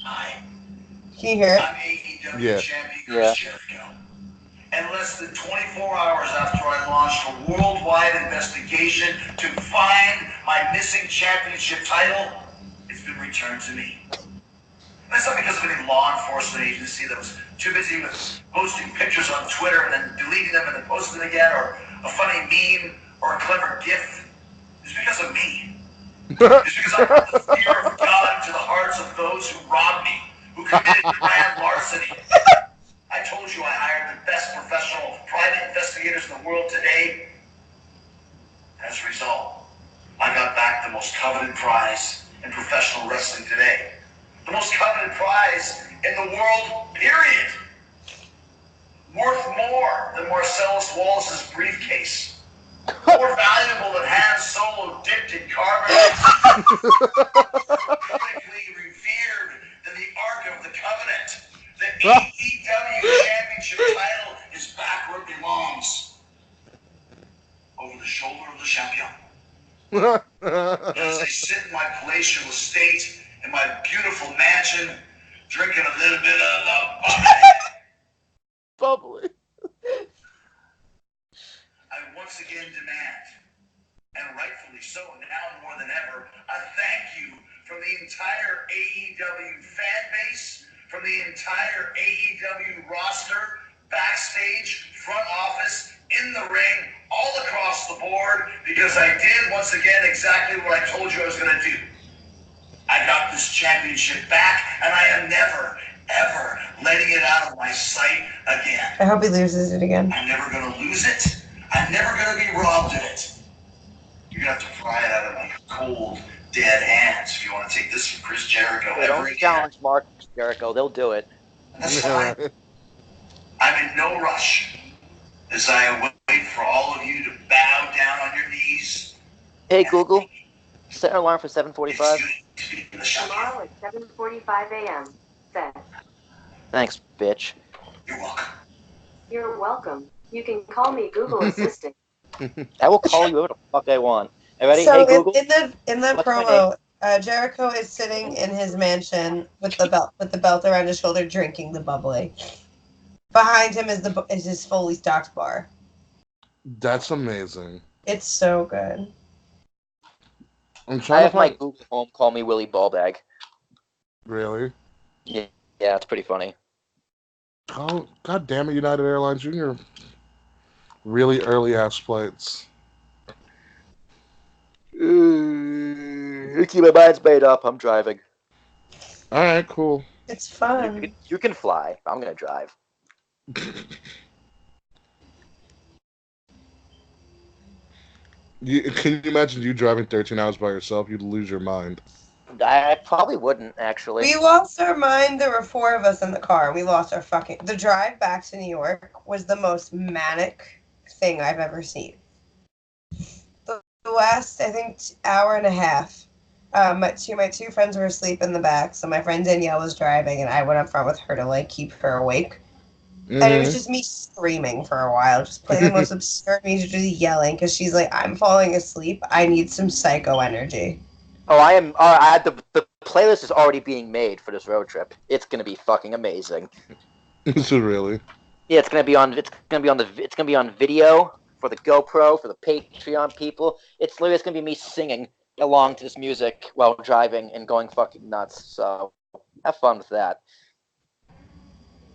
Hi. Can you hear it? I'm AEW Yeah. champion Chris Jericho. And less than 24 hours after I launched a worldwide investigation to find my missing championship title, it's been returned to me. That's not because of any law enforcement agency that was too busy with posting pictures on Twitter and then deleting them and then posting them again, or a funny meme or a clever GIF. It's because of me. It's because I brought the fear of God into the hearts of those who robbed me, who committed grand larceny. I told you I hired the best professional private investigators in the world today. As a result, I got back the most coveted prize in professional wrestling today. The most coveted prize in the world, period. Worth more than Marcellus Wallace's briefcase. More valuable than Han Solo dipped in carbon. Critically revered than the Ark of the Covenant. The AEW Championship title is back where it belongs. Over the shoulder of the champion. As I sit in my palatial estate in my beautiful mansion, drinking a little bit of the Bubbly. I once again demand, and rightfully so now more than ever, a thank you from the entire AEW fan base, from the entire AEW roster, backstage, front office, in the ring, all across the board, because I did once again exactly what I told you I was going to do. I got this championship back, and I am never, ever letting it out of my sight again. I hope he loses it again. I'm never going to lose it. I'm never going to be robbed of it. You're going to have to pry it out of my cold, dead hands if you want to take this from Chris Jericho They ever don't again. challenge Mark Jericho. They'll do it. That's fine. I'm in no rush as I wait for all of you to bow down on your knees. Hey, Google, set an alarm for 7:45. Tomorrow at 7:45 a.m. Set. Thanks, bitch. You're welcome. You're welcome. You can call me Google Assistant. I will call you whatever the fuck I want. Hey, ready? So Hey, Google. in the What's my promo, Jericho is sitting in his mansion with the belt around his shoulder, drinking the bubbly. Behind him is his fully stocked bar. That's amazing. It's so good. I'm I trying have to my find... Google Home call me Willie Ballbag. Really? Yeah, it's pretty funny. Oh, God damn it, United Airlines Jr. Really early ass flights. Keep my mind's made up. I'm driving. Alright, cool. It's fun. You can fly. I'm gonna drive. Can you imagine you driving 13 hours by yourself? You'd lose your mind. I probably wouldn't, actually. We lost our mind. There were 4 of us in the car. We lost our fucking... The drive back to New York was the most manic thing I've ever seen. The last, I think, hour and a half, my two friends were asleep in the back, so my friend Danielle was driving, and I went up front with her to, like, keep her awake. Mm-hmm. And it was just me screaming for a while, just playing the most absurd music, just yelling, because she's like, I'm falling asleep. I need some psycho energy. Oh, the playlist is already being made for this road trip. It's gonna be fucking amazing. Is it really? Yeah, it's gonna be on video for the GoPro, for the Patreon people. It's gonna be me singing along to this music while driving and going fucking nuts. So have fun with that.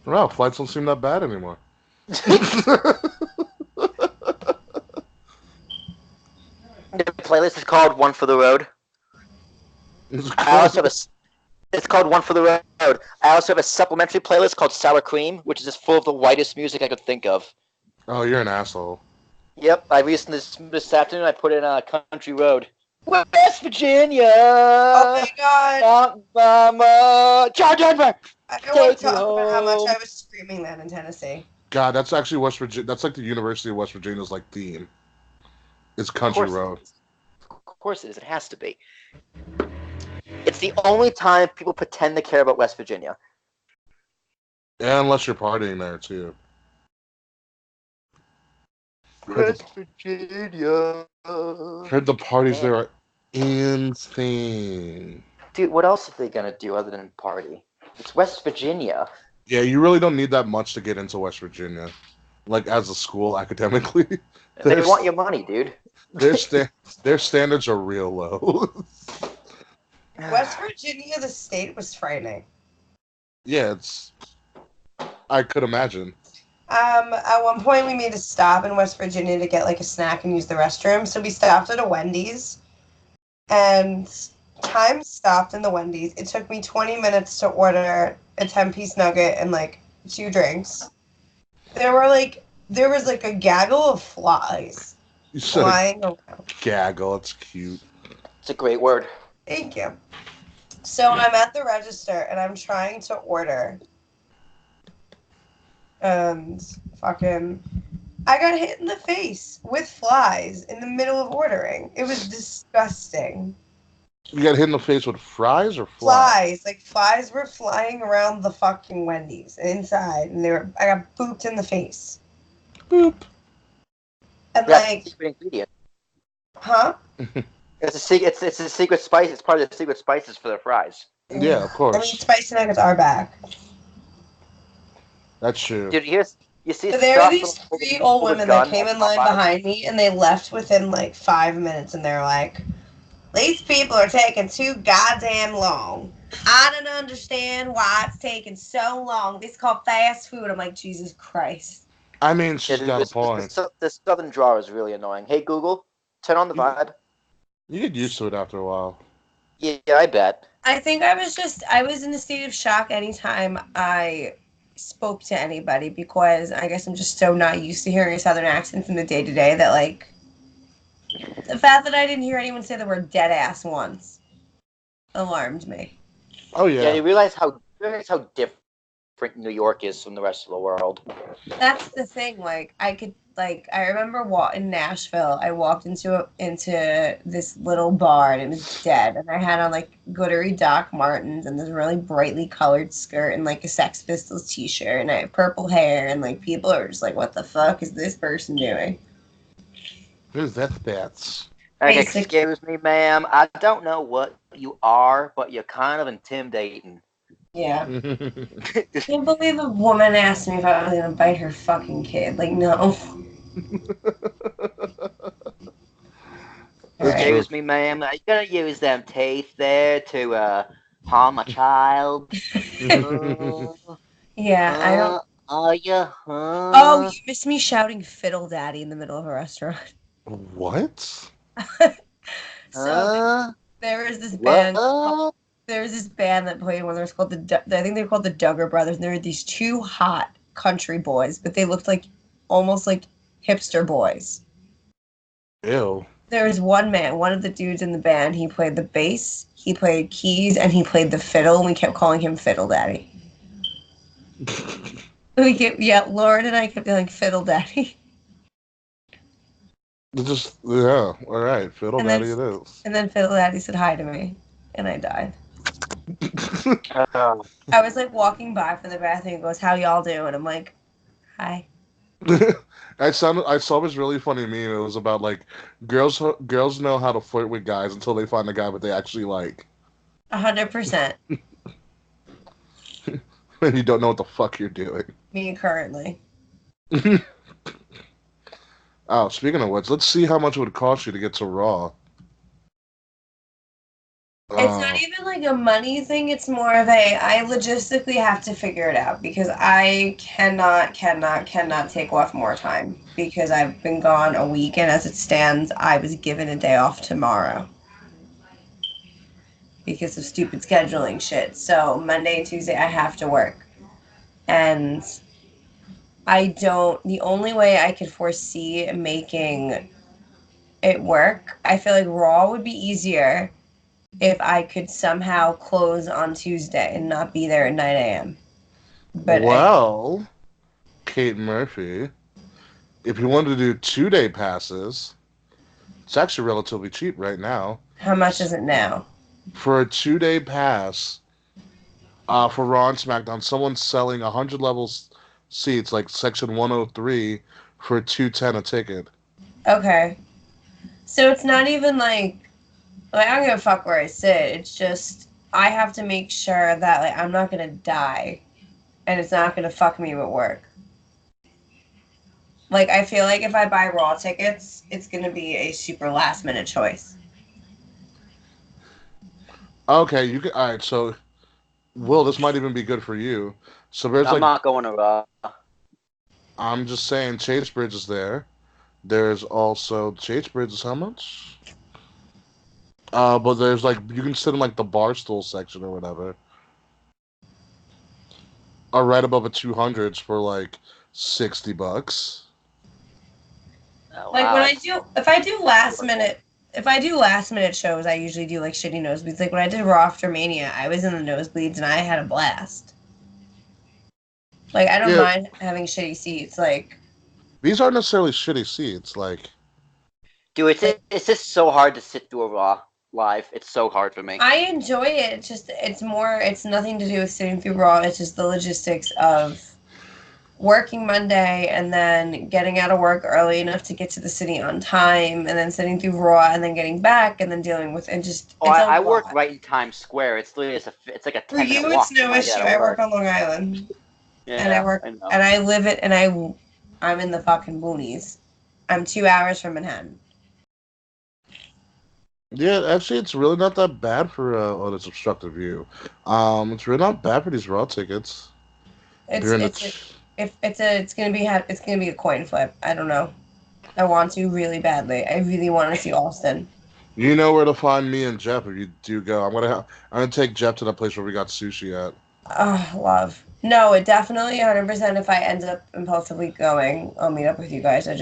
Wow, flights don't seem that bad anymore. The playlist is called One for the Road. I also have it's called One for the Road. I also have a supplementary playlist called Sour Cream, which is just full of the whitest music I could think of. Oh, you're an asshole. Yep, I recently this afternoon I put in Country Road. West Virginia. Oh my god! Alabama. John Denver. I don't want to Take me talk about how much home. I was screaming that in Tennessee. God, that's actually West Virginia. That's like the University of West Virginia's like theme. It's Country Road. Of course it is. It has to be. It's the only time people pretend to care about West Virginia. Yeah, unless you're partying there too. West Virginia. Heard the parties there Insane. Dude, what else are they gonna do other than party? It's West Virginia. Yeah, you really don't need that much to get into West Virginia. Like, as a school, academically. They their, want your money, dude. their, sta- their standards are real low. West Virginia, the state, was frightening. Yeah, I could imagine. At one point we made a stop in West Virginia to get like a snack and use the restroom. So we stopped at a Wendy's and time stopped in the Wendy's. It took me 20 minutes to order a 10-piece nugget and like 2 drinks. There was like a gaggle of flies You said flying around. gaggle. It's cute. It's a great word. Thank you. So I'm at the register and I'm trying to order. And fucking, I got hit in the face with flies in the middle of ordering. It was disgusting. You got hit in the face with fries or Flies, like flies were flying around the fucking Wendy's inside, and I got booped in the face. Boop. And Yeah, like, secret ingredient. huh? It's a secret spice. It's part of the secret spices for their fries. Yeah, of course. I mean, spicy nuggets are back. That's true. Dude, you see. But there were these 3 old women that came in line behind me, and they left within like 5 minutes, and they're like, "These people are taking too goddamn long. I don't understand why it's taking so long. This is called fast food." I'm like, Jesus Christ. I mean, she's got a point. The southern draw is really annoying. Hey Google, turn on the vibe. You get used to it after a while. Yeah, I bet. I think I was in a state of shock anytime I spoke to anybody, because I guess I'm just so not used to hearing a southern accent from the day to day that, like, the fact that I didn't hear anyone say the word dead ass once alarmed me. Oh yeah. Yeah, you realize how different New York is from the rest of the world. That's the thing. Like, I remember in Nashville, I walked into this little bar and it was dead, and I had on like glittery Doc Martens and this really brightly colored skirt and like a Sex Pistols t-shirt, and I had purple hair, and like people are just like, "What the fuck is this person doing?" Who's that? That's. Like, Basic. excuse me, ma'am. I don't know what you are, but you're kind of intimidating. Yeah. I can't believe a woman asked me if I was gonna bite her fucking kid. Like, no. Excuse me, ma'am. Are you gonna use them teeth there to harm a child? Yeah, I don't. Are you? Oh, you missed me shouting "Fiddle Daddy" in the middle of a restaurant. What? So there was this band. What? There was this band that played when they were called I think they were called the Duggar Brothers, and there were these 2 hot country boys, but they looked like almost like hipster boys. Ew. There was one of the dudes in the band, he played the bass, he played keys, and he played the fiddle, and we kept calling him Fiddle Daddy. Lauren and I kept being like, "Fiddle Daddy." Yeah, all right, Fiddle Daddy it is. And then Fiddle Daddy said hi to me, and I died. I was like walking by from the bathroom, and goes, "How y'all doing?" I'm like, "Hi." I saw this really funny meme. It was about like girls know how to flirt with guys until they find a guy that they actually like. 100%. And you don't know what the fuck you're doing. Me currently. Oh, speaking of which, let's see how much it would cost you to get to Raw. It's not even like a money thing. It's more of I logistically have to figure it out, because I cannot take off more time, because I've been gone a week, and as it stands, I was given a day off tomorrow because of stupid scheduling shit. So Monday and Tuesday I have to work, and the only way I could foresee making it work, I feel like Raw would be easier if I could somehow close on Tuesday and not be there at 9 a.m. But well, Kate Murphy, if you wanted to do 2-day passes, it's actually relatively cheap right now. How much is it now? For a 2-day pass, for Raw and SmackDown, someone's selling 100 levels seats, like section 103, for $210 a ticket. Okay. So it's not even like Like, I don't give a fuck where I sit. It's just I have to make sure that like I'm not gonna die, and it's not gonna fuck me with work. Like, I feel like if I buy Raw tickets, it's gonna be a super last minute choice. Okay, you can. All right, so Will, this might even be good for you. So there's I'm like, not going to Raw. I'm just saying, Chase Bridge is there. There's also Chase Bridge is how much? But there's like you can sit in like the bar stool section or whatever. Or right above a 200s for like $60. Oh, Like wow, when I that's do, if I do last super minute, if I do last minute shows, I usually do like shitty nosebleeds. Like when I did Raw After Mania, I was in the nosebleeds and I had a blast. Like I don't Yeah, mind having shitty seats. these aren't necessarily shitty seats. Like, Dude, Like it's just so hard to sit through a Raw live. It's so hard for me. I enjoy it. It's just it's nothing to do with sitting through Raw. It's just the logistics of working Monday and then getting out of work early enough to get to the city on time and then sitting through Raw and then getting back and then dealing with and just Oh, it's a I work lot. right in Times Square. It's literally it's like a For 10-minute you, it's walk from no when I get issue. out of I work work. on Long Island, and I Yeah, work I know. and I live it, and I'm in the fucking boonies. I'm 2 hours from Manhattan. yeah, actually, it's really not that bad for oh, this obstructive view. It's really not bad for these raw tickets. If It's you're in the, it's a, if it's gonna be a coin flip. I don't know. I want to really badly. I really want to see Austin. you know where to find me and Jeff if you do go. I'm gonna take Jeff to the place where we got sushi at. Oh, love. No, it definitely 100%. If I end up impulsively going, I'll meet up with you guys. I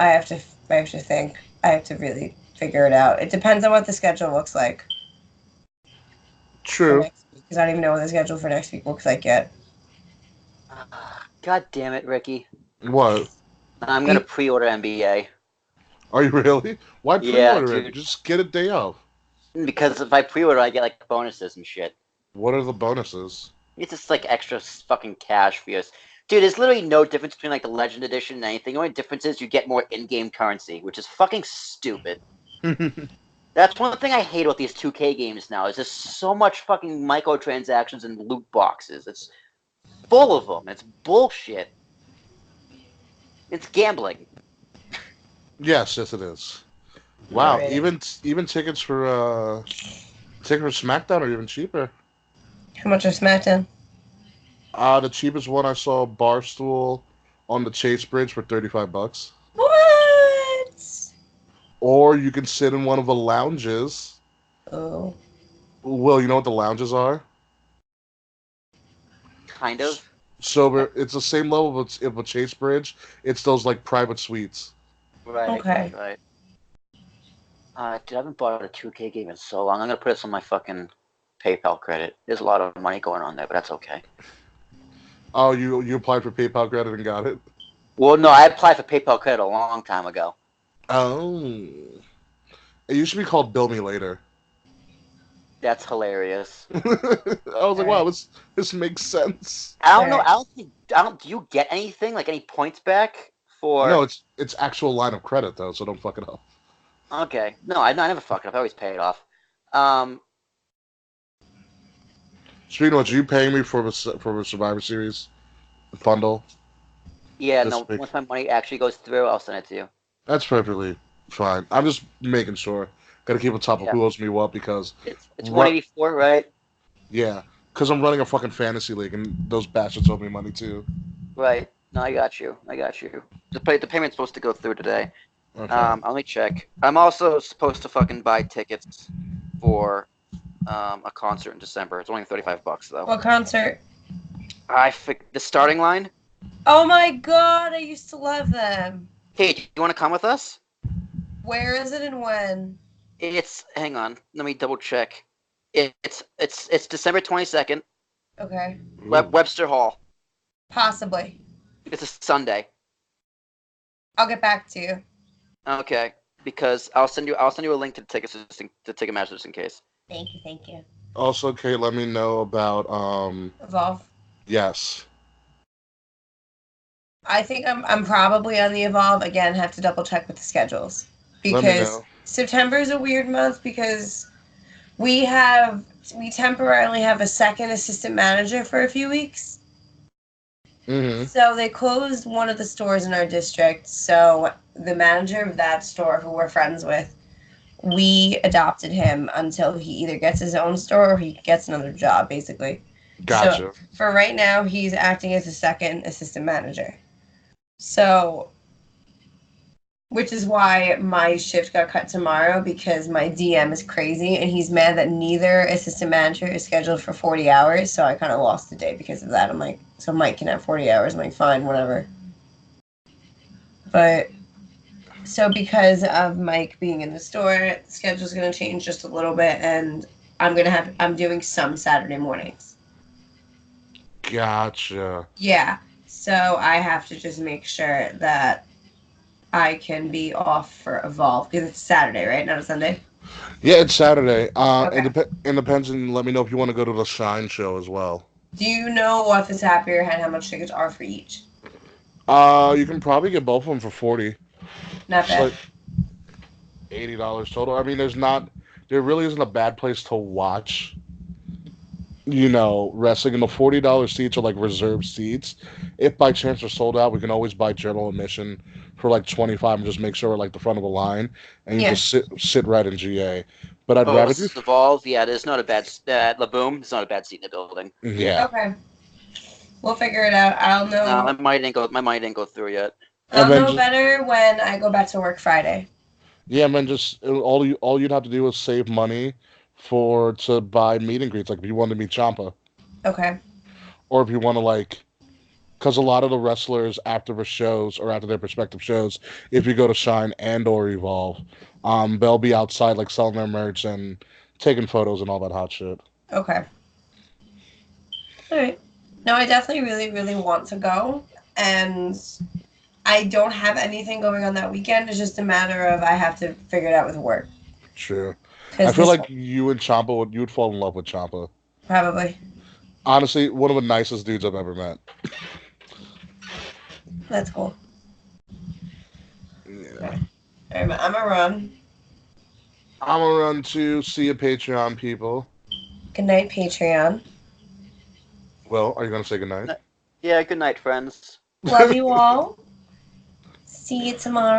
have to. I have to think. I have to really figure it out. It depends on what the schedule looks like for True. next week because I don't even know what the schedule for next week looks like yet. God damn it, Ricky. What? I'm gonna pre-order NBA. Are you really? Why Yeah, pre-order it? dude. Just get a day off. Because if I pre-order, I get like bonuses and shit. What are the bonuses? It's just like extra fucking cash for you. Dude, there's literally no difference between like the Legend Edition and anything. The only difference is you get more in-game currency, which is fucking stupid. That's one thing I hate about these 2K games now. Is there's so much fucking microtransactions and loot boxes. It's full of them. It's bullshit. It's gambling. Yes, yes, it is. Wow, Alrighty. even tickets for SmackDown are even cheaper. How much are SmackDown? The cheapest one I saw, Barstool, on the Chase Bridge for $35. What? Or you can sit in one of the lounges. Oh. Will, you know what the lounges are? Kind of. So it's the same level of a Chase Bridge. It's those like private suites. Right, Okay. right. Dude, I haven't bought a 2K game in so long. I'm gonna put this on my fucking PayPal credit. There's a lot of money going on there, but that's okay. Oh, you applied for PayPal credit and got it? Well, no, I applied for PayPal credit a long time ago. Oh. It used to be called Bill Me Later. That's hilarious. I was like, wow, Alright. this makes sense. I don't know. Alright. I don't. Do you get anything like any points back for? No, it's actual line of credit though, so don't fuck it up. Okay. No, I never fuck it up. I always pay it off. Speaking of which, are you paying me for the Survivor Series bundle? Yeah. This No. week? Once my money actually goes through, I'll send it to you. That's perfectly fine. I'm just making sure. Got to keep on top of Yeah. who owes me what because It's 184, right? yeah, because I'm running a fucking fantasy league and those bastards owe me money too. Right. No, I got you. The payment's supposed to go through today. Okay. Let me check. I'm also supposed to fucking buy tickets for a concert in December. It's only $35 though. What concert? The starting line. Oh my god, I used to love them. Hey, do you want to come with us? Where is it and when? Hang on. Let me double check. It's December 22nd. Okay. Webster Hall. Possibly. It's a Sunday. I'll get back to you. Okay, because I'll send you a link to the tickets to Ticketmaster just in case. Thank you, thank you. Also, Kate, let me know about Evolve. yes. I think I'm probably on the Evolve. Again, have to double check with the schedules. Let me Because know. September is a weird month because we temporarily have a second assistant manager for a few weeks. Mm-hmm. So they closed one of the stores in our district. So the manager of that store, who we're friends with, we adopted him until he either gets his own store or he gets another job, basically. Gotcha. So for right now, he's acting as a second assistant manager. So, which is why my shift got cut tomorrow, because my DM is crazy and he's mad that neither assistant manager is scheduled for 40 hours. So I kind of lost the day because of that. I'm like, so Mike can have 40 hours. I'm like, fine, whatever. But so because of Mike being in the store, the schedule's going to change just a little bit, and I'm doing some Saturday mornings. Gotcha. Yeah. So I have to just make sure that I can be off for Evolve, because it's Saturday, right? Not a Sunday? Yeah, it's Saturday. Okay. It depends, and let me know if you want to go to the Shine show as well. Do you know off the top of your head how much tickets are for each? You can probably get both of them for 40. Not It's bad. like $80 total. I mean, there really isn't a bad place to watch, wrestling. And the $40 seats are like reserved seats. If by chance they're sold out, we can always buy general admission for like 25 and just make sure we're like the front of the line, and you Yeah. just sit right in GA. But I'd Oh, rather do. Evolve. Yeah, there's not a bad. Laboom. It's not a bad seat in the building. Yeah. Okay. We'll figure it out. I'll know. My mind didn't go through yet. I'll And then know better when I go back to work Friday. Yeah, man, just all you'd have to do is save money to buy meet and greets, like if you want to meet Champa, Okay. or if you want to because a lot of the wrestlers after the shows or after their respective shows, if you go to Shine and or Evolve, they'll be outside like selling their merch and taking photos and all that hot shit. Okay. All right. No, I definitely really, really want to go, and I don't have anything going on that weekend. It's just a matter of I have to figure it out with work. Sure. 'Cause I feel this- like you and Champa you would fall in love with Champa. Probably. Honestly, one of the nicest dudes I've ever met. That's cool. Yeah. All right, I'm gonna run. I'm gonna run to see you, Patreon people. Good night, Patreon. Well, are you gonna say goodnight? Yeah. Good night, friends. Love you all. See you tomorrow.